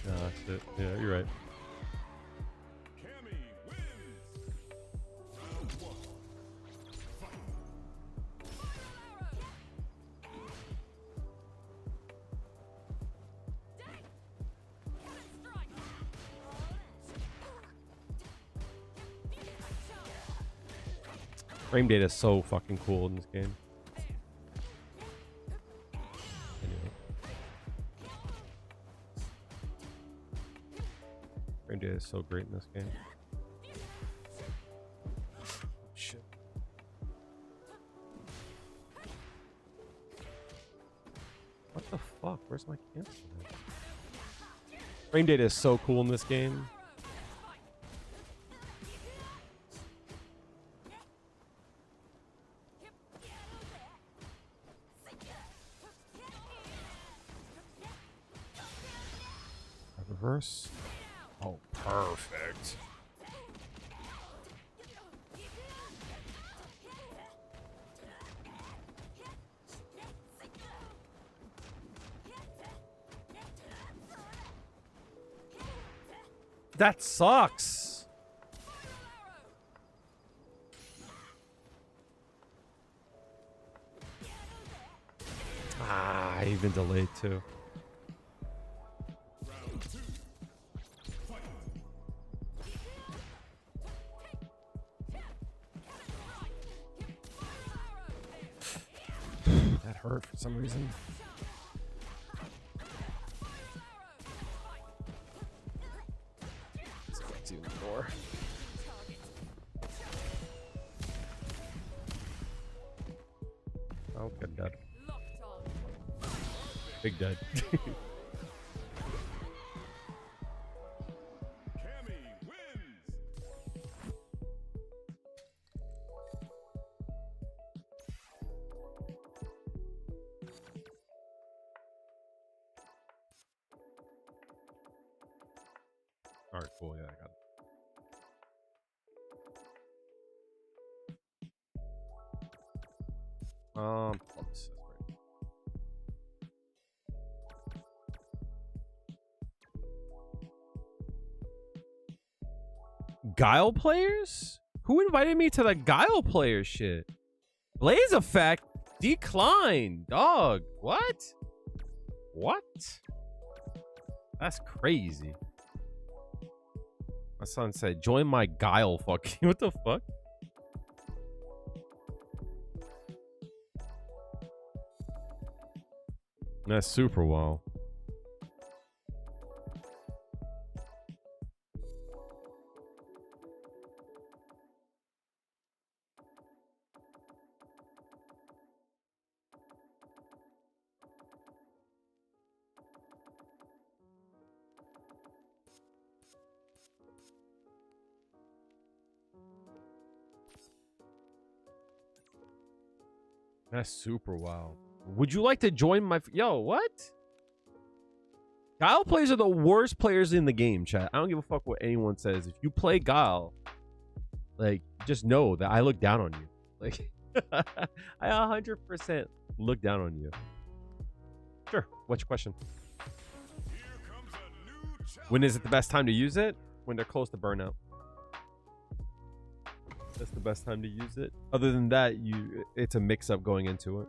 No, that's it. Yeah, you're right. Frame data is so fucking cool in this game. Anyway. Frame data is so great in this game. Shit. What the fuck? Where's my cancel? Frame data is so cool in this game. Reverse. Oh, perfect. That sucks. Ah, even delayed too. That hurt for some reason. Let's see the door. Oh, good dead. Big dead. Alright, cool. Yeah, I got it. Plus, that's right. Guile players? Who invited me to the Guile player shit? Blaze effect declined, dog. What? What? That's crazy. My son said, join my Guile fucking. What the fuck? That's super wild. That's super wild. Would you like to join my... Yo, what? Guile players are the worst players in the game, chat. I don't give a fuck what anyone says. If you play Guile, like, just know that I look down on you. Like, I 100% look down on you. Sure. What's your question? When is it the best time to use it? When they're close to burnout. That's the best time to use it. Other than that, it's a mix-up going into it.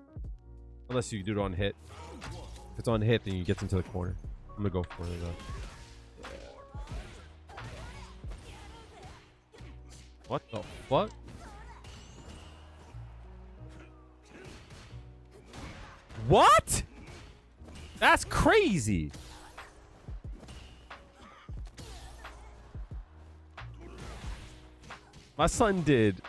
Unless you do it on hit. If it's on hit, then you get into the corner. I'm gonna go for it though. Yeah. What the fuck? What? That's crazy. My son did.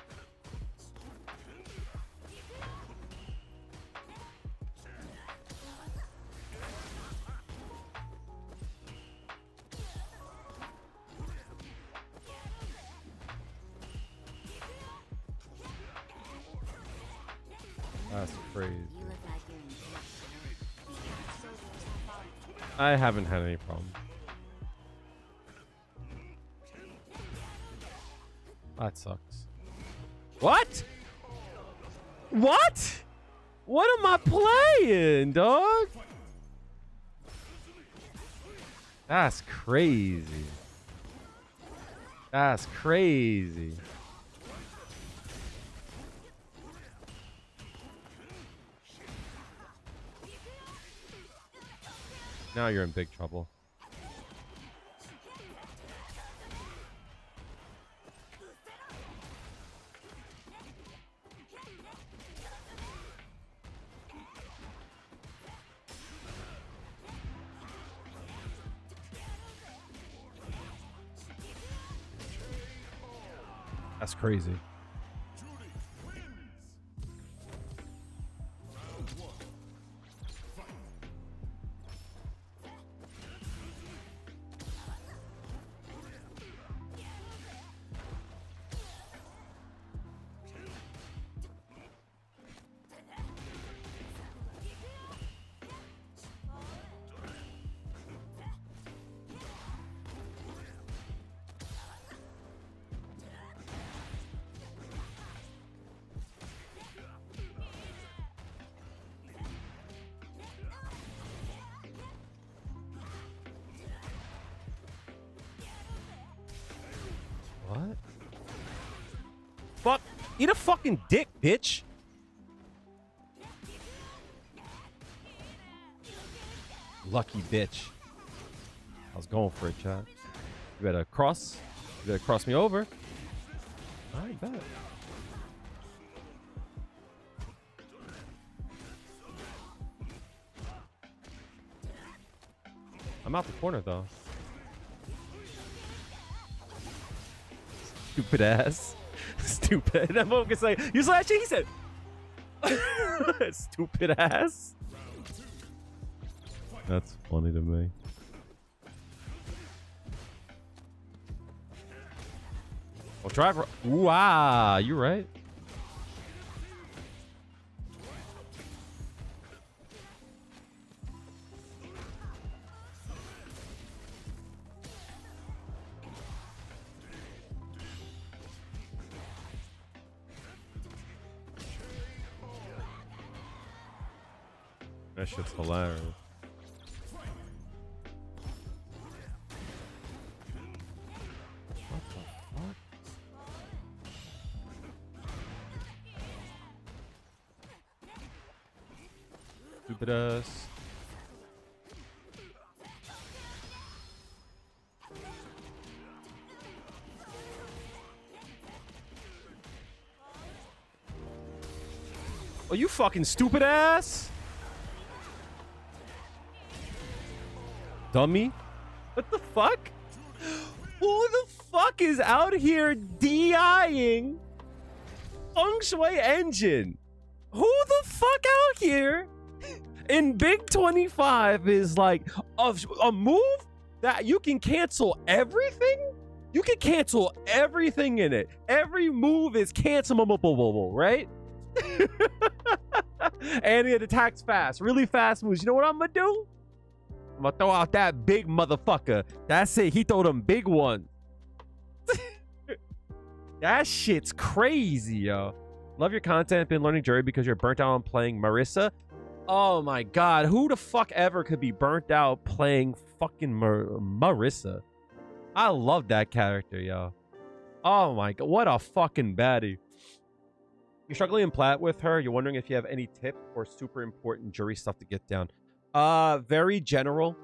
That's crazy. You look like you're in good shape. Soldier is not following you. I haven't had any problem. That sucks. What? What? What am I playing, dog? That's crazy. That's crazy. Now you're in big trouble. That's crazy. What? Fuck. Eat a fucking dick, bitch. Lucky bitch. I was going for it, chat. You better cross. You better cross me over. I bet. I'm out the corner, though. Stupid ass. Stupid. That motherfucker can say, you saw that shit? He said, stupid ass. That's funny to me. Well, driver. Wow, you're right. That shit's hilarious. What the fuck? Stupid ass. Oh, you fucking stupid ass. Dummy. What the fuck? Who the fuck is out here DIing Feng Shui Engine? Who the fuck out here in Big 25 is like a move that you can cancel everything? You can cancel everything in it. Every move is cancelable, right? And it attacks fast, really fast moves. You know what I'm gonna do? I'm gonna throw out that big motherfucker. That's it. He throw them big ones. That shit's crazy, yo. Love your content. Been learning Juri because you're burnt out on playing Marissa. Oh my god. Who the fuck ever could be burnt out playing fucking Marissa? I love that character, yo. Oh my god. What a fucking baddie. You're struggling in plat with her. You're wondering if you have any tip or super important Juri stuff to get down. Very general.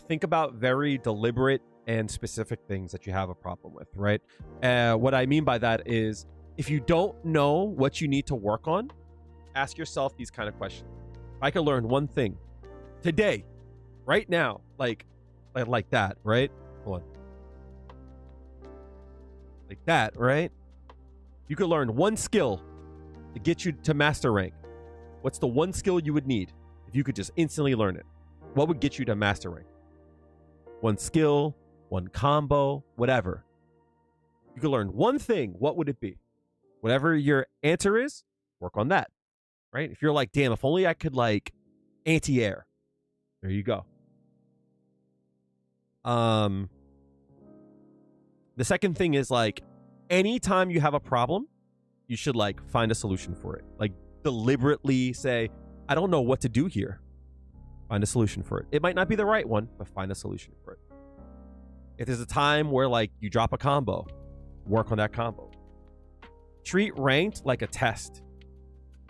Think about very deliberate and specific things that you have a problem with, right? What I mean by that is if you don't know what you need to work on, ask yourself these kind of questions. If I could learn one thing today, right now, like that, right? Hold on. Like that, right? You could learn one skill to get you to master rank. What's the one skill you would need if you could just instantly learn it? What would get you to master rank? One skill, one combo, whatever. You could learn one thing. What would it be? Whatever your answer is, work on that. right? If you're like, damn, if only I could like anti-air. There you go. The second thing is like, anytime you have a problem, you should like find a solution for it. Like deliberately say, I don't know what to do here. Find a solution for it. It might not be the right one, but find a solution for it. If there's a time where like you drop a combo, work on that combo. Treat ranked like a test.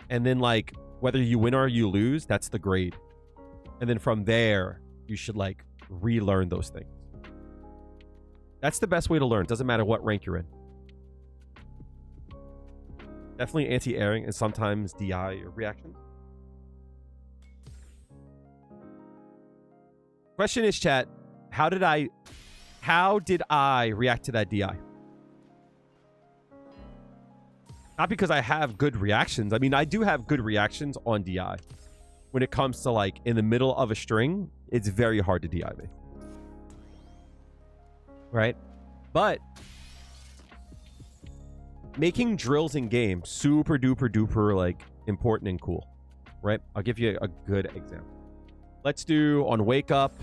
And then like whether you win or you lose, that's the grade. And then from there, you should like relearn those things. That's the best way to learn. Doesn't matter what rank you're in. Definitely anti-airing and sometimes DI or reactions. Question is, chat, how did I react to that DI? Not because I have good reactions. I mean, I do have good reactions on DI. When it comes to like in the middle of a string, it's very hard to DI me. Right? But making drills in game, super duper duper like important and cool. Right? I'll give you a good example. Let's do on wake up.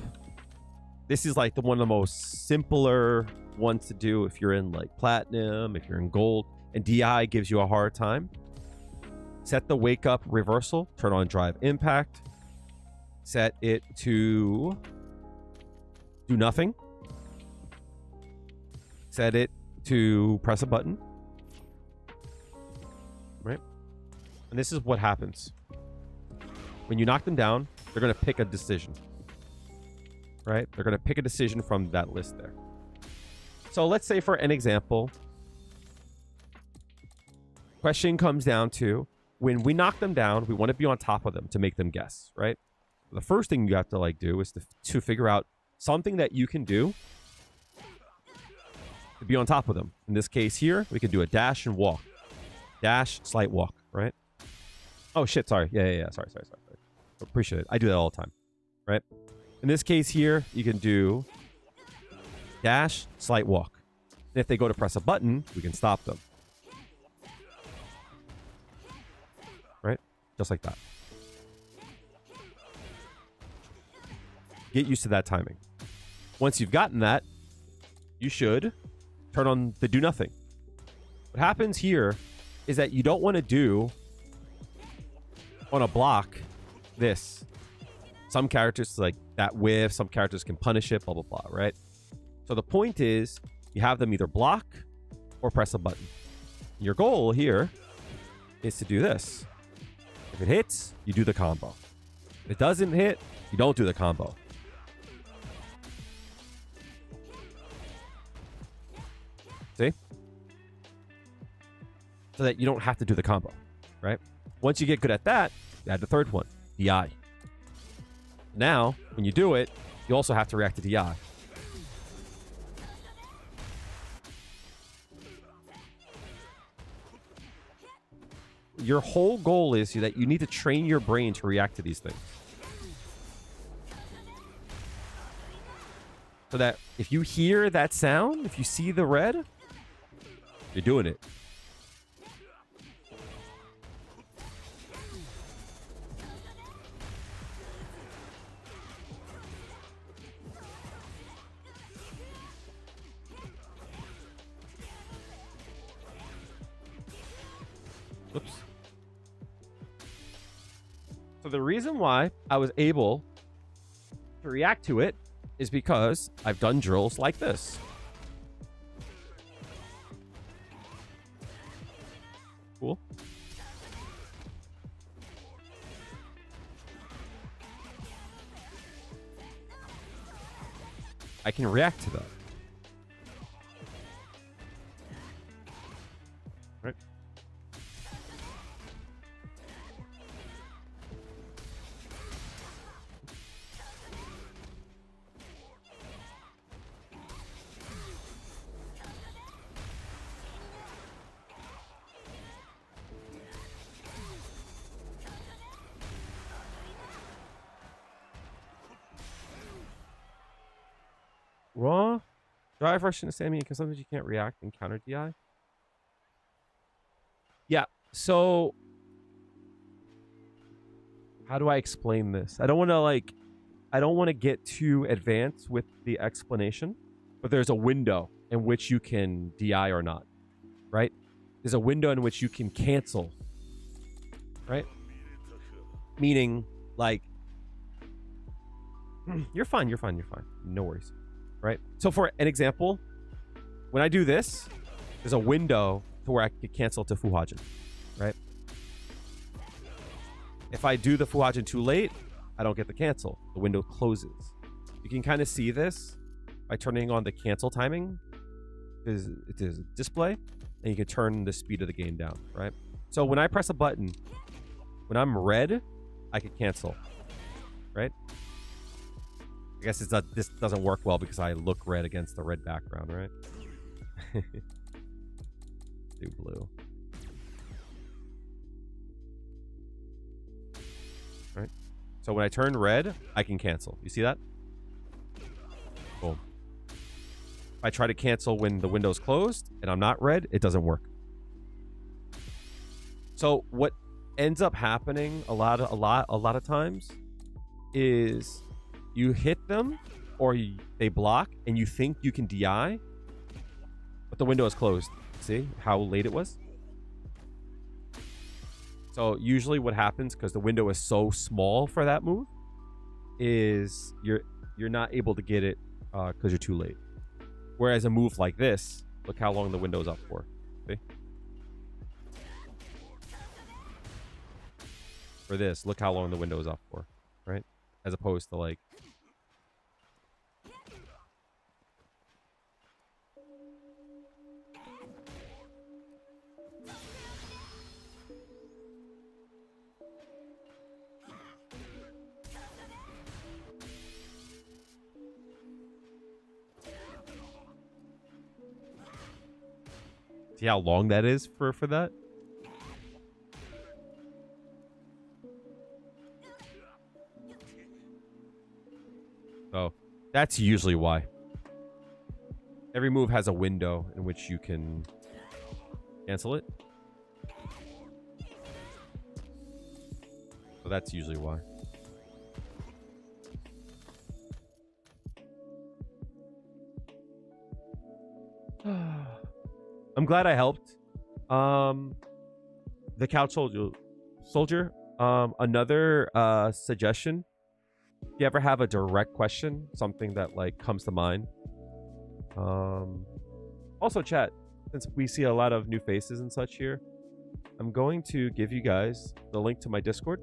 This is like one of the most simpler ones to do if you're in like platinum, if you're in gold, and DI gives you a hard time. Set the wake up reversal, turn on drive impact, set it to do nothing, set it to press a button, right? And this is what happens. When you knock them down, they're going to pick a decision, right? They're going to pick a decision from that list there. So let's say for an example, question comes down to, when we knock them down, we want to be on top of them to make them guess, right? The first thing you have to like do is to figure out something that you can do to be on top of them. In this case here, we can do a dash and walk. Dash, slight walk, right? Oh shit, sorry. Yeah. Sorry. Appreciate it. I do that all the time, right? In this case here, you can do dash, slight walk. And if they go to press a button, we can stop them. Right? Just like that. Get used to that timing. Once you've gotten that, you should turn on the do nothing. What happens here is that you don't want to do on a block this. Some characters like that whiff, some characters can punish it, blah, blah, blah, right? So the point is you have them either block or press a button. Your goal here is to do this. If it hits, you do the combo. If it doesn't hit, you don't do the combo. See? So that you don't have to do the combo, right? Once you get good at that, you add the third one, DI. Now, when you do it, you also have to react to DI. Your whole goal is that you need to train your brain to react to these things. So that if you hear that sound, if you see the red, you're doing it. Oops. So the reason why I was able to react to it is because I've done drills like this. Cool. I can react to that. Right? Raw drive rush into Sammy because sometimes you can't react and counter DI. Yeah, so how do I explain this? I don't want to get too advanced with the explanation, but there's a window in which you can DI or not, right? There's a window in which you can cancel, right? Meaning, like, you're fine. No worries, right? So for an example, when I do this, there's a window to where I could cancel to Fuhajin, right? If I do the Fuhajin too late, I don't get the cancel. The window closes. You can kind of see this by turning on the cancel timing. It is a display, and you can turn the speed of the game down, right? So when I press a button, when I'm red, I can cancel, right? I guess this doesn't work well because I look red against the red background, right? Do blue. Right? So when I turn red, I can cancel. You see that? Boom. If I try to cancel when the window's closed and I'm not red, it doesn't work. So what ends up happening a lot of times is you hit them or they block and you think you can DI, but the window is closed. See how late it was? So usually what happens, because the window is so small for that move, is you're not able to get it because you're too late. Whereas a move like this, look how long the window is up for. See? For this, look how long the window is up for, right? As opposed to like... See how long that is for that? So that's usually why. Every move has a window in which you can cancel it. So that's usually why. I'm glad I helped. The couch soldier. Another suggestion. If you ever have a direct question, something that like comes to mind. Also chat, since we see a lot of new faces and such here, I'm going to give you guys the link to my Discord.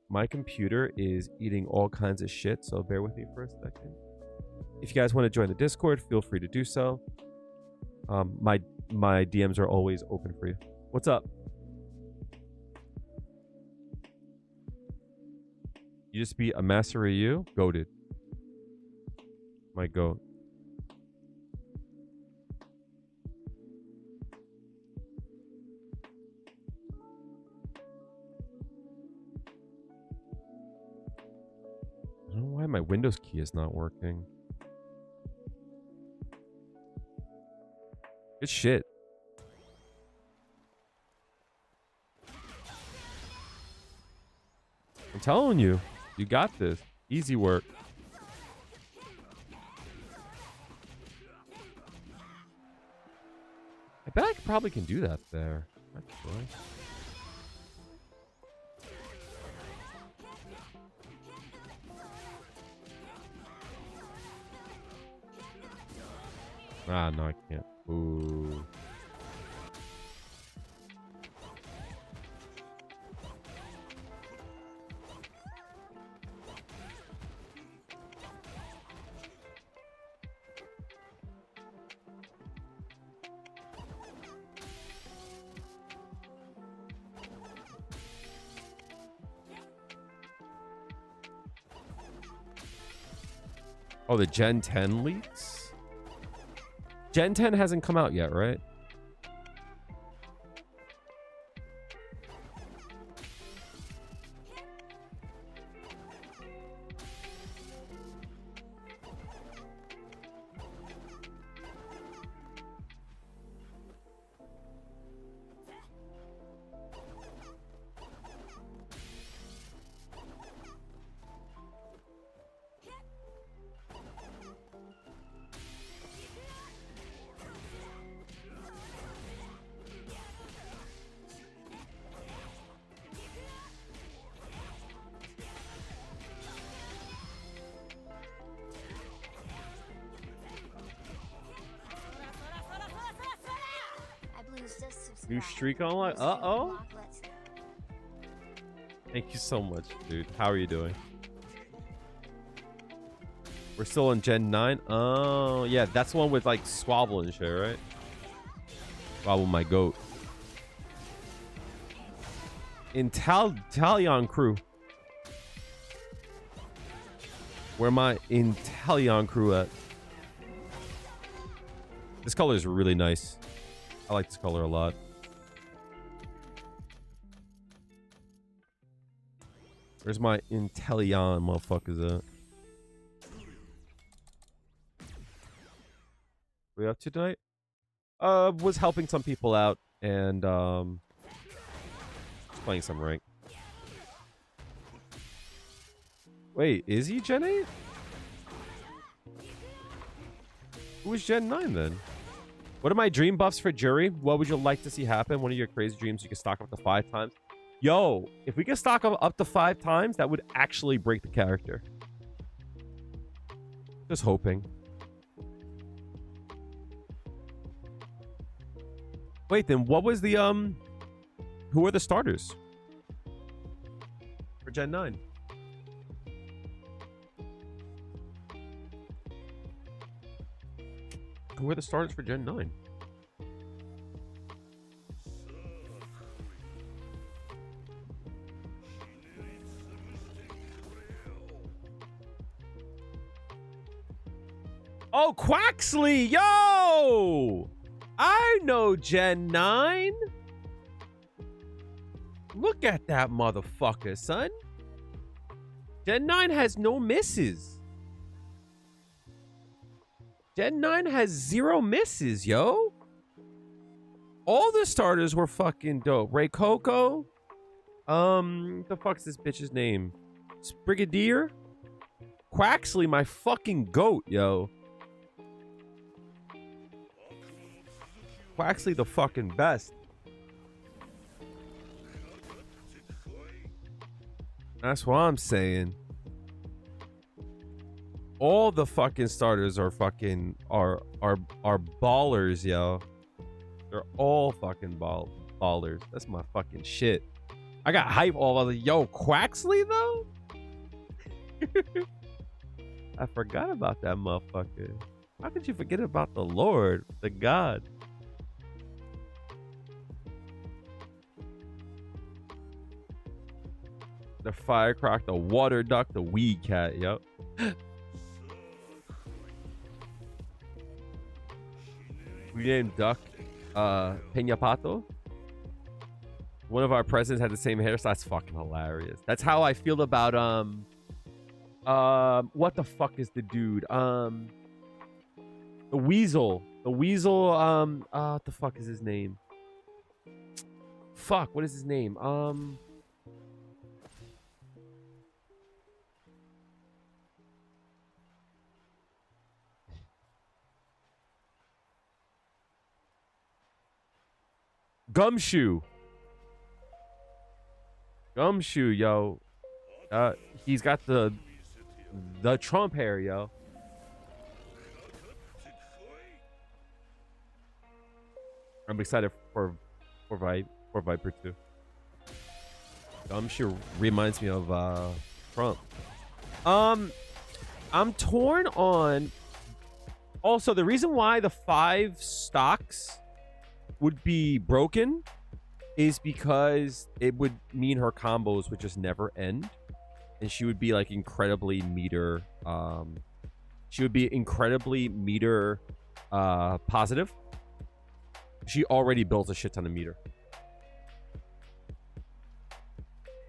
My computer is eating all kinds of shit, so bear with me for a second. If you guys want to join the Discord, feel free to do so. My DMs are always open for you. What's up? You just beat a Master Ryu? Goated. My goat. I don't know why my Windows key is not working. Good shit. I'm telling you, you got this. Easy work. I bet I probably can do that there. Actually. Ah, no, I can't. Ooh. Oh, the Gen 10 leaks? Gen 10 hasn't come out yet, right? New streak unlock. Uh-oh. Thank you so much, dude. How are you doing? We're still on Gen 9. Oh, yeah. That's the one with, like, Squabble and shit, right? Squabble, my goat. Intalion crew. Where my Intalion crew at? This color is really nice. I like this color a lot. Where's my Intelion motherfuckers at? We up to tonight? Was helping some people out and playing some rank. Wait, is he Gen 8? Who is Gen 9 then? What are my dream buffs for Juri? What would you like to see happen? One of your crazy dreams you can stock up to 5 times. Yo, if we can stock up to 5 times, that would actually break the character. Just hoping. Wait, then what was the who are the starters for Gen 9? Who are the starters for Gen 9? Oh, Quaxley! Yo! I know Gen 9. Look at that motherfucker, son. Gen 9 has no misses. Gen 9 has 0 misses, yo. All the starters were fucking dope. Ray Coco. The fuck's this bitch's name? Brigadier? Quaxley, my fucking goat, yo. Quaxley the fucking best. That's what I'm saying. All the fucking starters are fucking are ballers, yo. They're all fucking ballers. That's my fucking shit. I got hype all of the yo Quaxley though. I forgot about that motherfucker. How could you forget about the Lord, the God? The firecrock, the water duck, the weed cat, yep. We named Duck Peña Pato. One of our presidents had the same hairstyle. That's fucking hilarious. That's how I feel about what the fuck is the dude? The Weasel. The Weasel, what the fuck is his name? Fuck, what is his name? Gumshoe. Gumshoe, yo. He's got the Trump hair, yo. I'm excited for Viper too. Gumshoe reminds me of Trump. I'm torn on. Also, the reason why the 5 stocks would be broken is because it would mean her combos would just never end, and she would be like incredibly meter positive. She already built a shit ton of meter.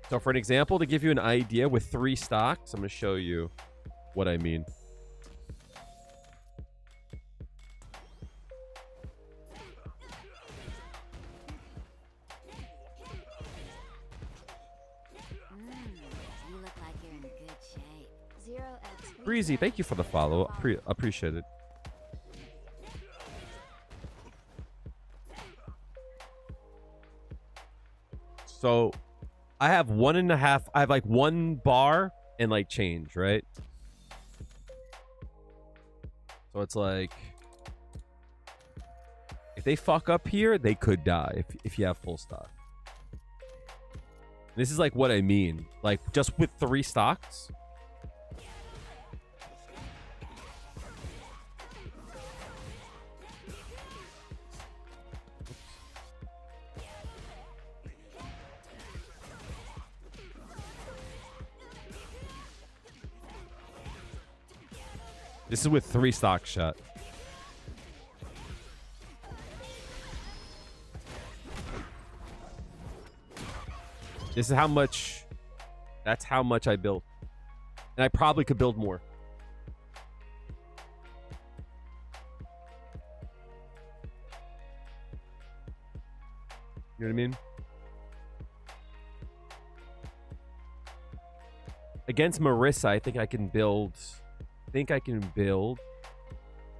So for an example, to give you an idea, with 3 stocks, I'm going to show you what I mean. Breezy, thank you for the follow. Appreciate it. So I have 1.5. I have like 1 bar and like change, right? So it's like If they fuck up here, they could die if you have full stock. This is like what I mean. Like just with 3 stocks. This is with 3 stocks shut. This is how much. That's how much I built. And I probably could build more. You know what I mean? Against Marissa, I think I can build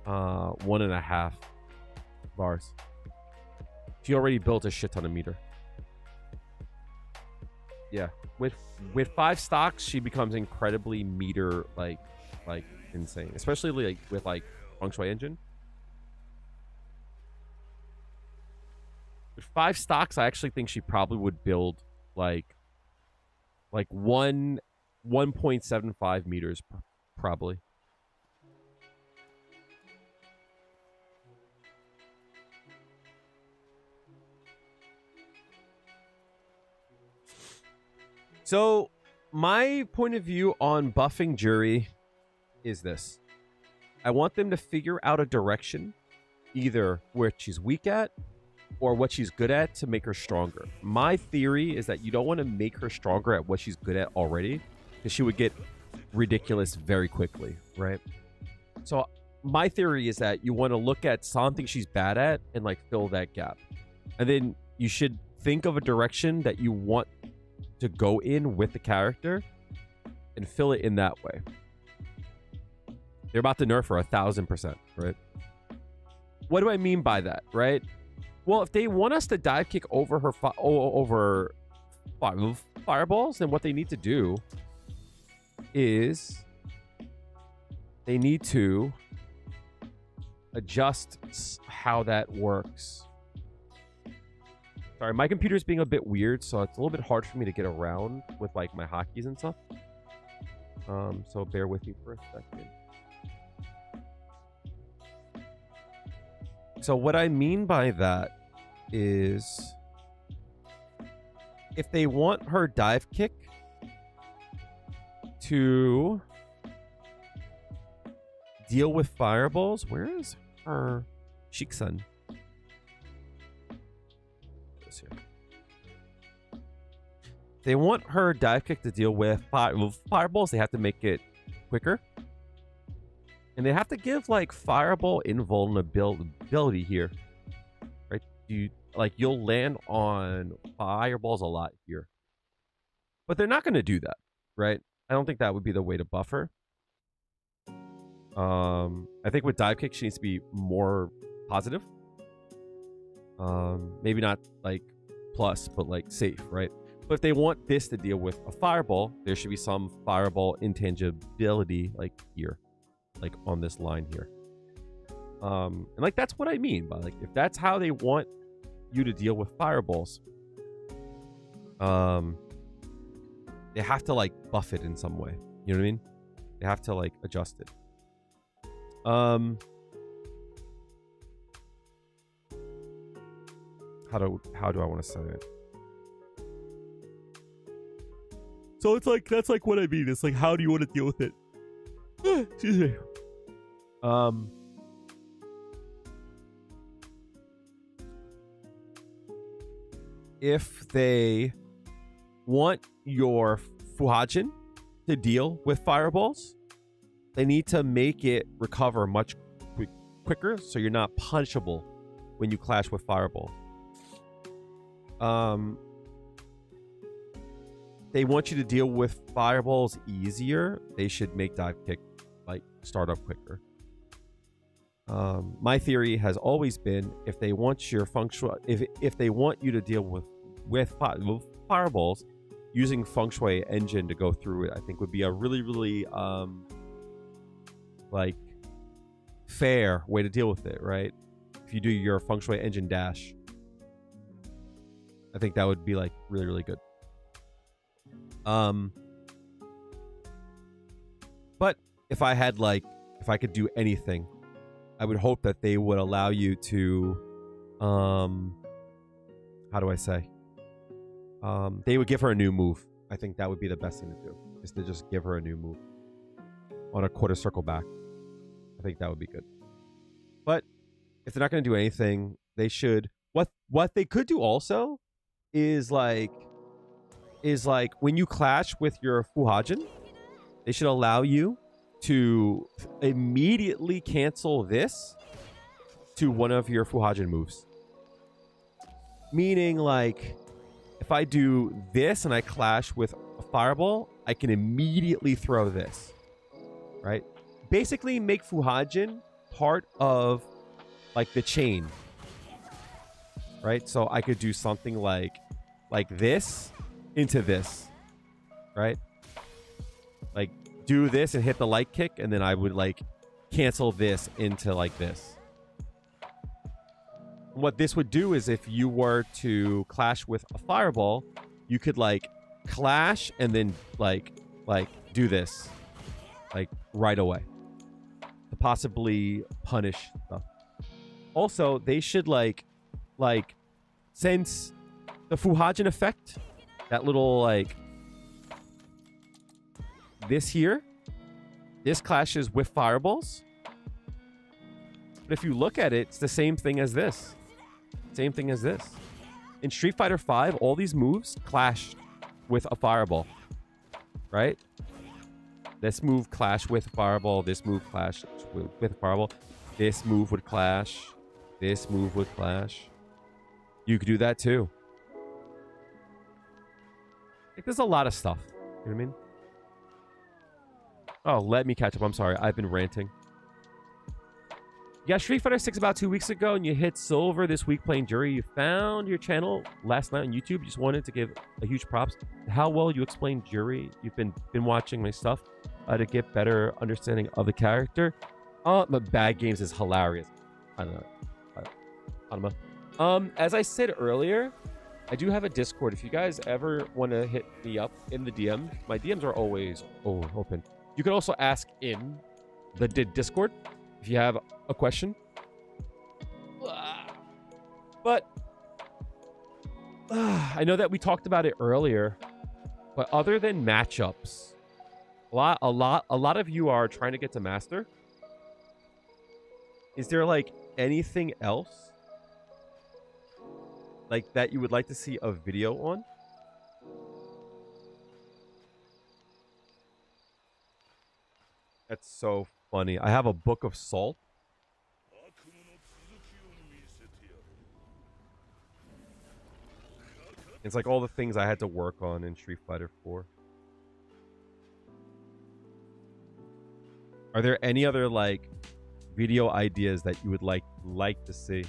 1.5 bars. She already built a shit ton of meter. Yeah, with 5 stocks, she becomes incredibly meter like insane, especially like with like feng shui engine. With 5 stocks, I actually think she probably would build like 1.75 meters probably. So my point of view on buffing Juri is this. I want them to figure out a direction, either where she's weak at or what she's good at to make her stronger. My theory is that you don't want to make her stronger at what she's good at already, because she would get ridiculous very quickly, right? So my theory is that you want to look at something she's bad at and like fill that gap. And then you should think of a direction that you want to go in with the character and fill it in that way. They're about to nerf her 1,000%, right? What do I mean by that, right? Well, if they want us to dive kick over her fireballs, then what they need to do is they need to adjust how that works. Sorry, my computer's being a bit weird, so it's a little bit hard for me to get around with like my hotkeys and stuff. So bear with me for a second. So what I mean by that is if they want her dive kick to deal with fireballs, where is her Shiksun? Here. They want her dive kick to deal with fireballs. They have to make it quicker, and they have to give like fireball invulnerability here, right? You'll land on fireballs a lot here, but they're not going to do that, right? I don't think that would be the way to buff her. I think with dive kick she needs to be more positive. Maybe not like plus, but like safe, right? But if they want this to deal with a fireball, there should be some fireball intangibility like here, like on this line here. And like that's what I mean by like if that's how they want you to deal with fireballs, they have to like buff it in some way. You know what I mean? They have to like adjust it. How do I want to say it? So it's like that's like what I mean. It's like how do you want to deal with it? Excuse me. If they want your Fuhajin to deal with fireballs, they need to make it recover much quicker so you're not punishable when you clash with fireball. They want you to deal with fireballs easier. They should make dive kick like start up quicker. My theory has always been if they want your functional, if they want you to deal with fireballs, using feng shui engine to go through it, I think would be a really like fair way to deal with it, right? If you do your feng shui engine dash. I think that would be like really, really good. But if I could do anything, I would hope that they would allow you to, how do I say? They would give her a new move. I think that would be the best thing to do, is to just give her a new move on a quarter circle back. I think that would be good. But if they're not going to do anything, they should. What they could do also is like when you clash with your Fuhajin, they should allow you to immediately cancel this to one of your Fuhajin moves. Meaning, like, if I do this and I clash with a fireball, I can immediately throw this. Right? Basically make Fuhajin part of like the chain. Right? So I could do something like this into this. Right? Like do this and hit the light kick, and then I would like cancel this into like this. What this would do is if you were to clash with a fireball, you could like clash and then like do this like right away to possibly punish stuff. Also, they should like since the Fuhajin effect, that little like this here, this clashes with fireballs. But if you look at it, it's the same thing as this. Same thing as this. In Street Fighter V, all these moves clashed with a fireball. Right? This move clashed with a fireball. This move clashed with a fireball. This move would clash. This move would clash. You could do that too. Like, there's a lot of stuff. You know what I mean? Oh, let me catch up. I'm sorry. I've been ranting. Yeah, Street Fighter 6 about 2 weeks ago, and you hit silver this week playing Juri. You found your channel last night on YouTube. Just wanted to give a huge props to how well you explained Juri. You've been watching my stuff to get better understanding of the character. But Bad Games is hilarious. I don't know. As I said earlier, I do have a Discord. If you guys ever want to hit me up in the DM, my DMs are always open. You can also ask in the Discord if you have a question. But I know that we talked about it earlier, but other than matchups, a lot of you are trying to get to master. Is there like anything else like that you would like to see a video on? That's so funny. I have a book of salt. It's like all the things I had to work on in Street Fighter 4. Are there any other like video ideas that you would like to see?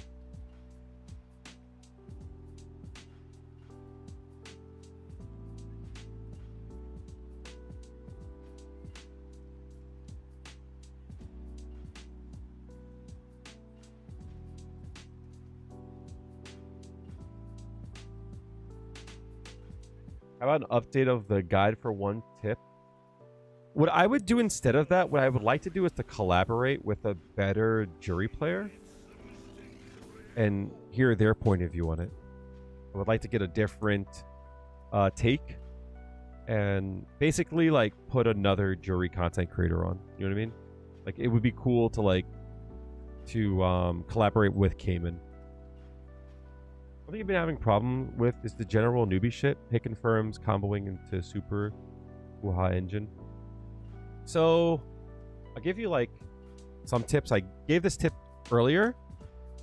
How about an update of the guide for one tip? What I would do instead of that, what I would like to do is to collaborate with a better Juri player and hear their point of view on it. I would like to get a different take and basically like put another Juri content creator on. You know what I mean? Like it would be cool to collaborate with Cayman. I think I've been having a problem with is the general newbie shit. Hit confirms, comboing into super Wuha engine. So I'll give you like some tips. I gave this tip earlier,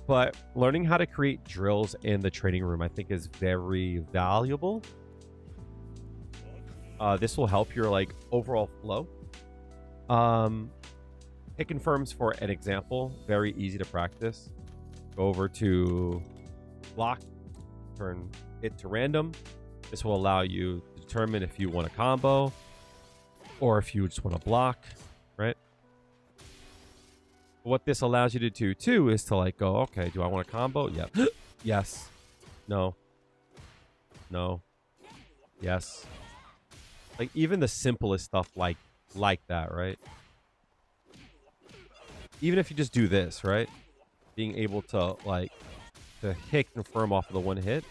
but learning how to create drills in the training room I think is very valuable. This will help your like overall flow. Hit confirms, for an example, very easy to practice. Go over to block, turn it to random. This will allow you to determine if you want a combo or if you just want to block, right? What this allows you to do too is to like go, okay, do I want a combo? Yep. Yes. No. No. Yes. Like even the simplest stuff like that, right? Even if you just do this, right? Being able to like to hit confirm off of the one hit.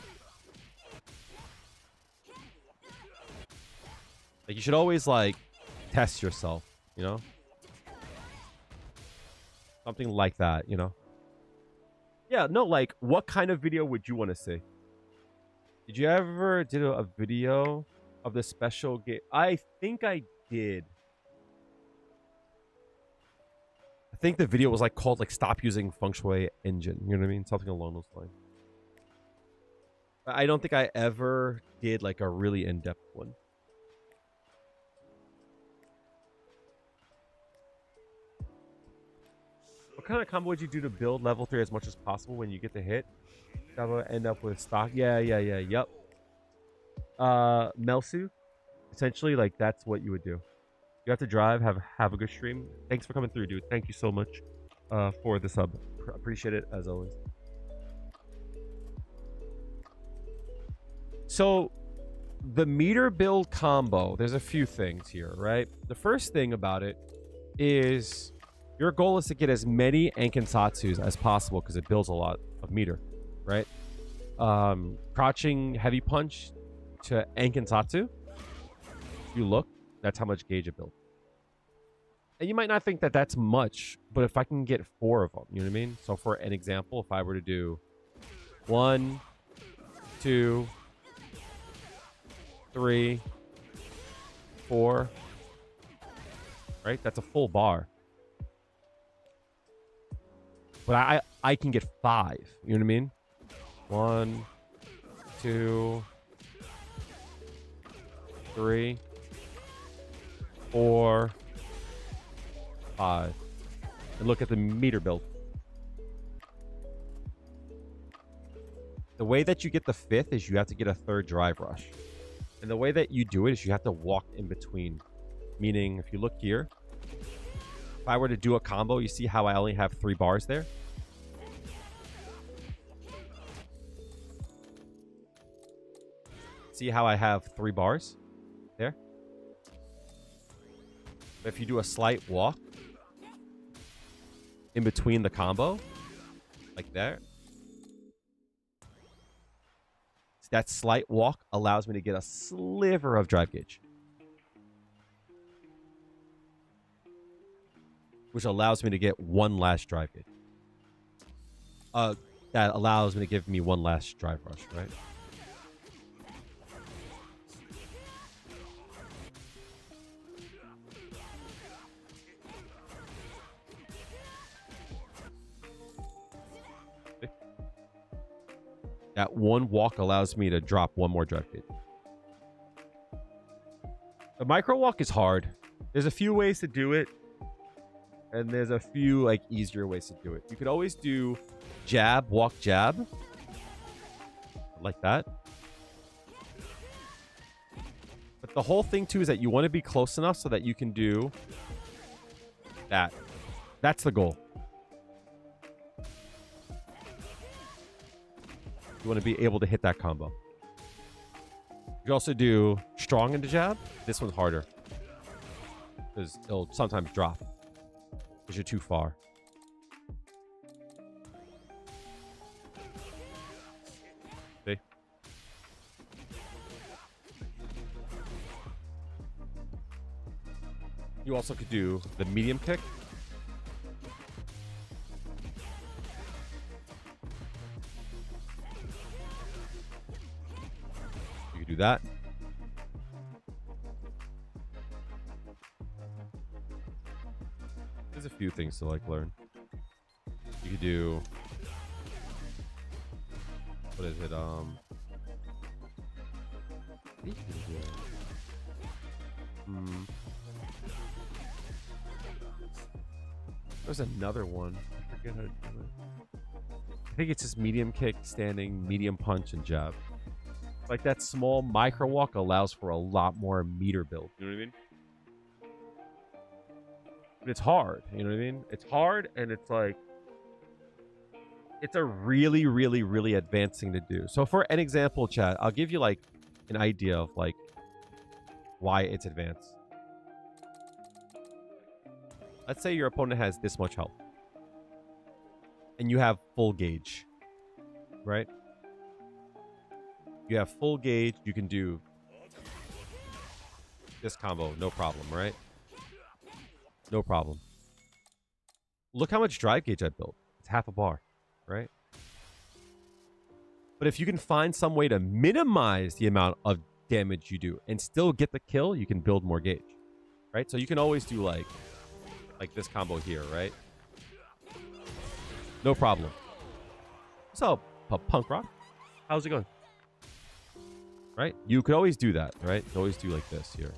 Like you should always like test yourself, you know? Something like that, you know? Yeah, no, like what kind of video would you want to see? Did you ever did a video of the special game? I think I did. I think the video was like called like stop using feng shui engine. You know what I mean? Something along those lines. I don't think I ever did like a really in-depth one. What kind of combo would you do to build level 3 as much as possible when you get the hit? That will end up with stock. Yep. Melsu. Essentially, like that's what you would do. You have to drive, have a good stream. Thanks for coming through, dude. Thank you so much for the sub. Appreciate it as always. So the meter build combo, there's a few things here, right? The first thing about it is your goal is to get as many Ankensatsus as possible because it builds a lot of meter, right? Crouching heavy punch to Ankensatsu. If you look, that's how much gauge it builds. And you might not think that that's much, but if I can get 4 of them, you know what I mean? So for an example, if I were to do 1, 2, 3, 4, right? That's a full bar. But I can get 5, you know what I mean? 1, 2, 3, 4, 5. And look at the meter build. The way that you get the 5th is you have to get a 3rd drive rush. And the way that you do it is you have to walk in between. Meaning, if you look here, if I were to do a combo, you see how I only have 3 bars there? See how I have 3 bars there? But if you do a slight walk in between the combo, like that, that slight walk allows me to get a sliver of drive gauge, which allows me to get 1 last drive gauge. That allows me to give me 1 last drive rush, right? That 1 walk allows me to drop 1 more drive gauge. The micro walk is hard. There's a few ways to do it. And there's a few like easier ways to do it. You could always do jab, walk, jab. Like that. But the whole thing too is that you want to be close enough so that you can do that. That's the goal. You want to be able to hit that combo. You can also do strong into jab. This one's harder. Because it'll sometimes drop. Because you're too far. See? You also could do the medium kick. Do that. There's a few things to like learn. You could do, what is it? There's another one. I forget how to do it. I think it's just medium kick, standing, medium punch, and jab. Like that small micro walk allows for a lot more meter build. You know what I mean? But it's hard. You know what I mean? It's hard, and it's like it's a really, really, really advanced thing to do. So for an example, chat, I'll give you like an idea of like why it's advanced. Let's say your opponent has this much health, and you have full gauge, right? You have full gauge. You can do this combo, no problem, right? No problem. Look how much drive gauge I built. It's half a bar, right? But if you can find some way to minimize the amount of damage you do and still get the kill, you can build more gauge, right? So you can always do like this combo here, right? No problem. What's up, punk rock? How's it going? Right? You could always do that, right? You can always do like this here.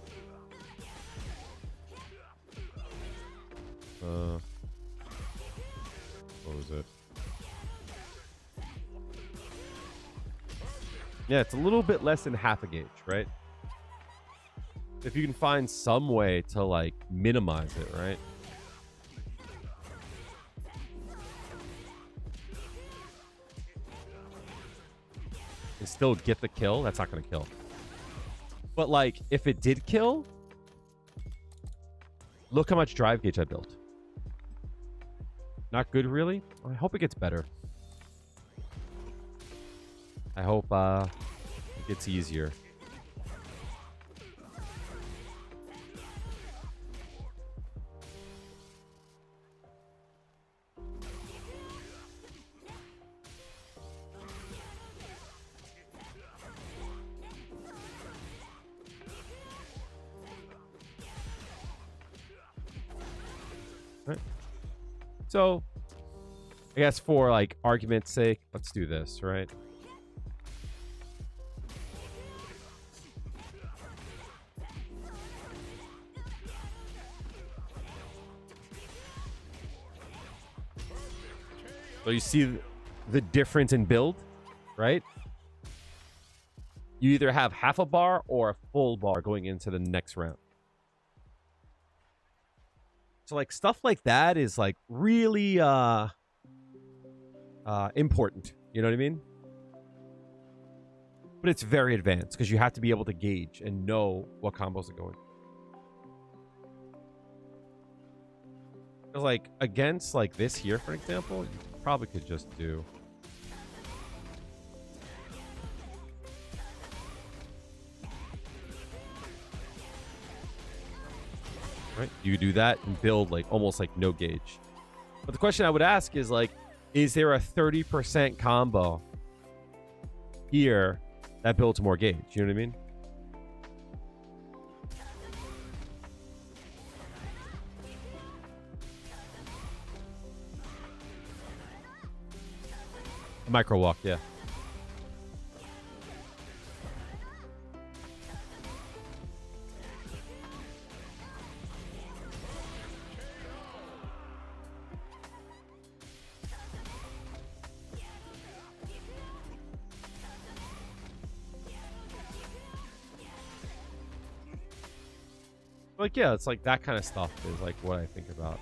What was it? Yeah, it's a little bit less than half a gauge, right? If you can find some way to like minimize it, right? And still get the kill, that's not gonna kill. But like, if it did kill, look how much drive gauge I built. Not good, really? I hope it gets better. I hope it gets easier. Right. So, I guess for like argument's sake, let's do this, right? So you see the difference in build, right? You either have half a bar or a full bar going into the next round. So like stuff like that is like really important. You know what I mean? But it's very advanced because you have to be able to gauge and know what combos are going. Because like against like this here, for example, you probably could just do right. You do that and build like almost like no gauge. But the question I would ask is like, is there a 30% combo here that builds more gauge? You know what I mean? A micro walk, yeah. Like, yeah, it's like that kind of stuff is like what I think about.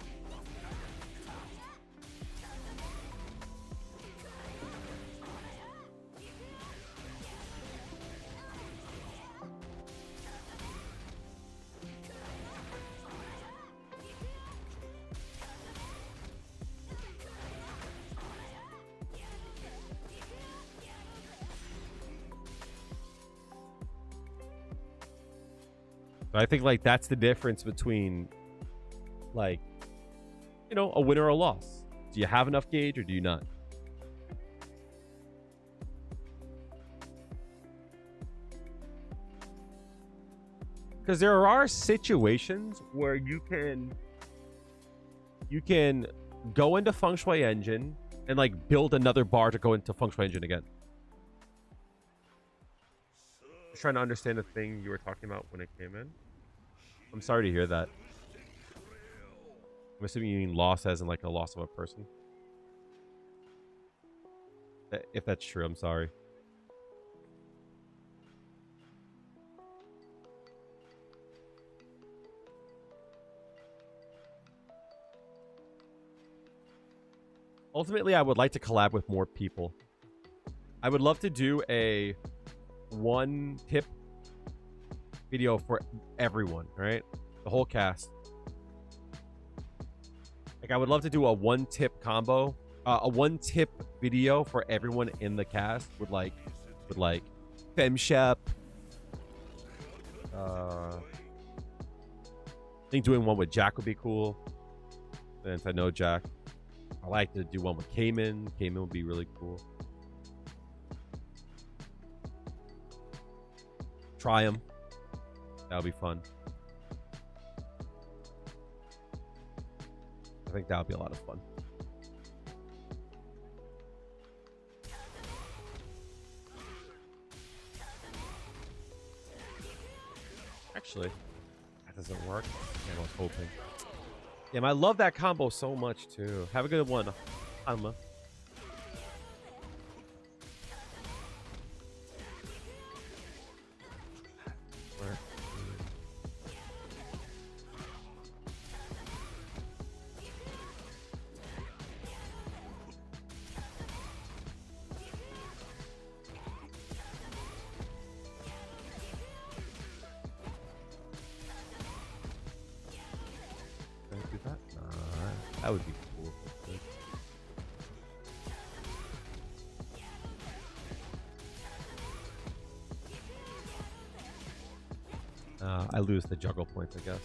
So I think like that's the difference between like, you know, a win or a loss. Do you have enough gauge or do you not? Because there are situations where you can go into Feng Shui Engine and like build another bar to go into Feng Shui Engine again. Just trying to understand the thing you were talking about when it came in. I'm sorry to hear that. I'm assuming you mean loss as in like a loss of a person. If that's true, I'm sorry. Ultimately, I would like to collab with more people. I would love to do a one tip video for everyone, right? The whole cast. Like, I would love to do a one tip combo, a one tip video for everyone in the cast with like FemShep. I think doing one with Jack would be cool. Since I know Jack. I like to do one with Cayman. Cayman would be really cool. Try them. That would be fun. I think that would be a lot of fun. Actually, that doesn't work. I was hoping. Damn, I love that combo so much too. Have a good one, Alma. Do that? Nah, that would be cool. I lose the juggle points, I guess.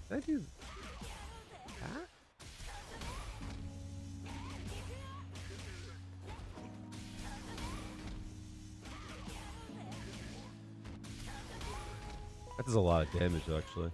Did I do that? That does a lot of damage, actually.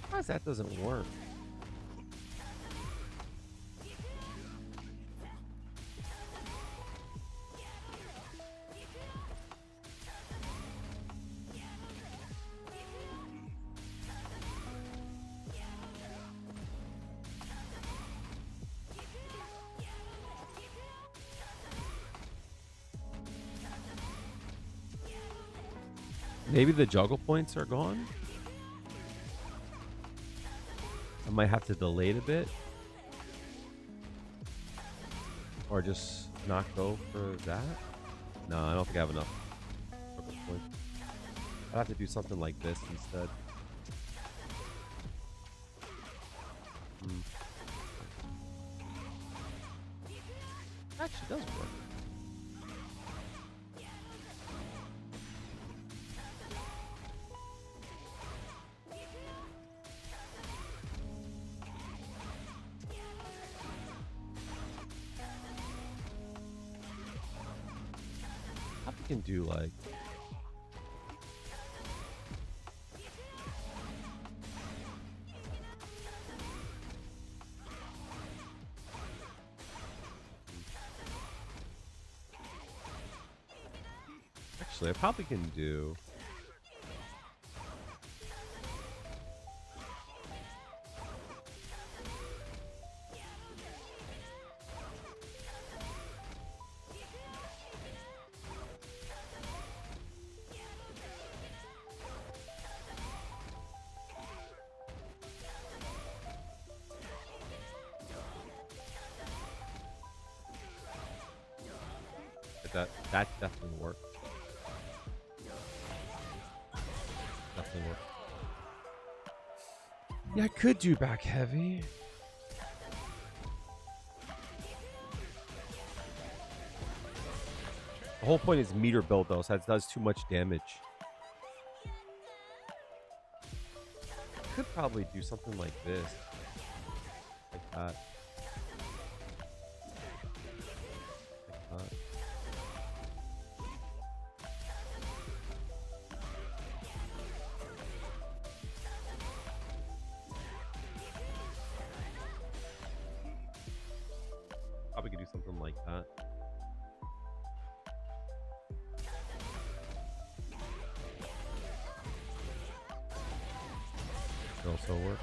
Why is that doesn't work? Maybe the juggle points are gone? I might have to delay it a bit. Or just not go for that? No, I don't think I have enough juggle points. I'd have to do something like this instead. Actually, does work. I can do like actually I probably can do that definitely worked. Definitely definitely work. Yeah, I could do back heavy. The whole point is meter build though, so that does too much damage. Could probably do something like this. Like that. Like that. Probably could do something like that. Could also work.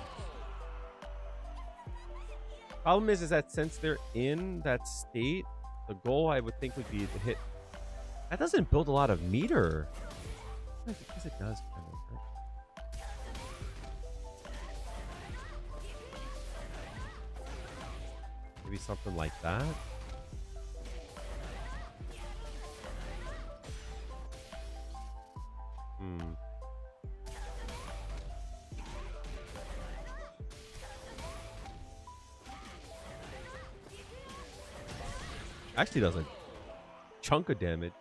Problem is that since they're in that state, the goal I would think would be to hit. That doesn't build a lot of meter. I guess it does kind of. Right? Maybe something like that. Actually does a chunk of damage.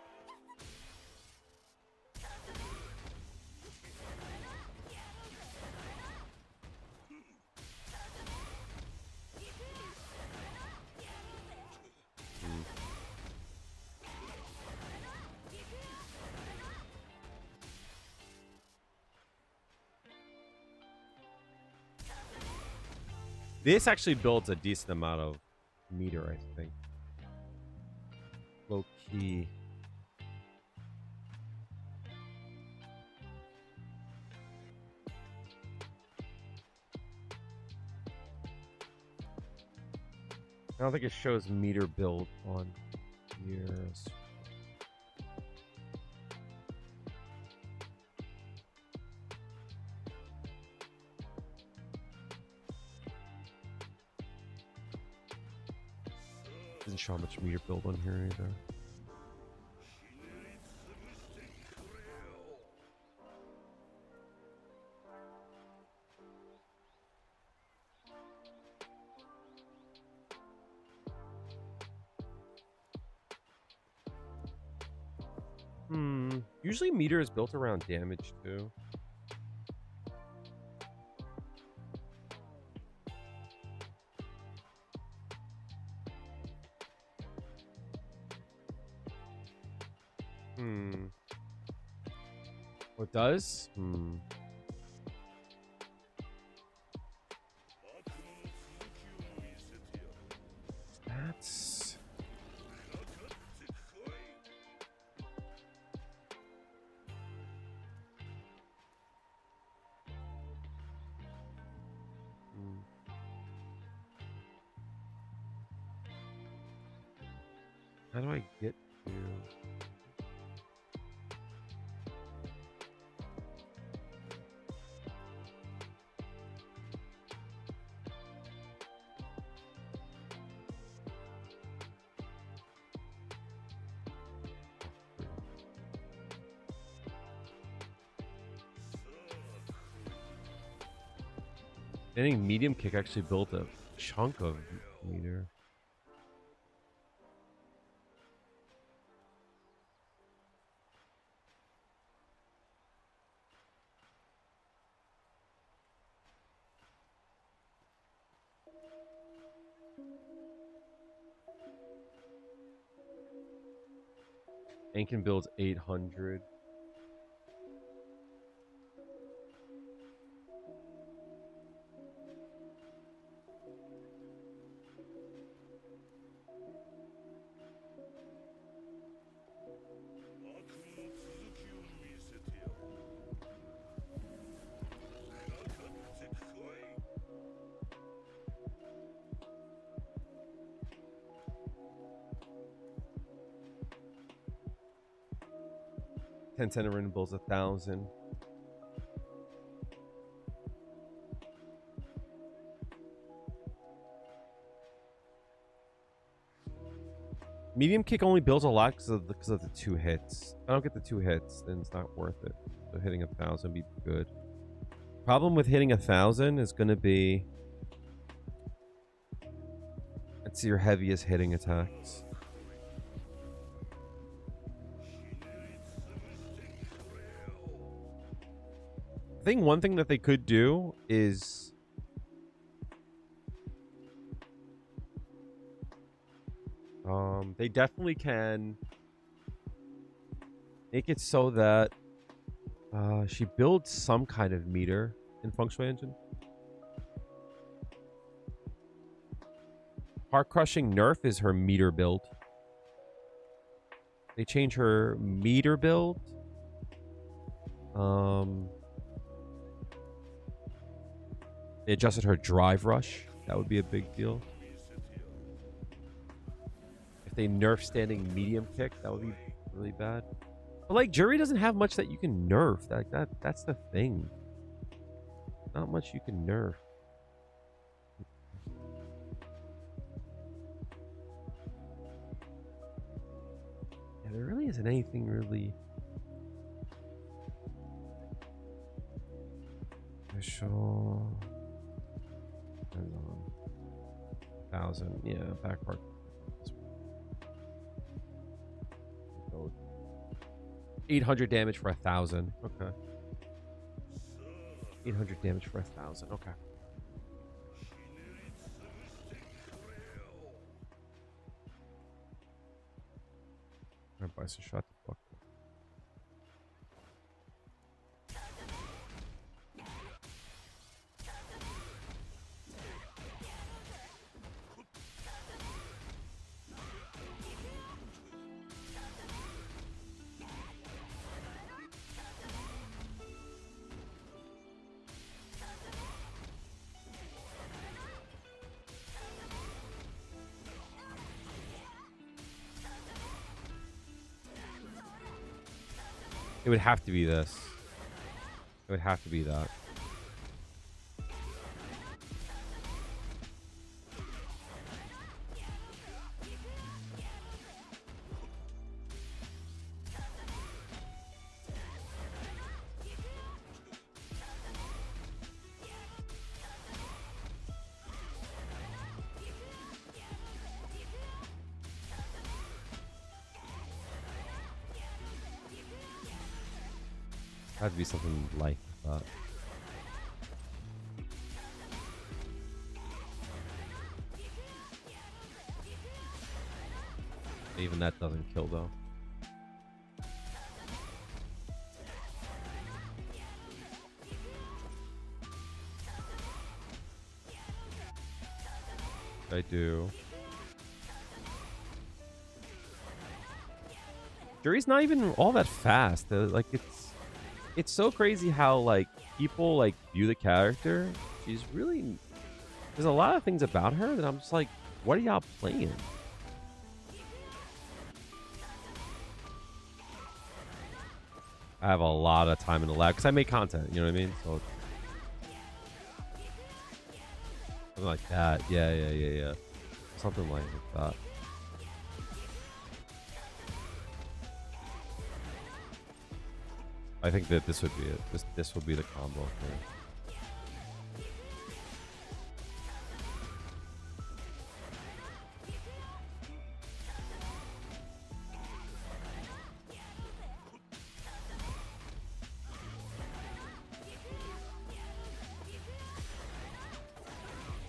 This actually builds a decent amount of meter, I think. Low key. I don't think it shows meter build on here. Doesn't show how much meter build on here either. Usually meter is built around damage too. What does? That's... How do I get to... I think medium kick actually built a chunk of meter. Ankin builds 800. Ten builds 1,000. Medium kick only builds a lot because of the 2 hits. If I don't get the 2 hits, then it's not worth it. So hitting 1,000 would be good. Problem with hitting 1,000 is going to be it's your heaviest hitting attacks. I think one thing that they could do is they definitely can make it so that she builds some kind of meter in Feng Shui Engine. Heart Crushing Nerf is her meter build. They change her meter build. They adjusted her drive rush. That would be a big deal. If they nerf standing medium kick, that would be really bad. But like Juri doesn't have much that you can nerf. That's the thing. Not much you can nerf. Yeah, there really isn't anything really special. 1,000, yeah, back part. 800 damage for 1,000. Okay. 800 damage for 1,000. Okay. Alright, Bison, shut the fuck up. It would have to be this. It would have to be that. Had to be something like that. Even that doesn't kill though. I do. Juri's not even all that fast. Like it's so crazy how like people like view the character. She's really there's a lot of things about her that I'm just like, what are y'all playing? I have a lot of time in the lab because I make content, you know what I mean? So something like that. Yeah. Something like that. I think that this would be it. This would be the combo thing.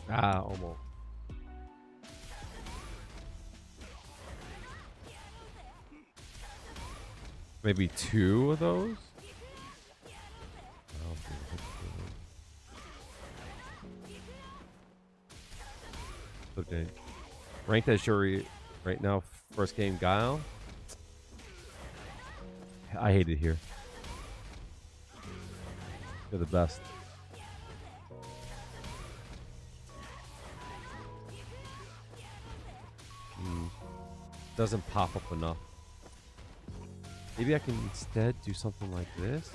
Ah, almost. Maybe 2 of those? Okay. Ranked as Juri right now, first game Guile. I hate it here. You're the best. Doesn't pop up enough. Maybe I can instead do something like this.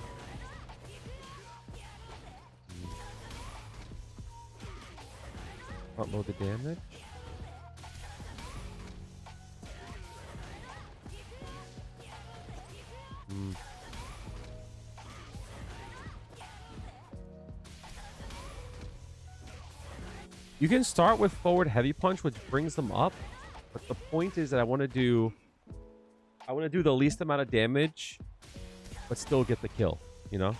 Front load the damage. You can start with forward heavy punch, which brings them up. But the point is that I want to do the least amount of damage, but still get the kill, you know?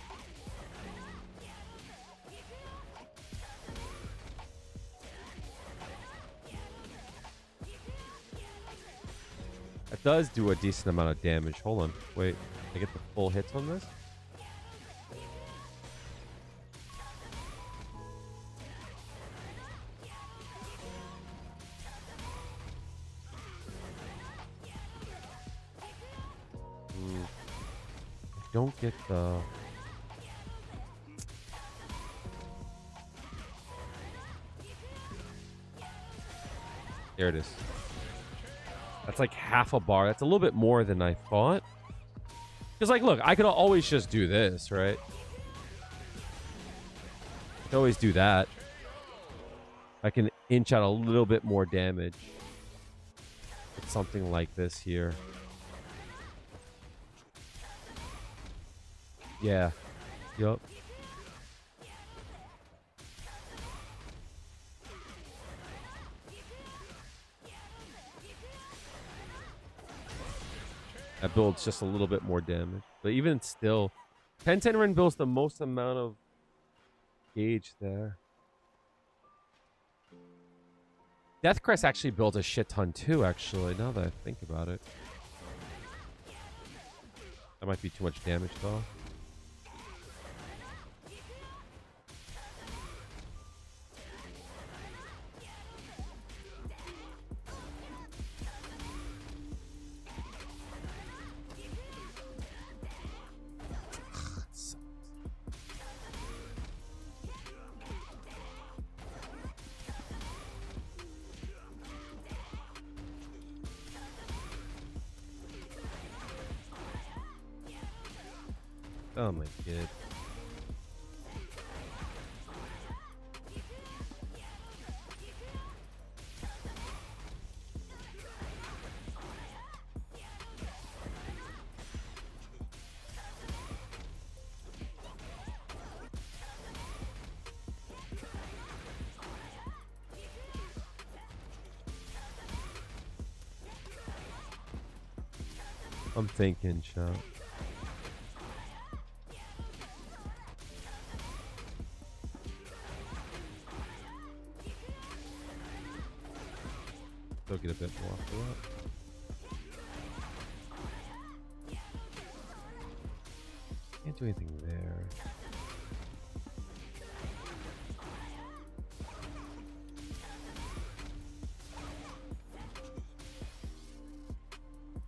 It does do a decent amount of damage. Hold on. Wait. I get the full hits on this? I don't get the... There it is. That's like half a bar. That's a little bit more than I thought. Because, like, look, I could always just do this, right? I could always do that. I can inch out a little bit more damage. It's something like this here. Yeah. Yup. That builds just a little bit more damage. But even still, 10-10 Ren builds the most amount of gauge there. Deathcrest actually builds a shit ton too, actually, now that I think about it. That might be too much damage, though. Oh my god. I'm thinking, chat. Still get a bit more after that. Can't do anything there.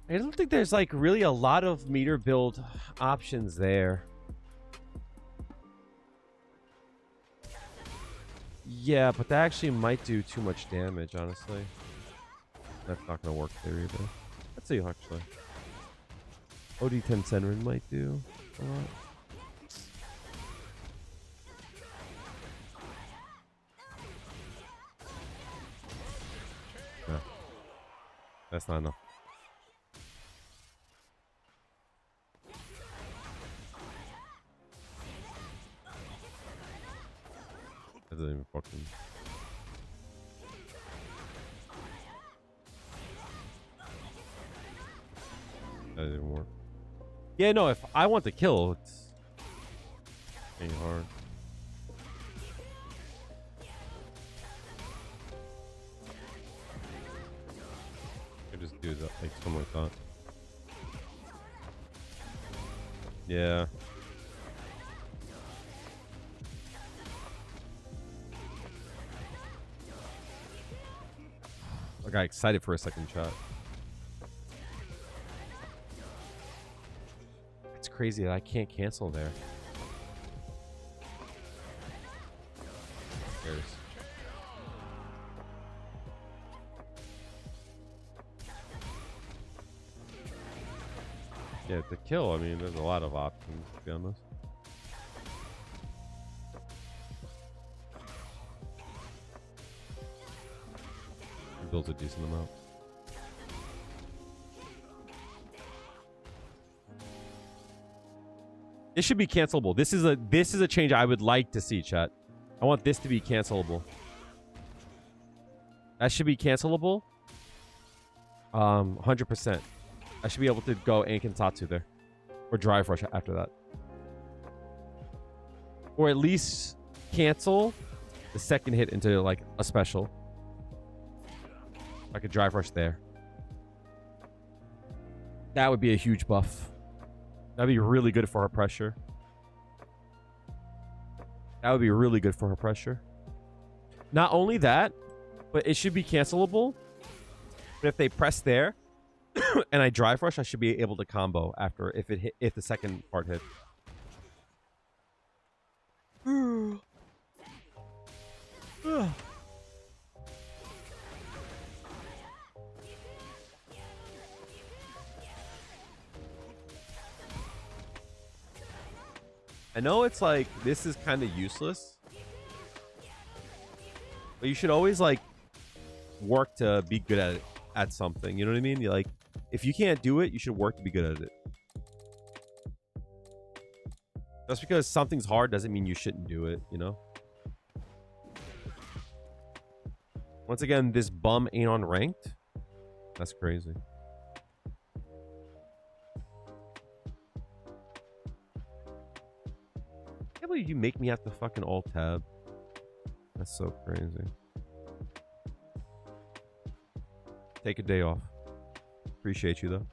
I don't think there's like really a lot of meter build options there. Yeah, but that actually might do too much damage, honestly. That's not gonna work there either. Let's see, actually. OD10 Senrin might do a lot. No. That's not enough. That doesn't even fucking... That didn't work. Yeah, no, if I want to kill, it's getting hard. I just do that, like something like that. Yeah. I got excited for a second shot. It's crazy that I can't cancel there. There it is. Yeah, to kill, I mean, there's a lot of options, to be honest. It builds a decent amount. This should be cancelable. This is a change I would like to see, chat. I want this to be cancelable. That should be cancelable. 100%. I should be able to go Ankin-Tatsu there. Or Drive Rush after that. Or at least cancel the second hit into like a special. I could Drive Rush there. That would be a huge buff. That'd be really good for her pressure. That would be really good for her pressure. Not only that, but it should be cancelable. But if they press there and I Drive Rush, I should be able to combo after if the second part hit. I know it's like, this is kind of useless. But you should always like work to be good at something. You know what I mean? You're like, if you can't do it, you should work to be good at it. Just because something's hard doesn't mean you shouldn't do it, you know? Once again, this bum ain't on ranked. That's crazy. I can't believe you make me have to fucking alt tab. That's so crazy. Take a day off. Appreciate you though.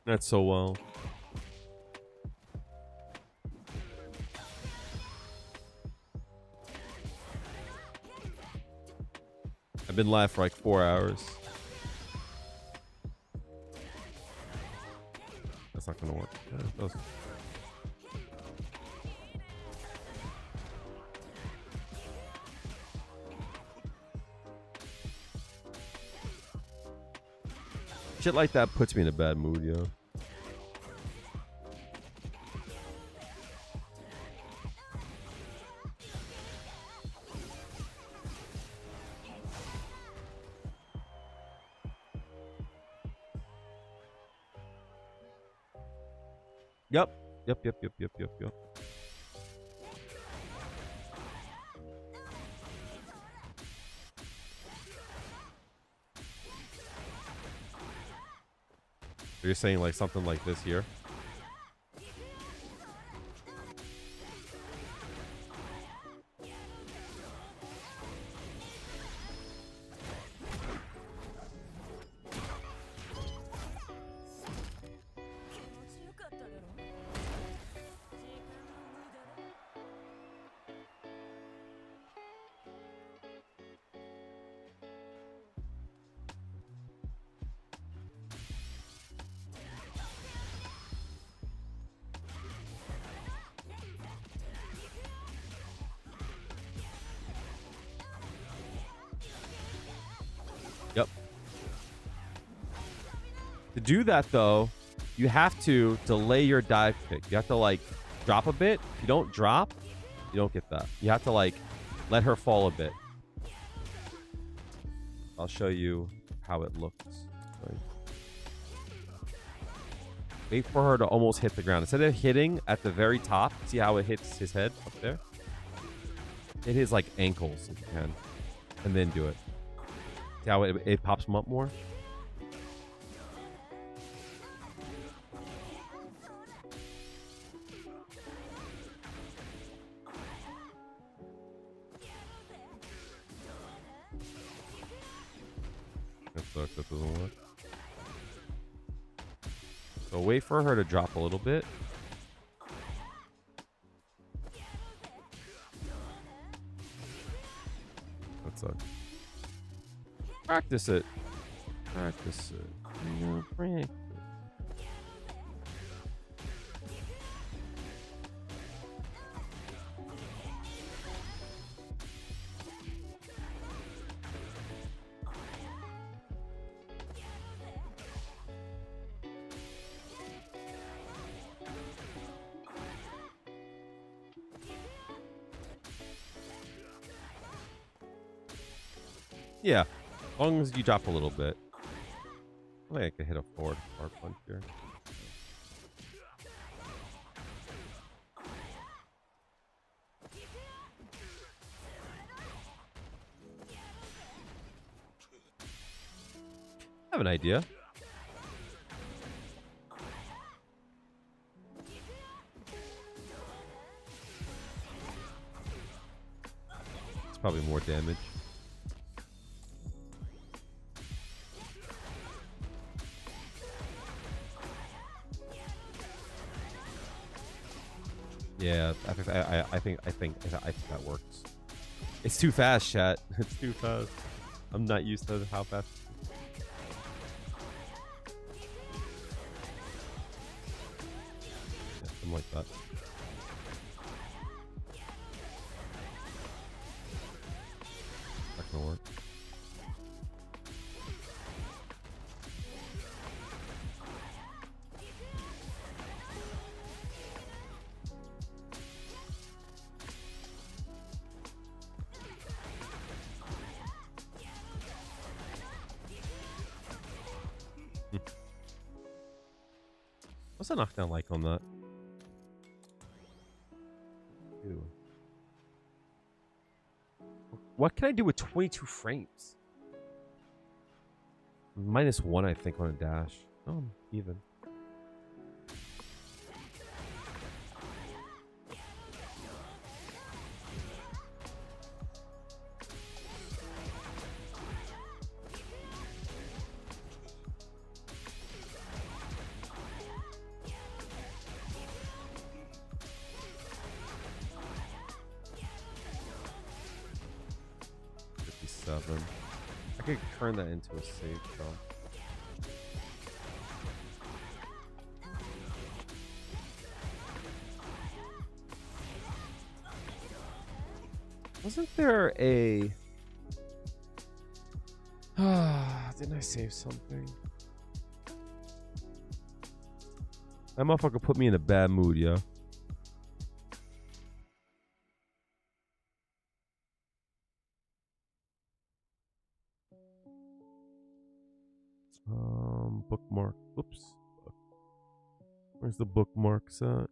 That's so well. I've been live for like 4 hours. That's not gonna work. Yeah, it does. Shit like that puts me in a bad mood, yo. Yep. Yep. You're saying like something like this here? Yep. To do that though, you have to delay your dive kick. You have to like drop a bit. If you don't drop, you don't get that. You have to like let her fall a bit. I'll show you how it looks. Right. Wait for her to almost hit the ground. Instead of hitting at the very top, see how it hits his head up there? Hit his like ankles if you can. And then do it. See how it pops him up more? That sucks. That doesn't work. So wait for her to drop a little bit. That sucks. Practice it. Practice it. No, practice. Yeah. As long as you drop a little bit. I think I could hit a forward hard punch here. I have an idea. It's probably more damage. Yeah, I think that works. It's too fast, chat. It's too fast. I'm not used to how fast. Yeah, something like that. That can work. What's the knockdown like on that? Ew. What can I do with 22 frames? -1, I think, on a dash. Oh, I'm even. I could turn that into a save throw. Wasn't there a... didn't I save something? That motherfucker put me in a bad mood, yo. Bookmark. Oops. Where's the bookmarks at?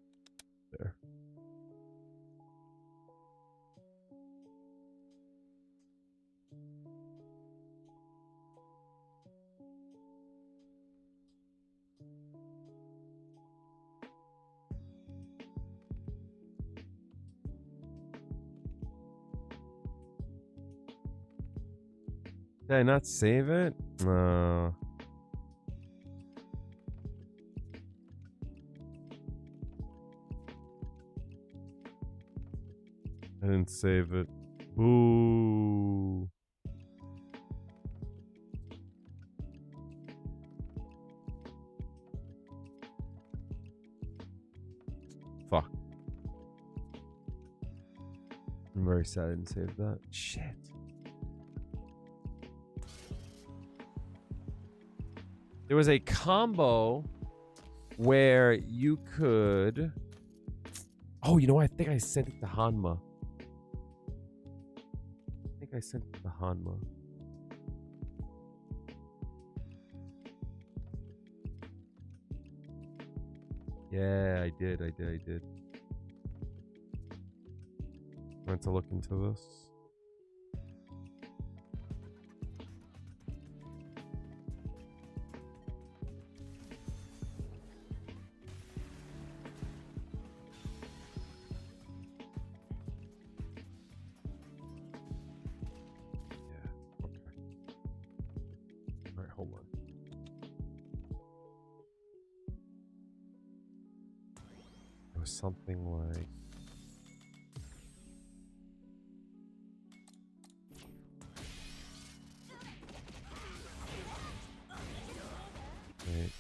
There. Did I not save it? No. I didn't save it. Boo. Fuck. I'm very sad I didn't save that. Shit. There was a combo where you could... Oh, you know what? I think I sent it to Hanma. I sent it to Hanma. Yeah, I did. I want to look into this. Something like wait.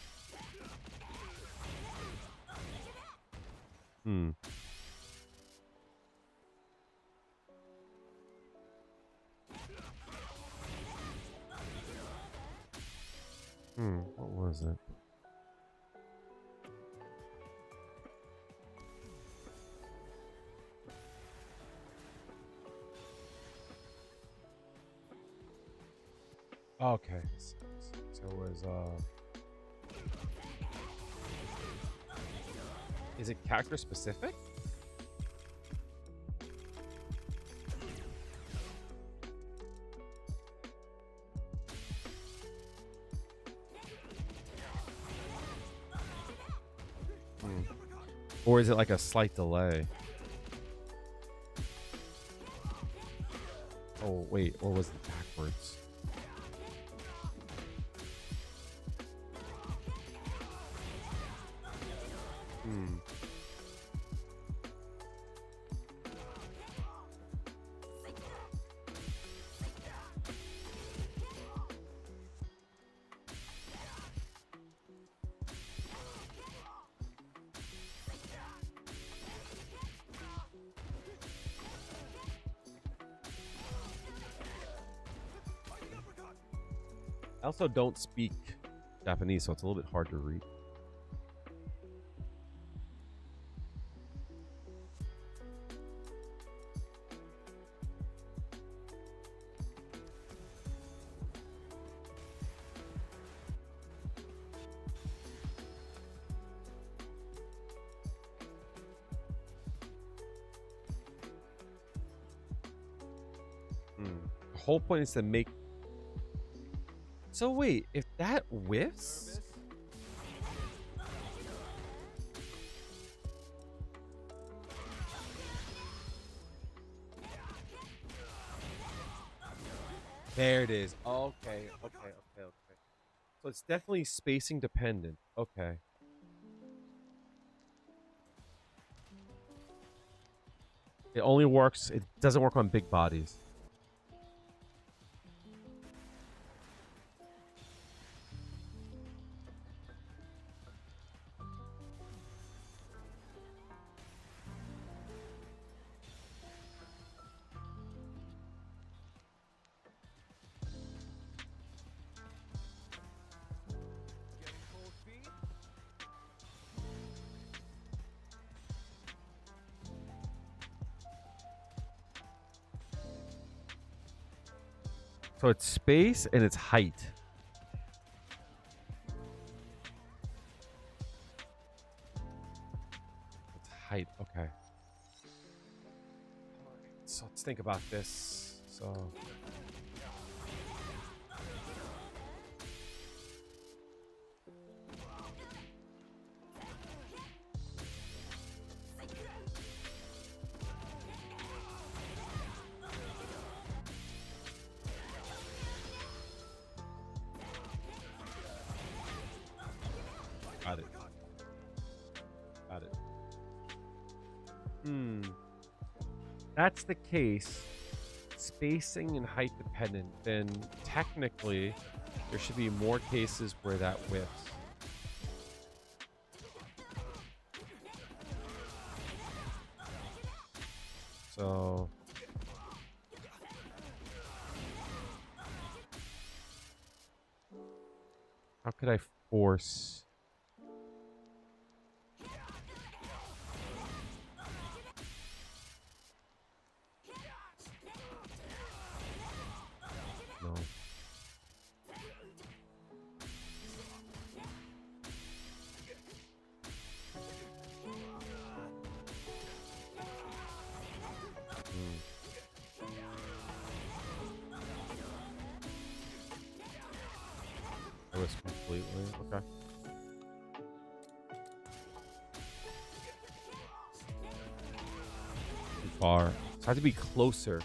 What was it? Okay. So it was is it character specific? Or is it like a slight delay? Oh, wait. Or was it backwards? Hmm. I also don't speak Japanese, so it's a little bit hard to read. The whole point is to make. So wait, if that whiffs, there it is. Okay. So it's definitely spacing dependent. Okay. It only works. It doesn't work on big bodies. So it's space and it's height. It's height. Okay. So let's think about this. So got it. Got it. That's the case. Spacing and height dependent, then technically there should be more cases where that whiffs. So how could I force? No. I was completely okay. Too far. So I have to be closer.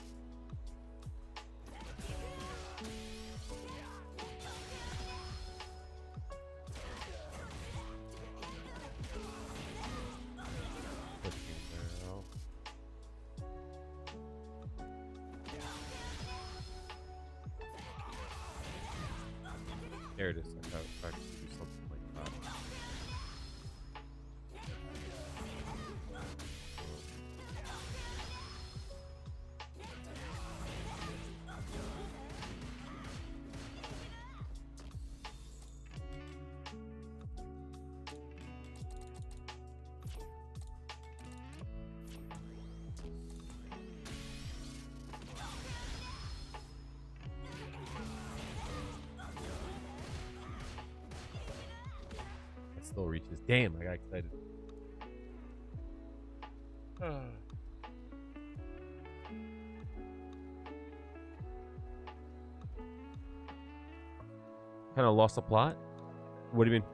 There it is. I thought I could do something like that. It still reaches. Damn, I got excited. Kind of lost the plot. What do you mean?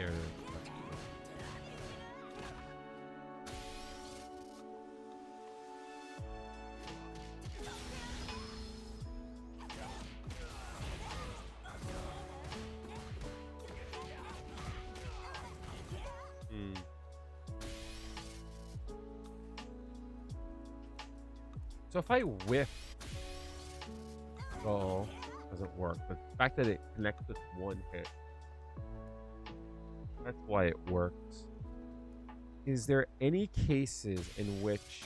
There it is. That's cool. Hmm. So if I whiff, oh, doesn't work. But the fact that it connects with one hit, that's why it works. Is there any cases in which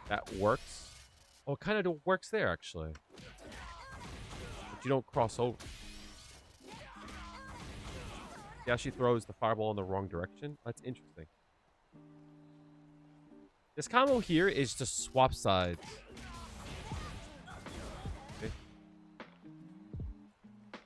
that works? Oh, it kind of works there, actually. But you don't cross over. Yeah, she throws the fireball in the wrong direction. That's interesting. This combo here is to swap sides. Okay.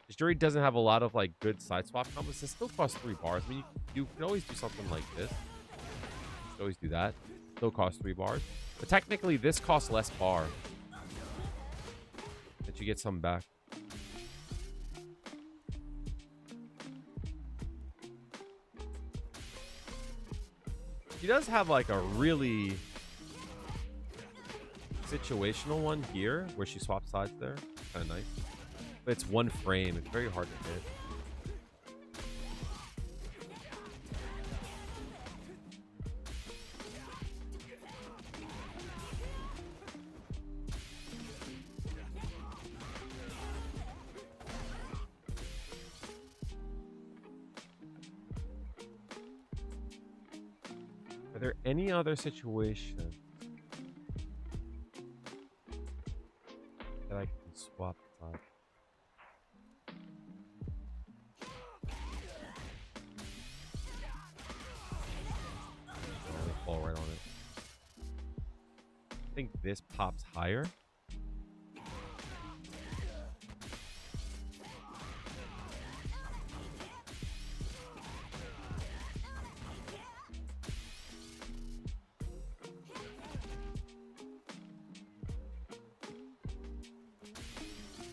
This Juri doesn't have a lot of like good side swap combos. It still costs 3 bars. I mean, you can always do something like this. You can always do that. Still costs 3 bars. But technically, this costs less bar. That you get some back. She does have like a really situational one here where she swaps sides there. Kind of nice. But it's one frame. It's very hard to hit. Are there any other situations that I can swap sides? Oh, they fall right on it. I think this pops higher.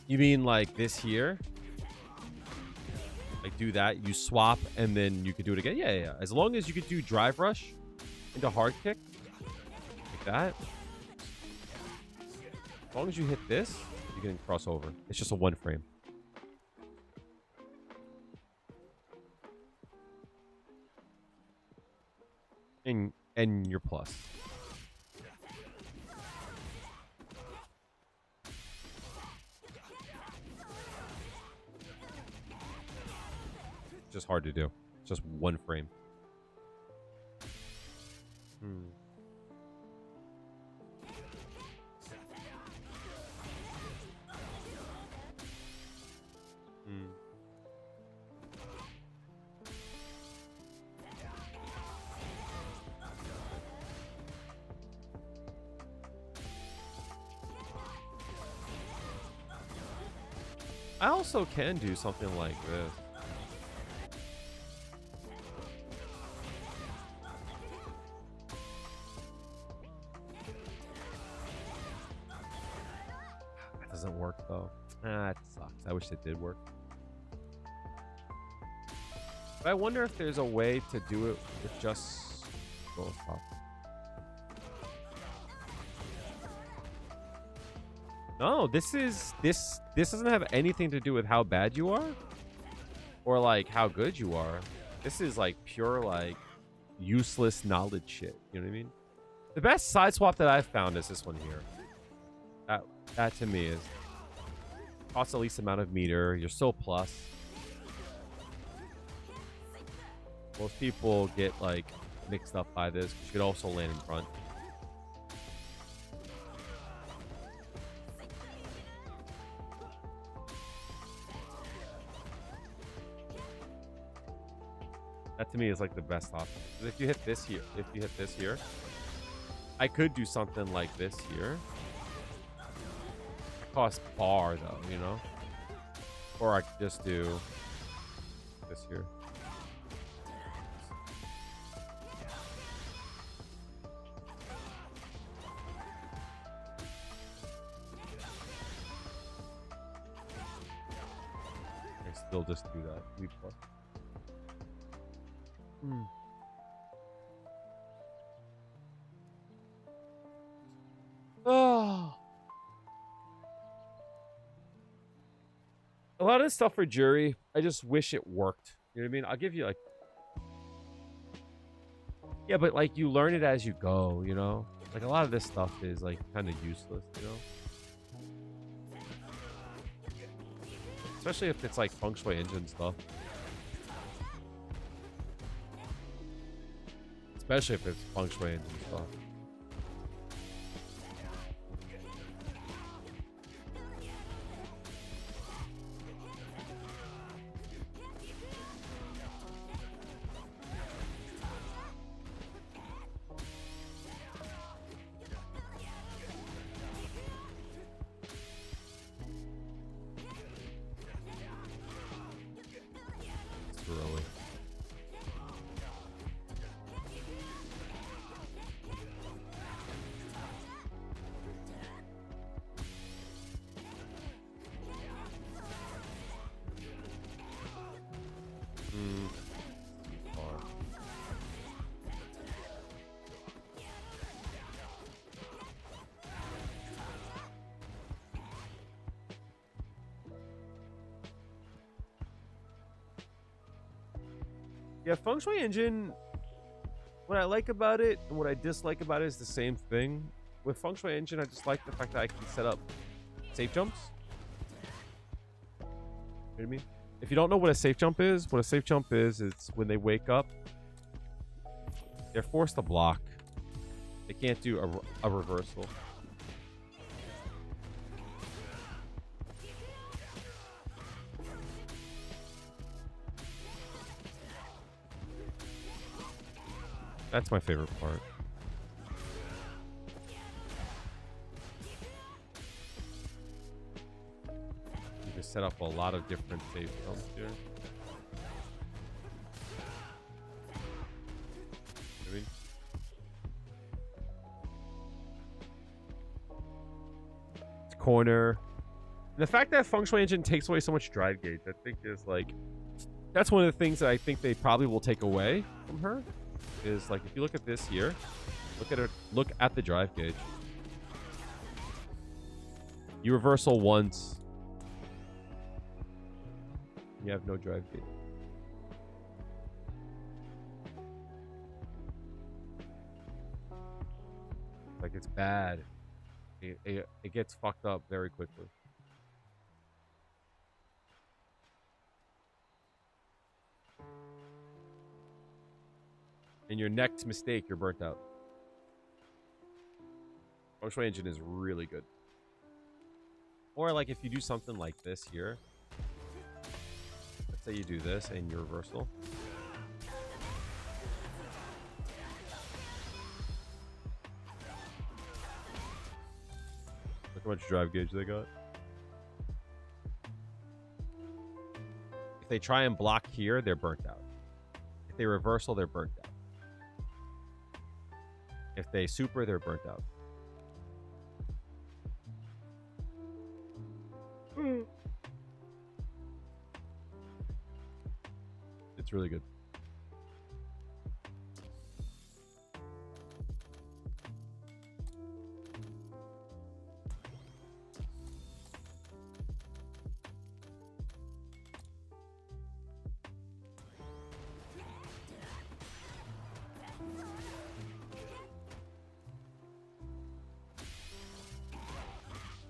You mean like this here? Like do that, you swap, and then you could do it again? Yeah. As long as you could do drive rush into hard kick, like that. As long as you hit this, you can cross over. It's just a one frame. And you're plus. Just hard to do. Just one frame. Hmm. I also can do something like this. That doesn't work though. Ah, it sucks. I wish it did work. But I wonder if there's a way to do it with just go top. No, this doesn't have anything to do with how bad you are or like how good you are. This is like pure like useless knowledge shit. You know what I mean? The best side swap that I've found is this one here. That to me is costs the least amount of meter. You're still plus. Most people get like mixed up by this. You could also land in front. That to me is like the best option. If you hit this here, I could do something like this here. It costs bar though, you know? Or I could just do this here. still just do that. We plus. Oh. A lot of this stuff for Juri, I just wish it worked. You know what I mean? I'll give you like... Yeah, but like you learn it as you go, you know? Like a lot of this stuff is like kind of useless, you know? Especially if it's like feng shui engine stuff. Especially if it's feng shui engine stuff. Really. Yeah, Feng Shui Engine, what I like about it and what I dislike about it is the same thing. With Feng Shui Engine, I just like the fact that I can set up safe jumps. You know what I mean? If you don't know what a safe jump is, it's when they wake up, they're forced to block. They can't do a reversal. That's my favorite part. You can set up a lot of different safe jumps here. Maybe. It's corner. And the fact that Feng Shui Engine takes away so much drive gauge, I think is like... That's one of the things that I think they probably will take away from her. Is like, if you look at this here, look at the drive gauge. You reversal once, you have no drive gauge. Like, it's bad. It gets fucked up very quickly. And your next mistake, you're burnt out. Feng Shui Engine is really good. Or like if you do something like this here. Let's say you do this and your reversal. Look how much drive gauge they got. If they try and block here, they're burnt out. If they reversal, they're burnt out. If they super, they're burnt out. It's really good.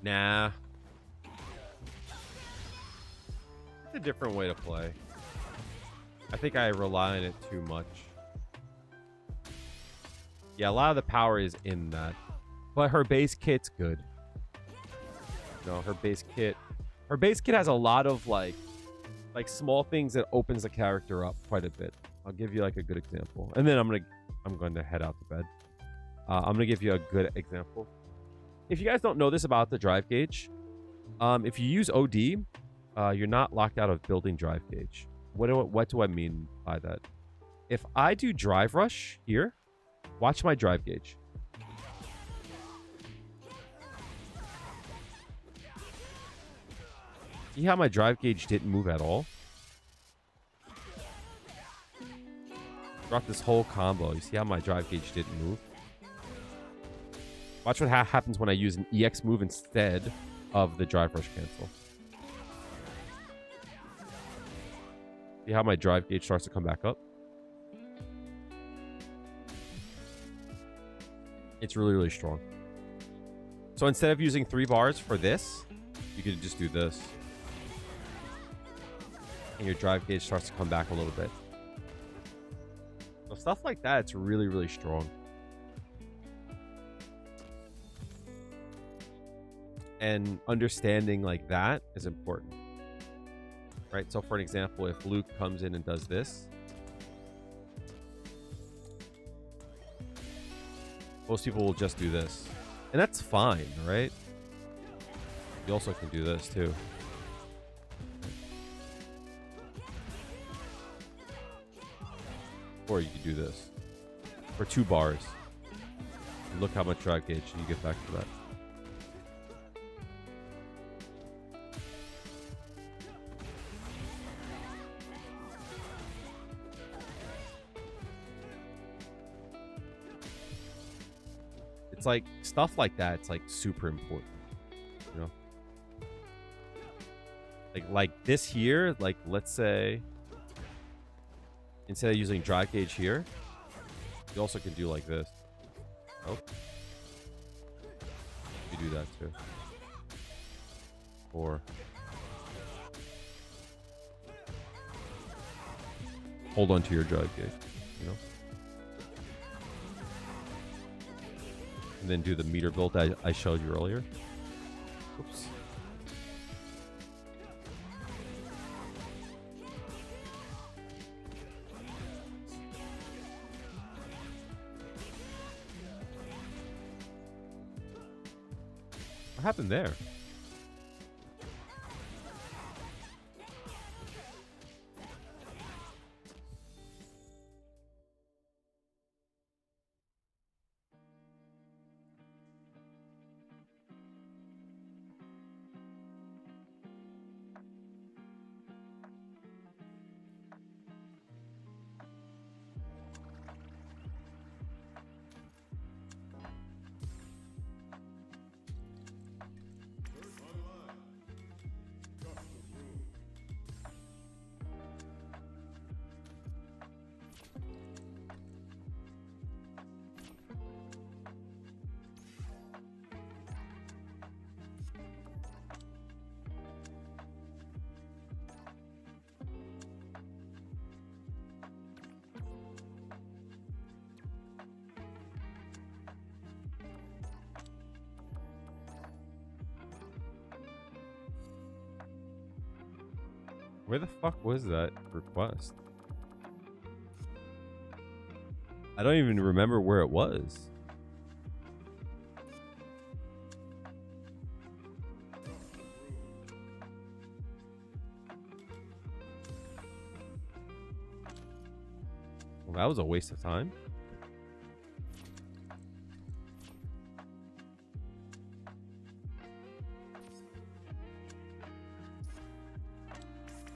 Nah. It's a different way to play. I think I rely on it too much. Yeah, a lot of the power is in that. But her base kit's good. No, her base kit has a lot of like small things that opens the character up quite a bit. I'll give you like a good example. And then I'm going to head out to bed. I'm going to give you a good example. If you guys don't know this about the drive gauge, if you use OD, you're not locked out of building drive gauge. What do I mean by that? If I do drive rush here, watch my drive gauge. See how my drive gauge didn't move at all? Throughout this whole combo, you see how my drive gauge didn't move? Watch what happens when I use an EX move instead of the drive rush cancel. See how my drive gauge starts to come back up? It's really, really strong. So instead of using 3 bars for this, you could just do this. And your drive gauge starts to come back a little bit. So stuff like that, it's really, really strong. And understanding like that is important. Right? So for an example, if Luke comes in and does this, most people will just do this. And that's fine, right? You also can do this too. Or you could do this for 2 bars. And look how much drive gauge you get back to that. It's like stuff like that. It's like super important, you know. Like this here. Like let's say instead of using drive gauge here, you also can do like this. Oh, you do that too. Or hold on to your drive gauge, you know. And then do the meter build I showed you earlier. Oops. What happened there? Where the fuck was that request? I don't even remember where it was. Well, that was a waste of time.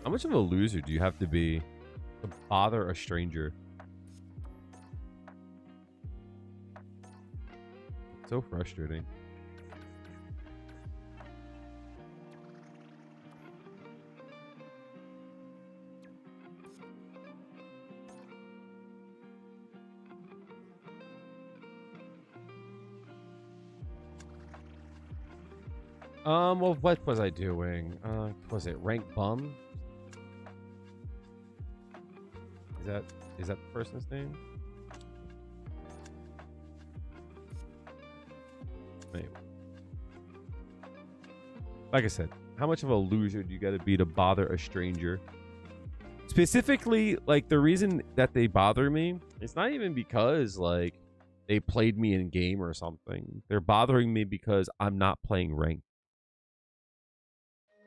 How much of a loser do you have to be to bother a stranger? It's so frustrating. Well, what was I doing? Was it rank bum? Is that the person's name? Anyway. Like I said, how much of a loser do you got to be to bother a stranger? Specifically, like the reason that they bother me, it's not even because like they played me in game or something. They're bothering me because I'm not playing ranked.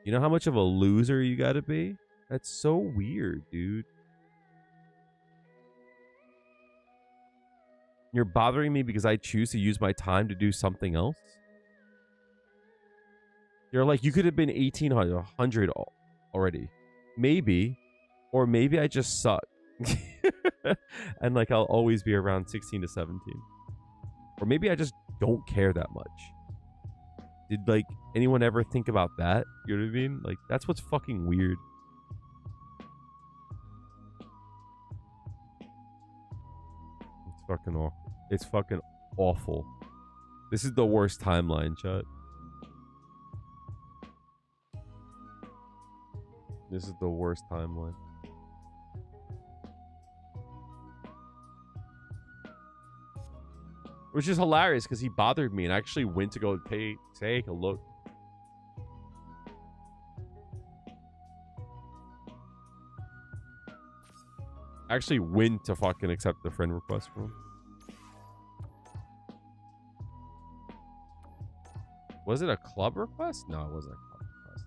You know how much of a loser you got to be? That's so weird, dude. You're bothering me because I choose to use my time to do something else? You're like, you could have been 1800 already. Maybe. Or maybe I just suck. And like I'll always be around 16 to 17. Or maybe I just don't care that much. Did like anyone ever think about that? You know what I mean? Like that's what's fucking weird. It's fucking awful. It's fucking awful. This is the worst timeline, chat. This is the worst timeline. Which is hilarious because he bothered me and I actually went to go take a look. I actually went to fucking accept the friend request from him. Was it a club request? No, it wasn't a club request.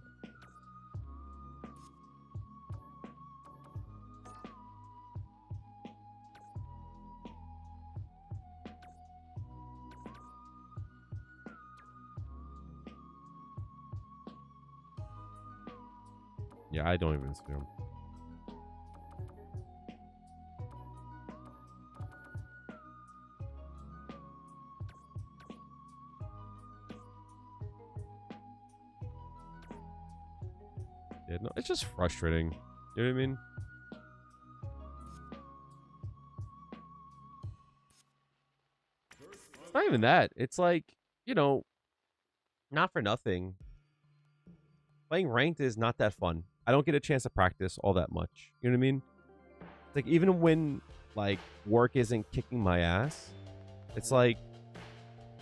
Yeah, I don't even see him. Yeah, no, it's just frustrating. You know what I mean? It's not even that. It's like, you know, not for nothing. Playing ranked is not that fun. I don't get a chance to practice all that much. You know what I mean? It's like even when like work isn't kicking my ass, it's like,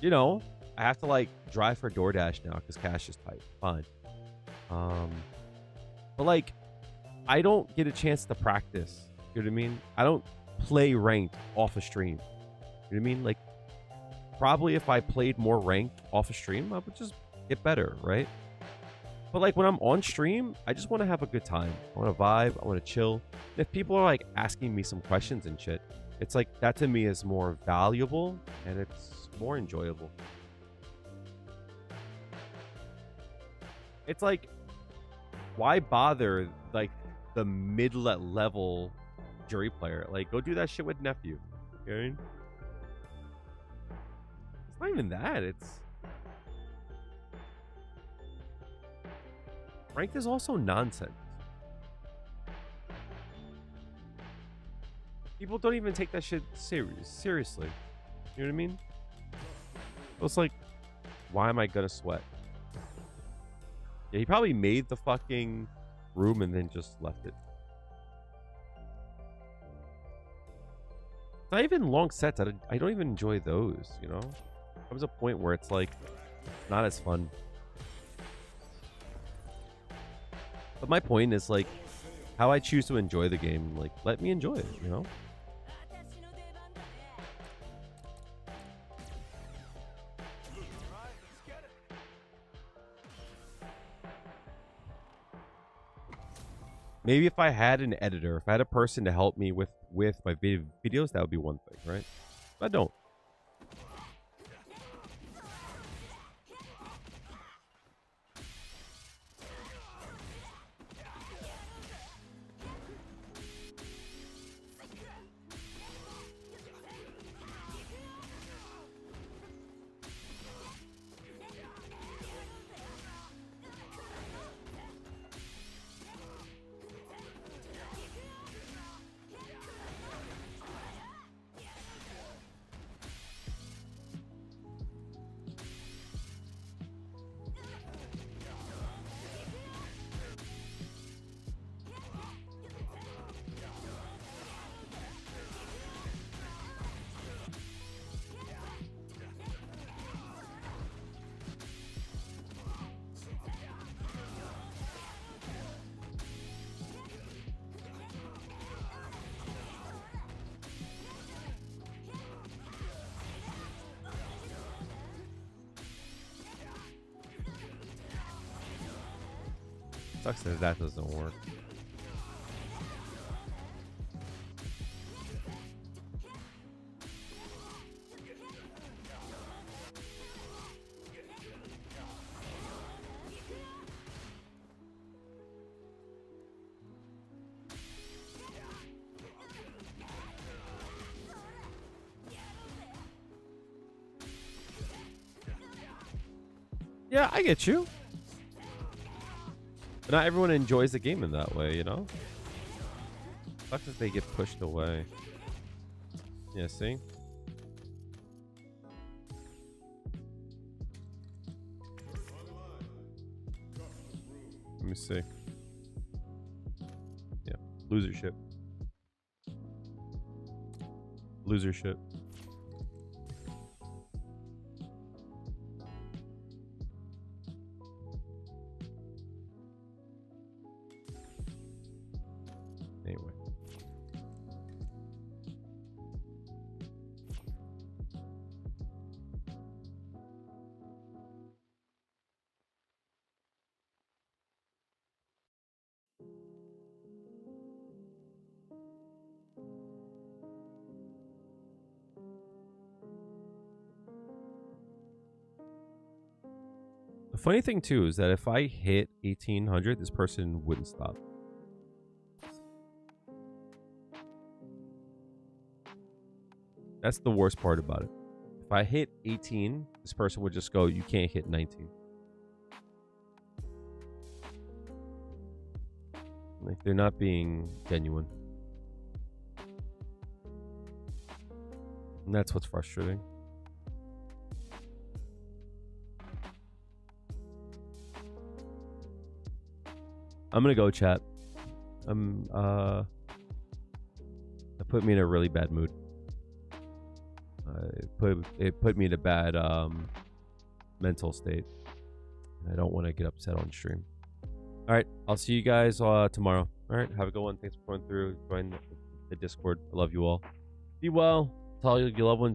you know, I have to like drive for DoorDash now because cash is tight. Fine. But like, I don't get a chance to practice. You know what I mean? I don't play ranked off a stream. You know what I mean? Like, probably if I played more ranked off a stream, I would just get better, right? But like when I'm on stream, I just want to have a good time. I want to vibe. I want to chill. If people are like asking me some questions and shit, it's like that to me is more valuable and it's more enjoyable. It's like, why bother like the mid-level Juri player? Like, go do that shit with nephew. You know what I mean? It's not even that. It's ranked is also nonsense. People don't even take that shit seriously. You know what I mean? So it's like, why am I gonna sweat? Yeah, he probably made the fucking room and then just left it. It's not even long sets. I don't even enjoy those, you know? There comes a point where it's like, it's not as fun. But my point is like, how I choose to enjoy the game, like, let me enjoy it, you know? Maybe if I had an editor, if I had a person to help me with my videos, that would be one thing, right? But I don't. Sucks that that doesn't work. Yeah, I get you. But not everyone enjoys the game in that way, you know? Sucks if they get pushed away. Yeah, see? Let me see. Yeah, losership. Losership. Anyway. The funny thing too is that if I hit 1800, this person wouldn't stop. That's the worst part about it. If I hit 18, this person would just go, you can't hit 19. Like, they're not being genuine. And that's what's frustrating. I'm gonna go, chat. That put me in a really bad mood. It put me in a bad mental state. I don't want to get upset on stream. All right, I'll see you guys tomorrow. All right, have a good one. Thanks for going through. Join the Discord. I love you all. Be well. Tell your loved ones.